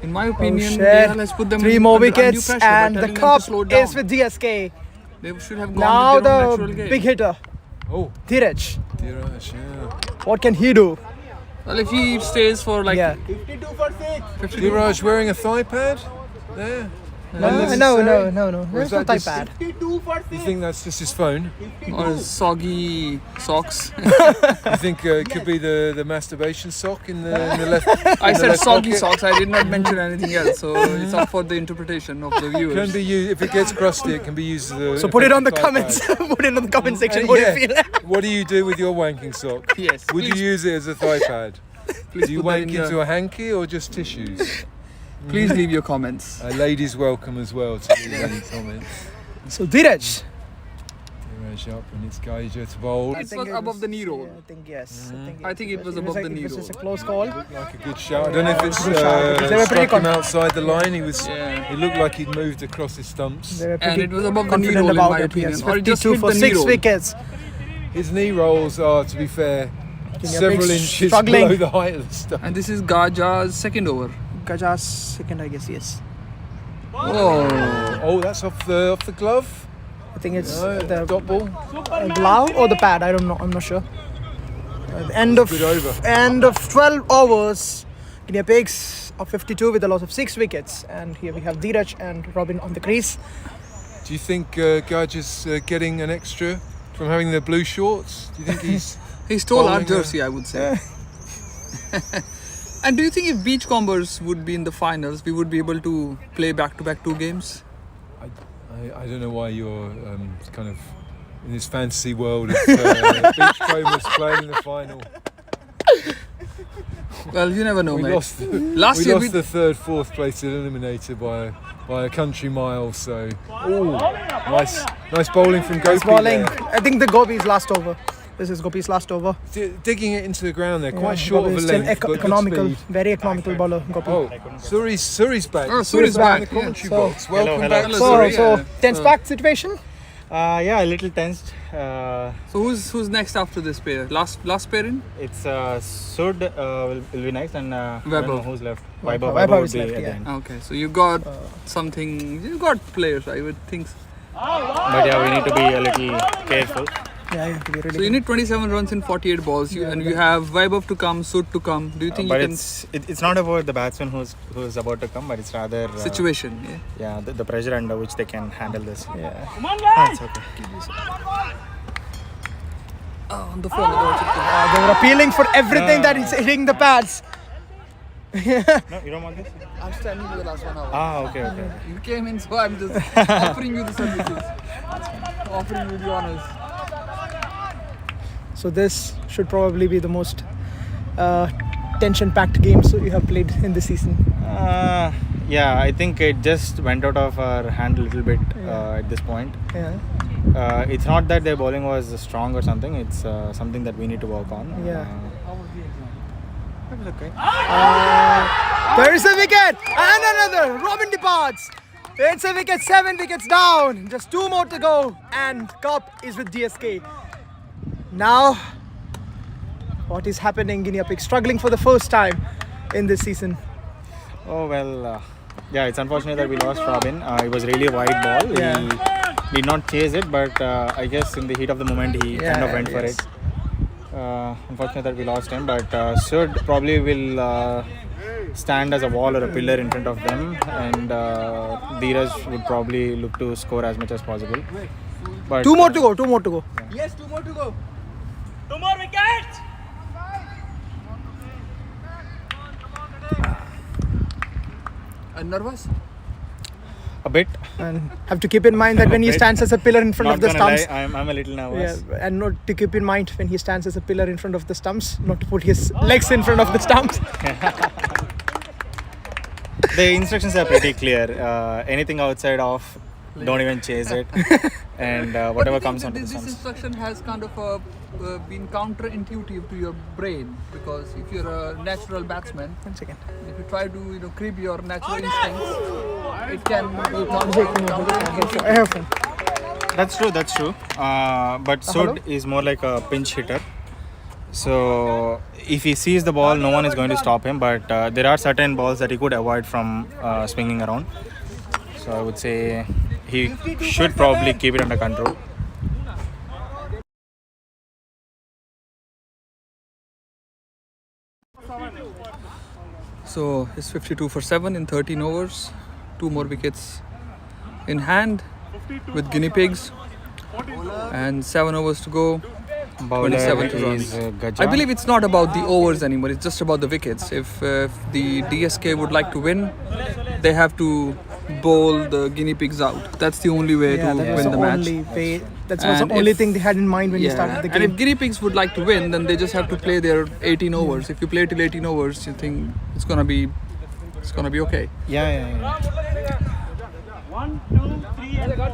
Speaker 5: In my opinion,
Speaker 3: shit.
Speaker 5: Nehal has put them
Speaker 3: 3 more
Speaker 5: under undue
Speaker 3: wickets,
Speaker 5: pressure by
Speaker 3: and the
Speaker 5: telling them
Speaker 3: cup
Speaker 5: to slow down.
Speaker 3: is with DSK.
Speaker 5: They should have gone
Speaker 3: Now
Speaker 5: with their own
Speaker 3: the
Speaker 5: natural game.
Speaker 3: big hitter,
Speaker 7: Oh,
Speaker 3: Dheeraj.
Speaker 7: Dheeraj, yeah.
Speaker 3: What can he do?
Speaker 5: Well, if he stays for like
Speaker 3: Yeah.
Speaker 5: 52,
Speaker 7: Dheeraj wearing a thigh pad there.
Speaker 3: No.
Speaker 7: Or
Speaker 3: There's
Speaker 7: is
Speaker 3: no
Speaker 7: that
Speaker 3: type
Speaker 7: just-
Speaker 3: pad.
Speaker 7: You think that's just his phone?
Speaker 5: or soggy socks.
Speaker 7: You think it could be the masturbation sock in the left?
Speaker 5: I
Speaker 7: in the
Speaker 5: said
Speaker 7: left
Speaker 5: soggy
Speaker 7: pocket?
Speaker 5: socks. I did not mention anything else, so it's up for the interpretation of the
Speaker 7: Can
Speaker 5: viewers.
Speaker 7: be used if it gets crusty. It can be used as a.
Speaker 3: So put it on the
Speaker 7: effective thigh
Speaker 3: comments. Put it on the comment section.
Speaker 7: pad.
Speaker 3: What do you feel?
Speaker 7: What do you do with your wanking sock?
Speaker 5: Yes.
Speaker 7: Would you use it as a thigh pad?
Speaker 5: Please
Speaker 7: Do you
Speaker 5: put that
Speaker 7: wank
Speaker 5: in
Speaker 7: into a hanky or just tissues?
Speaker 5: Please leave your comments.
Speaker 7: Ladies welcome as well to leave any comments.
Speaker 3: So Dheeraj.
Speaker 7: Dheeraj up and it's Gaja to bowl.
Speaker 5: It was above the knee roll.
Speaker 3: Yeah, I think yes.
Speaker 5: I think it was above the knee
Speaker 3: It was
Speaker 5: roll.
Speaker 3: just a close call.
Speaker 7: Like a good shot. I don't know if it's
Speaker 3: Good shot, because they were pretty
Speaker 7: struck him
Speaker 3: con-
Speaker 7: outside the line. He was.
Speaker 5: Yeah.
Speaker 7: He looked like he'd moved across his stumps.
Speaker 3: They were
Speaker 5: And
Speaker 3: pretty
Speaker 5: it was above the knee
Speaker 3: confident
Speaker 5: roll in
Speaker 3: about
Speaker 5: my
Speaker 3: it.
Speaker 5: opinion.
Speaker 3: Yes,
Speaker 5: Or it just
Speaker 3: 52
Speaker 5: hit
Speaker 3: for
Speaker 5: the knee
Speaker 3: 6
Speaker 5: roll.
Speaker 3: wickets.
Speaker 7: His knee rolls are, to be fair,
Speaker 3: Guinea
Speaker 7: several
Speaker 3: pigs
Speaker 7: inches
Speaker 3: struggling.
Speaker 7: below the height of the stump.
Speaker 5: And this is Gaja's second over.
Speaker 3: Gaja's second, I guess, yes.
Speaker 5: Oh.
Speaker 7: Oh, that's off the glove.
Speaker 3: I think it's
Speaker 7: No,
Speaker 3: the
Speaker 7: dot ball.
Speaker 3: glove or the pad. I don't know. I'm not sure. The end of
Speaker 7: Good over.
Speaker 3: end of 12 overs. Guinea Pigs are 52 with a loss of 6 wickets. And here we have Dheeraj and Robin on the crease.
Speaker 7: Do you think Gaja's getting an extra from having the blue shorts? Do you think he's?
Speaker 5: He stole our
Speaker 7: Bowling,
Speaker 5: jersey, I would say. And do you think if Beachcombers would be in the finals, we would be able to play back-to-back 2 games?
Speaker 7: I don't know why you're kind of in this fantasy world of Beachcombers playing in the final.
Speaker 5: Well, you never know,
Speaker 7: We
Speaker 5: mate.
Speaker 7: lost.
Speaker 5: Last
Speaker 7: we
Speaker 5: year
Speaker 7: lost the third, fourth place eliminator by a country mile. So, nice bowling from Gopi.
Speaker 3: Nice bowling.
Speaker 7: there.
Speaker 3: I think the Gopi's last over. This is Gopi's last over.
Speaker 7: Digging it into the ground there, quite
Speaker 3: Yeah,
Speaker 7: short
Speaker 3: Gopi
Speaker 7: of a
Speaker 3: is still
Speaker 7: length, but good
Speaker 3: economical,
Speaker 7: speed.
Speaker 3: very economical bowler. Gopi.
Speaker 7: Oh, Suri's back.
Speaker 5: Oh, Suri's back,
Speaker 7: in the commentary
Speaker 3: yeah.
Speaker 7: box. Welcome
Speaker 1: hello.
Speaker 7: back,
Speaker 5: Hello,
Speaker 3: So,
Speaker 7: Suri.
Speaker 5: Suri.
Speaker 3: so tense packed situation.
Speaker 1: Yeah, a little tensed.
Speaker 5: So who's next after this pair? Last pair in?
Speaker 1: It's Sud will be next, and I don't
Speaker 5: Vaibhav.
Speaker 1: know who's left.
Speaker 3: Vaibhav
Speaker 1: Vaibhav
Speaker 3: is
Speaker 1: would be
Speaker 3: left,
Speaker 1: at the
Speaker 3: yeah.
Speaker 1: end.
Speaker 5: Okay, so you got something. You got players, I would think.
Speaker 1: But yeah, we need to be a little careful.
Speaker 3: Yeah, you have to be really
Speaker 5: So you need 27 runs in 48 balls, and you have Vaibhav to come, Sud to come. Do you think
Speaker 1: But
Speaker 5: you can
Speaker 1: it's not about the batsman who's about to come, but it's rather
Speaker 5: situation? Yeah.
Speaker 1: the pressure under which they can handle this.
Speaker 3: Yeah.
Speaker 1: That's okay.
Speaker 5: Oh, on the phone.
Speaker 3: They were appealing for everything that is hitting the pads.
Speaker 1: No, you don't want this?
Speaker 5: I'm standing for the last 1 hour.
Speaker 1: Ah, okay.
Speaker 5: You came in, so I'm just offering you the services. Offering you the honors.
Speaker 3: So this should probably be the most tension-packed game so you have played in this season.
Speaker 1: Yeah, I think it just went out of our hand a little bit at this point.
Speaker 3: Yeah.
Speaker 1: It's not that their bowling was strong or something. It's something that we need to work on.
Speaker 3: Yeah.
Speaker 1: That was okay.
Speaker 3: There is a wicket and another. Robin departs. It's a wicket, 7 wickets down. Just 2 more to go, and Cup is with DSK. Now, what is happening? Guinea Pig struggling for the first time in this season.
Speaker 1: Oh well, yeah, it's unfortunate that we lost Robin. It was really a wide ball.
Speaker 3: Yeah.
Speaker 1: He did not chase it, but I guess in the heat of the moment he kind of went for it. Unfortunate that we lost him, but Sud probably will stand as a wall or a pillar in front of them, and Dheeraj would probably look to score as much as possible. But
Speaker 3: Two more to go. Two more to go.
Speaker 12: Yes, 2 more to go.
Speaker 5: Nervous?
Speaker 1: a bit.
Speaker 3: And have to keep in mind that when he stands as a pillar in front
Speaker 1: Not
Speaker 3: of the
Speaker 1: gonna
Speaker 3: stumps.
Speaker 1: lie, I'm a little nervous.
Speaker 3: Yeah, and not to keep in mind when he stands as a pillar in front of the stumps, not to put his legs in front of the stumps.
Speaker 1: The instructions are pretty clear. Anything outside of, don't even chase it. And whatever comes onto the
Speaker 5: This
Speaker 1: stumps.
Speaker 5: instruction has kind of been counterintuitive to your brain, because if you're a natural batsman,
Speaker 3: One second.
Speaker 5: if you try to crib your natural instincts, it can be counterintuitive.
Speaker 1: That's true. But Sud is more like a pinch hitter. So if he sees the ball, no one is going to stop him. But there are certain balls that he could avoid from swinging around. So I would say he should probably keep it under control.
Speaker 5: So it's 52 for 7 in 13 overs, 2 more wickets in hand with guinea pigs, and 7 overs to go. 27 to
Speaker 1: is
Speaker 5: runs. I believe it's not about the overs anymore, it's just about the wickets. If the DSK would like to win, they have to bowl the guinea pigs out. That's the only way to win the match.
Speaker 3: That was the only thing they had in mind when you started the game.
Speaker 5: And if guinea pigs would like to win, then they just have to play their 18 overs. If you play till 18 overs, you think it's gonna be okay.
Speaker 1: Yeah.
Speaker 9: 1, 2, 3, and 4.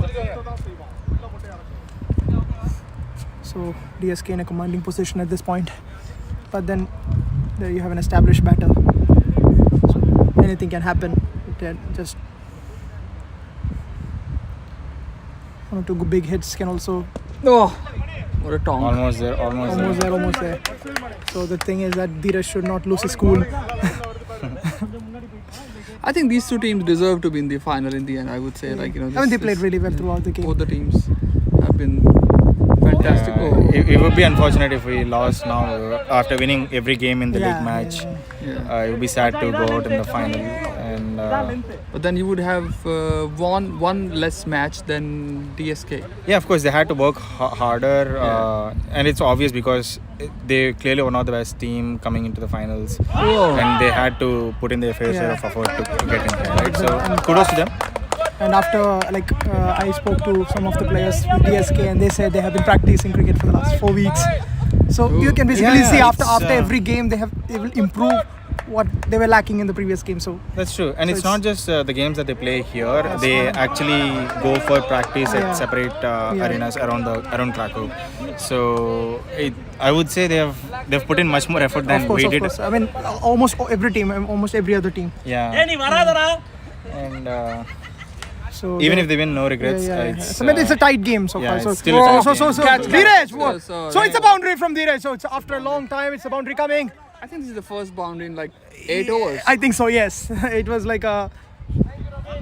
Speaker 3: So DSK in a commanding position at this point. But then there you have an established batter. So anything can happen. Just one or two big hits can also.
Speaker 5: Oh, what a tonk.
Speaker 1: Almost there.
Speaker 3: So the thing is that Dheeraj should not lose his cool.
Speaker 5: I think these two teams deserve to be in the final in the end. I would say,
Speaker 3: I mean, they played really well throughout the game.
Speaker 5: Both the teams have been fantastic.
Speaker 1: It would be unfortunate if we lost now after winning every game in the league match. It would be sad to go out in the final. And
Speaker 5: but then you would have won one less match than DSK.
Speaker 1: Yeah, of course they had to work harder, and it's obvious because they clearly were not the best team coming into the finals, and they had to put in their fair share of effort to get in there. Right? So kudos to them.
Speaker 3: And after, I spoke to some of the players with DSK, and they said they have been practicing cricket for the last 4 weeks. So you can basically see after every game they will improve what they were lacking in the previous game. So
Speaker 1: that's true, and it's not just the games that they play here. They actually go for practice at separate arenas around Krakow. So I would say they've put in much more effort than we did.
Speaker 3: Of course. I mean, almost every team, almost every other team.
Speaker 1: Yeah. And
Speaker 3: so
Speaker 1: even if they win, no regrets.
Speaker 3: It's a tight game so far. So
Speaker 1: still a tight game.
Speaker 3: Dheeraj, so it's a boundary from Dheeraj. So it's after a long time, it's a boundary coming.
Speaker 5: I think this is the first boundary in 8 overs.
Speaker 3: I think so. Yes, it was like a.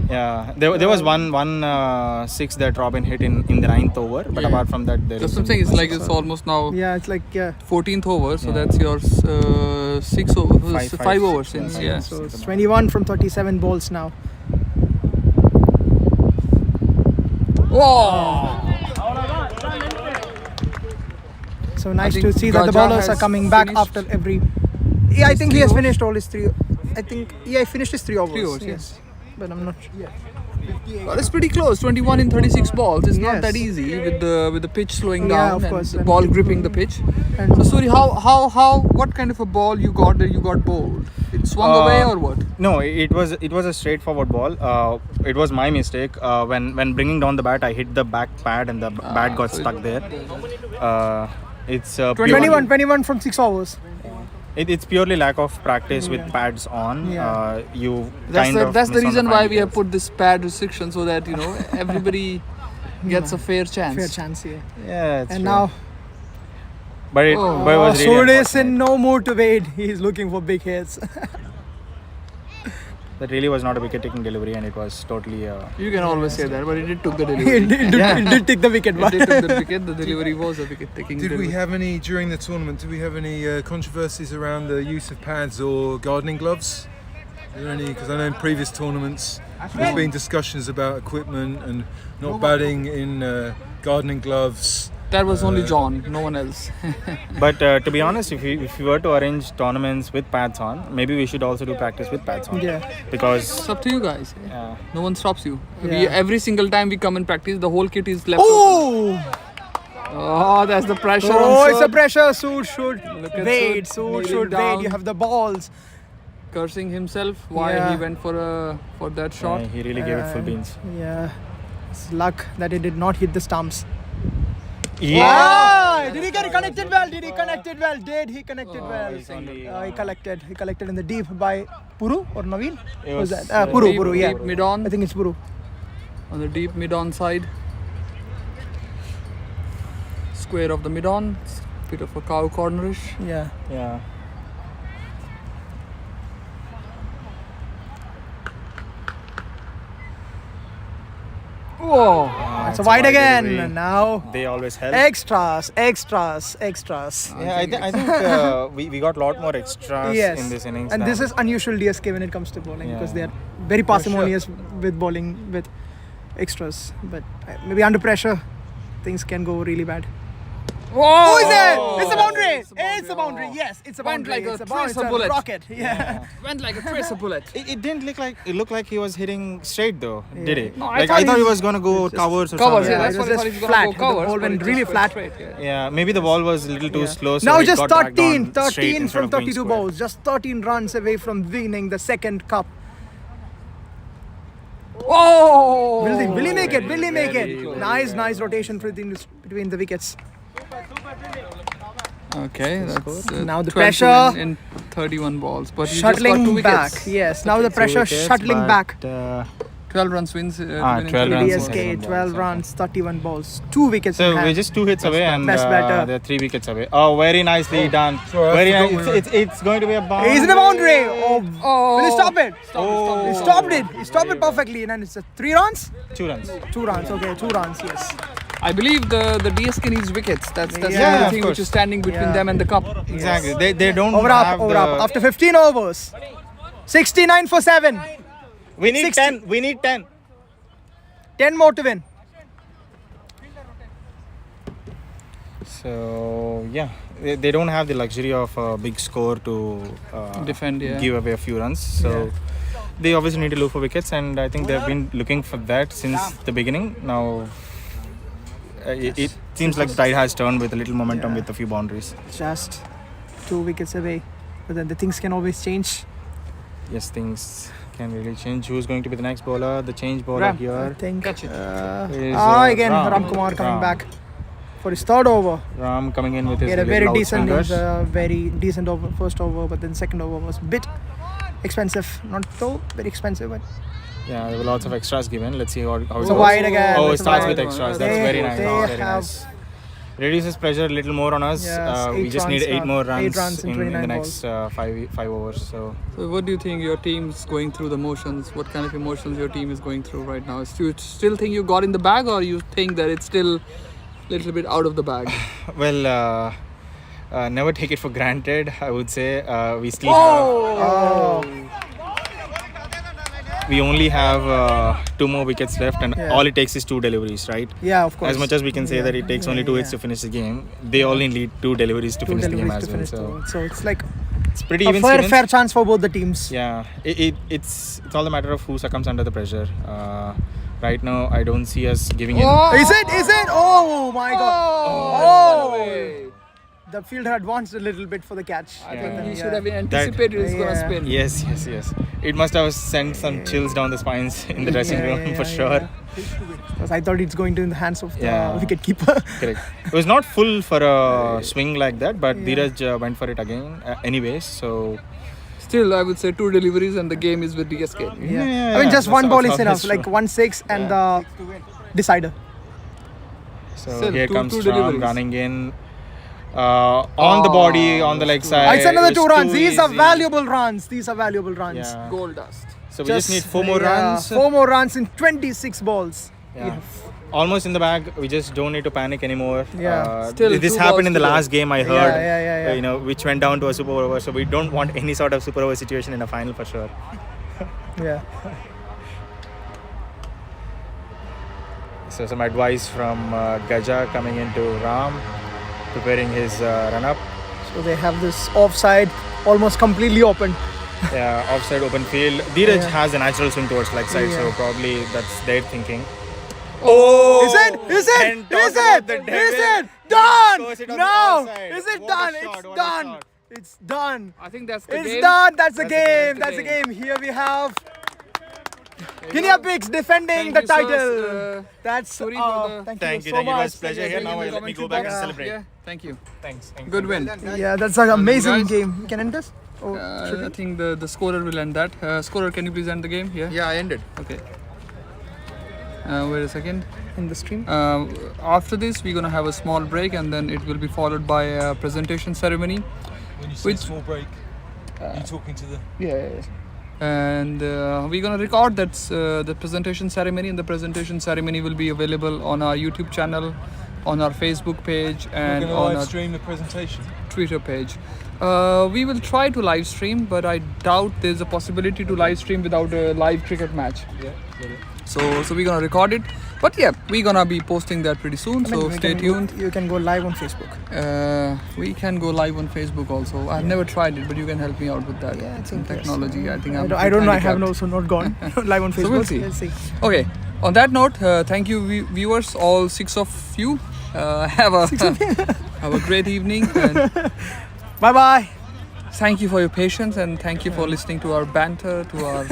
Speaker 1: Yeah, there was one 6 that Robin hit in the 9th over, but apart from that,
Speaker 5: that's something. It's almost now.
Speaker 3: Yeah, it's
Speaker 5: 14th over, so that's your 6 overs, 5 overs since. Yeah.
Speaker 3: So it's 21 from 37 balls now.
Speaker 5: Whoa!
Speaker 3: So nice to see that the bowlers are coming back after every. Yeah, I think he has finished all his 3. I think he finished his 3 overs.
Speaker 5: 3 overs, yes.
Speaker 3: But I'm not sure.
Speaker 5: Well, it's pretty close. 21 in 36 balls. It's not that easy with the pitch slowing down and the ball gripping the pitch. So Suri, what kind of a ball you got that you got bowled? It swung away or what?
Speaker 1: No, it was a straightforward ball. It was my mistake. When bringing down the bat, I hit the back pad and the bat got stuck there. It's
Speaker 3: 21 from 6 overs.
Speaker 1: It's purely lack of practice with pads on.
Speaker 5: That's the reason why we have put this pad restriction, so that everybody gets a fair chance.
Speaker 3: Fair chance, yeah.
Speaker 1: Yeah, it's
Speaker 3: and
Speaker 1: true.
Speaker 3: now.
Speaker 1: But it was really
Speaker 3: Sud is in no mood to wait. He's looking for big hits.
Speaker 1: That really was not a wicket-taking delivery, and it was totally.
Speaker 5: You can always say that, but it did took the delivery.
Speaker 3: it did take the wicket.
Speaker 5: It did took the wicket. The delivery was a wicket-taking delivery.
Speaker 7: Did we have any during the tournament? Did we have any controversies around the use of pads or gardening gloves? Are there any? Because I know in previous tournaments there's been discussions about equipment and not batting in gardening gloves.
Speaker 5: That was only John, no one else.
Speaker 1: But to be honest, if we were to arrange tournaments with pads on, maybe we should also do practice with pads on.
Speaker 3: Yeah.
Speaker 1: Because
Speaker 5: It's up to you guys.
Speaker 1: yeah.
Speaker 5: No one stops you.
Speaker 3: Yeah.
Speaker 5: Every single time we come and practice, the whole kit is left open.
Speaker 3: Oh!
Speaker 5: Oh, that's the pressure.
Speaker 3: Oh,
Speaker 5: on
Speaker 3: it's the
Speaker 5: Sud.
Speaker 3: pressure. Sood should
Speaker 5: Look at
Speaker 3: wait.
Speaker 5: Sud
Speaker 3: Sood
Speaker 5: kneeling
Speaker 3: should
Speaker 5: down.
Speaker 3: wait. You have the balls.
Speaker 5: Cursing himself why
Speaker 3: Yeah.
Speaker 5: he went for that shot.
Speaker 1: Yeah, he really gave it full beans.
Speaker 3: Yeah. It's luck that it did not hit the stumps.
Speaker 1: Yeah.
Speaker 3: Ah, did he get it connected well? Did he connect it well? Did he connect it well?
Speaker 1: It's only,
Speaker 3: He collected. He collected in the deep by Puru or Naveen?
Speaker 1: It
Speaker 3: Who's
Speaker 1: was,
Speaker 3: that? Puru,
Speaker 5: Deep-
Speaker 3: Puru, yeah.
Speaker 5: deep mid-on.
Speaker 3: I think it's Puru.
Speaker 5: On the deep mid-on side. Square of the mid-on. Bit of a cow cornerish.
Speaker 3: Yeah.
Speaker 1: Yeah.
Speaker 5: Whoa!
Speaker 3: It's a wide again. And now
Speaker 1: They always help.
Speaker 3: extras.
Speaker 1: Yeah, I think we got a lot more extras
Speaker 3: Yes.
Speaker 1: in this innings.
Speaker 3: And
Speaker 1: now.
Speaker 3: this is unusual DSK when it comes to bowling because they
Speaker 1: Yeah.
Speaker 3: are very parsimonious with bowling with extras. But maybe under pressure, things can go really bad.
Speaker 5: Whoa!
Speaker 3: Oh, is it? It's a boundary.
Speaker 5: It's a boundary.
Speaker 3: It's a boundary. Yes, it's a
Speaker 5: Went
Speaker 3: boundary.
Speaker 5: like a
Speaker 3: It's a boundary.
Speaker 5: tracer
Speaker 3: It's a
Speaker 5: bullet.
Speaker 3: rocket. Yeah.
Speaker 5: Went like a tracer bullet.
Speaker 1: It didn't look like he was hitting straight though, did it?
Speaker 5: No,
Speaker 1: I thought he was gonna go covers or
Speaker 5: Covers,
Speaker 1: something.
Speaker 5: yeah, that's
Speaker 3: it
Speaker 5: what
Speaker 3: was
Speaker 5: I thought
Speaker 3: just
Speaker 5: he was gonna
Speaker 3: flat.
Speaker 5: go
Speaker 3: The
Speaker 5: covers.
Speaker 3: ball
Speaker 5: but
Speaker 3: went
Speaker 5: it
Speaker 3: really
Speaker 5: just
Speaker 3: flat.
Speaker 5: straight, yeah.
Speaker 1: Yeah, maybe the ball was a little too slow. So
Speaker 3: Now
Speaker 1: it
Speaker 3: just
Speaker 1: got dragged
Speaker 3: 13
Speaker 1: on straight instead
Speaker 3: from
Speaker 1: of going
Speaker 3: 32
Speaker 1: square.
Speaker 3: balls. Just 13 runs away from winning the second cup.
Speaker 5: Whoa!
Speaker 3: Will he make it? Will he make
Speaker 5: Very
Speaker 3: it?
Speaker 5: close.
Speaker 3: Nice rotation between the wickets.
Speaker 5: Okay, that's
Speaker 3: Now the
Speaker 5: 12
Speaker 3: pressure.
Speaker 5: in 31 balls, but you just got 2
Speaker 3: Shuttling
Speaker 5: wickets.
Speaker 3: back. Yes, now the pressure
Speaker 1: Two wickets,
Speaker 3: shuttling
Speaker 1: but,
Speaker 3: back.
Speaker 5: 12 runs wins.
Speaker 1: 12
Speaker 3: To
Speaker 1: runs.
Speaker 3: DSK, 12 runs, 31 balls, 2 wickets
Speaker 1: So
Speaker 3: in hand.
Speaker 1: we're just 2 hits away and
Speaker 3: Best batter.
Speaker 1: they're 3 wickets away. Oh, very nicely done. Very nice. It's going to be a boundary.
Speaker 3: Is it a boundary? Oh,
Speaker 5: Oh!
Speaker 3: will he stop it?
Speaker 1: Oh.
Speaker 3: He stopped it. He stopped it perfectly. And it's 3 runs?
Speaker 1: 2 runs.
Speaker 3: 2 runs. Okay, 2 runs. Yes.
Speaker 5: I believe the DSK needs wickets. That's the
Speaker 3: Yeah,
Speaker 5: only
Speaker 1: of
Speaker 5: thing
Speaker 1: course.
Speaker 5: which is standing between
Speaker 3: Yeah.
Speaker 5: them and the cup.
Speaker 1: Exactly. They don't
Speaker 3: Over
Speaker 1: have
Speaker 3: up. After 15 overs, 69 for 7.
Speaker 1: We need
Speaker 3: 60.
Speaker 1: 10. We need 10.
Speaker 3: 10 more to win.
Speaker 1: So yeah, they don't have the luxury of a big score to
Speaker 5: Defend, yeah.
Speaker 1: give away a few runs. So they obviously need to look for wickets, and I think they've been looking for that since the beginning. Now it seems like the tide has turned with a little momentum with a few boundaries.
Speaker 3: Just 2 wickets away. But then the things can always change.
Speaker 1: Yes, things can really change. Who's going to be the next bowler? The change bowler
Speaker 5: Ram.
Speaker 3: I
Speaker 1: here
Speaker 3: think.
Speaker 5: Catch it.
Speaker 1: is
Speaker 3: Again, Ram Kumar coming back for his 3rd over.
Speaker 1: Ram coming in with
Speaker 3: He
Speaker 1: his
Speaker 3: had a very
Speaker 1: little
Speaker 3: decent,
Speaker 1: outspringers.
Speaker 3: very decent over, first over, but then second over was a bit expensive. Not so very expensive, but
Speaker 1: Yeah, there were lots of extras given. Let's see how it
Speaker 3: it's a
Speaker 1: goes.
Speaker 3: wide again.
Speaker 1: Oh, it
Speaker 3: it's a
Speaker 1: starts
Speaker 3: wide.
Speaker 1: with extras. That's
Speaker 3: They-
Speaker 1: very nice.
Speaker 3: they
Speaker 1: Very
Speaker 3: have-
Speaker 1: nice. Reduces pressure a little more on us.
Speaker 3: Yes,
Speaker 1: We
Speaker 3: 8
Speaker 1: just need
Speaker 3: runs
Speaker 1: 8
Speaker 3: now.
Speaker 1: more
Speaker 3: 8
Speaker 1: runs,
Speaker 3: runs in
Speaker 1: in
Speaker 3: 29
Speaker 1: the next 5 overs. So
Speaker 5: So what do you think your team's going through the motions? What kind of emotions your team is going through right now? Do you still think you got in the bag, or you think that it's still a little bit out of the bag?
Speaker 1: well, never take it for granted. I would say we still
Speaker 3: Oh.
Speaker 1: we only have 2 more wickets left, and
Speaker 3: Yeah.
Speaker 1: all it takes is 2 deliveries, right?
Speaker 3: Yeah, of course.
Speaker 1: As much as we can say that it takes only 2 hits to finish the game, they only need 2 deliveries to
Speaker 3: 2
Speaker 1: finish the game
Speaker 3: deliveries
Speaker 1: as
Speaker 3: to
Speaker 1: well.
Speaker 3: finish
Speaker 1: So
Speaker 3: it's like
Speaker 1: it's pretty
Speaker 3: a
Speaker 1: even.
Speaker 3: fair chance for both the teams.
Speaker 1: Yeah, it's all a matter of who succumbs under the pressure. Right now, I don't see us giving in.
Speaker 3: Is it? Oh my god. Oh. The fielder advanced a little bit for the catch.
Speaker 5: I think he should have anticipated it's going to spin.
Speaker 1: Yes. It must have sent some chills down the spines in the dressing room for sure.
Speaker 3: Because I thought it's going to in the hands of the wicket keeper.
Speaker 1: Correct. It was not full for a swing like that, but Dheeraj went for it again anyways. So
Speaker 5: Still, I would say 2 deliveries and the game is with DSK.
Speaker 3: Yeah. I mean, just one ball is enough, like 1-6 and the decider.
Speaker 1: So
Speaker 5: Still,
Speaker 1: here
Speaker 5: two
Speaker 1: comes Ram
Speaker 5: deliveries.
Speaker 1: running in. On the body, on the leg side.
Speaker 3: It's another
Speaker 1: It's
Speaker 3: 2 runs.
Speaker 1: too
Speaker 3: These are
Speaker 1: easy.
Speaker 3: valuable runs.
Speaker 1: Yeah.
Speaker 5: Gold dust.
Speaker 1: So we just need 4 more runs.
Speaker 3: 4 more runs in 26 balls.
Speaker 1: Yeah. Almost in the bag. We just don't need to panic anymore.
Speaker 3: Yeah.
Speaker 5: Still
Speaker 1: this
Speaker 5: 2
Speaker 1: happened in the
Speaker 5: balls to go.
Speaker 1: last game. I heard.
Speaker 3: Yeah.
Speaker 1: You know, which went down to a super over. So we don't want any sort of super over situation in a final for sure.
Speaker 3: Yeah.
Speaker 1: So some advice from Gaja coming into Ram, preparing his run-up.
Speaker 3: So they have this offside, almost completely open.
Speaker 1: Yeah, offside open field. Dheeraj
Speaker 3: Yeah.
Speaker 1: has a natural swing towards leg side, so
Speaker 3: Yeah.
Speaker 1: probably that's their thinking.
Speaker 3: Oh! Is it? Is it?
Speaker 1: And talk
Speaker 3: Is
Speaker 1: about
Speaker 3: it?
Speaker 1: the
Speaker 3: Is
Speaker 1: devil.
Speaker 3: it? Done!
Speaker 1: Scores it on the
Speaker 3: No!
Speaker 1: outside.
Speaker 3: Is it
Speaker 1: What a
Speaker 3: done?
Speaker 1: shot,
Speaker 3: It's
Speaker 1: what a
Speaker 3: done.
Speaker 1: shot.
Speaker 3: It's done.
Speaker 5: I think that's the
Speaker 3: It's
Speaker 5: game.
Speaker 3: done. That's the
Speaker 5: That's the
Speaker 3: game.
Speaker 5: game.
Speaker 3: That's the game. Here we have
Speaker 5: There you
Speaker 3: Guinea
Speaker 5: go.
Speaker 3: Pigs defending
Speaker 5: Thank
Speaker 3: the
Speaker 5: you,
Speaker 3: title.
Speaker 5: sir.
Speaker 3: That's
Speaker 5: Sorry for the-
Speaker 3: thank
Speaker 1: Thank
Speaker 3: you
Speaker 1: you,
Speaker 3: so
Speaker 1: thank you. It
Speaker 3: much.
Speaker 1: was a pleasure here. Now let me go back and celebrate.
Speaker 5: Yeah, thank you.
Speaker 1: Thanks.
Speaker 5: Good win.
Speaker 3: Yeah, that's an amazing
Speaker 5: guys.
Speaker 3: game. We can end this? Oh, should
Speaker 5: I
Speaker 3: we?
Speaker 5: think the scorer will end that. Scorer, can you please end the game? Yeah.
Speaker 12: Yeah, I ended.
Speaker 5: Okay. Wait a second.
Speaker 3: In the stream?
Speaker 5: After this, we're gonna have a small break, and then it will be followed by a presentation ceremony.
Speaker 7: When you say
Speaker 5: Which-
Speaker 7: small break, are you talking to the?
Speaker 3: Yeah.
Speaker 5: And we're gonna record the presentation ceremony, and the presentation ceremony will be available on our YouTube channel, on our Facebook page,
Speaker 7: We're
Speaker 5: and
Speaker 7: going to
Speaker 5: on
Speaker 7: live
Speaker 5: our
Speaker 7: stream the presentation.
Speaker 5: Twitter page. We will try to live stream, but I doubt there's a possibility to live stream without a live cricket match.
Speaker 7: Yeah, got it.
Speaker 5: So we're gonna record it, but yeah, we're gonna be posting that pretty soon.
Speaker 3: I mean,
Speaker 5: So
Speaker 3: we
Speaker 5: stay
Speaker 3: can
Speaker 5: tuned.
Speaker 3: You can go live on Facebook.
Speaker 5: We can go live on Facebook also. I've never tried it, but you can help me out with that.
Speaker 3: Yeah, I
Speaker 5: Some
Speaker 3: think yes.
Speaker 5: technology. I think I'm.
Speaker 3: I don't know. I have
Speaker 5: handicapped.
Speaker 3: also not gone live on Facebook.
Speaker 5: So we'll see.
Speaker 3: We'll see.
Speaker 5: Okay. On that note, thank you, viewers, all 6 of you. Have a have a great evening. And
Speaker 3: Bye bye.
Speaker 5: thank you for your patience, and thank you for listening to our banter, to our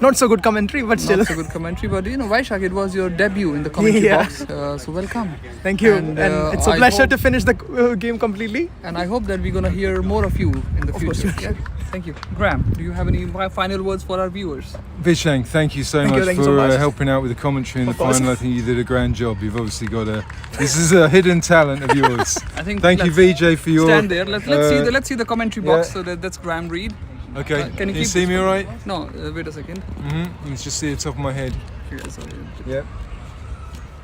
Speaker 3: Not so good commentary, but still.
Speaker 5: not so good commentary. But you know, Vaishak, it was your debut in the commentary
Speaker 3: Yeah.
Speaker 5: box. So welcome.
Speaker 3: Thank you.
Speaker 5: And,
Speaker 3: And it's a
Speaker 5: I
Speaker 3: pleasure
Speaker 5: hope-
Speaker 3: to finish the game completely.
Speaker 5: And I hope that we're gonna hear more of you in the
Speaker 3: Of
Speaker 5: future.
Speaker 3: course.
Speaker 5: Yeah? Thank you. Graham, do you have any final words for our viewers?
Speaker 7: Vishang, thank you so
Speaker 3: Thank you,
Speaker 7: much
Speaker 3: thank you so
Speaker 7: for
Speaker 3: much.
Speaker 7: helping out with the commentary in the
Speaker 3: Of course.
Speaker 7: final. I think you did a grand job. You've obviously got a. This is a hidden talent of yours.
Speaker 5: I think.
Speaker 7: Thank you,
Speaker 5: let's
Speaker 7: VJ, for your.
Speaker 5: Stand there. Let's see the commentary box.
Speaker 7: yeah.
Speaker 5: So that's Graham Reed.
Speaker 7: Okay.
Speaker 5: Can you keep
Speaker 7: see
Speaker 5: this
Speaker 7: me
Speaker 5: for-
Speaker 7: all right?
Speaker 5: No, wait a second.
Speaker 7: You can just see the top of my head.
Speaker 5: Yeah, sorry.
Speaker 7: Yep.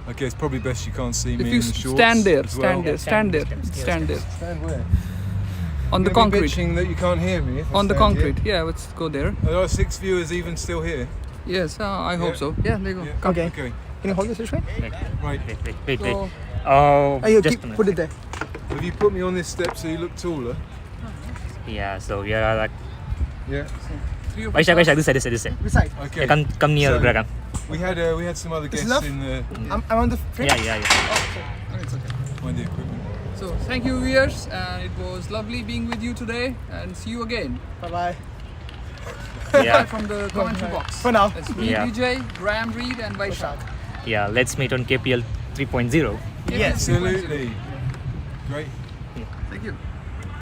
Speaker 7: Okay, it's probably best you can't see
Speaker 5: If
Speaker 7: me
Speaker 5: you
Speaker 7: in the shorts.
Speaker 5: stand there,
Speaker 7: as well.
Speaker 5: stand there, stand there, stand there.
Speaker 7: Stand where?
Speaker 5: On the
Speaker 7: You're gonna be
Speaker 5: concrete.
Speaker 7: bitching that you can't hear me. if I
Speaker 5: On the
Speaker 7: stand
Speaker 5: concrete. Yeah, let's go there.
Speaker 7: Here. Are our 6 viewers even still here?
Speaker 5: Yes, I hope so. Yeah, there you go.
Speaker 7: Yeah.
Speaker 5: Come.
Speaker 3: Okay.
Speaker 7: Okay.
Speaker 3: Can you hold this this way?
Speaker 7: Right.
Speaker 2: Wait.
Speaker 5: So,
Speaker 2: Oh,
Speaker 3: You
Speaker 2: just
Speaker 3: keep,
Speaker 2: a minute.
Speaker 3: put it there.
Speaker 7: Have you put me on this step so you look taller?
Speaker 2: Yeah, so we are like
Speaker 7: Yeah.
Speaker 5: three of
Speaker 2: Vaishak,
Speaker 5: us-
Speaker 2: this side.
Speaker 3: Which side?
Speaker 7: Okay.
Speaker 2: Yeah, come near,
Speaker 7: So-
Speaker 2: Graham.
Speaker 7: We had some other
Speaker 3: This
Speaker 7: guests
Speaker 3: enough?
Speaker 7: in the.
Speaker 3: I'm on the frame.
Speaker 2: Yeah.
Speaker 5: Oh, it's okay.
Speaker 7: Mind the equipment.
Speaker 5: So thank you, viewers, and it was lovely being with you today. And see you again.
Speaker 3: Bye bye.
Speaker 2: Yeah,
Speaker 5: From the commentary box.
Speaker 3: For now.
Speaker 5: That's me,
Speaker 2: Yeah.
Speaker 5: DJ, Graham Reed, and Vaishak.
Speaker 2: yeah. Let's meet on KPL 3.0.
Speaker 3: Yes.
Speaker 7: Absolutely. Great.
Speaker 5: Thank you.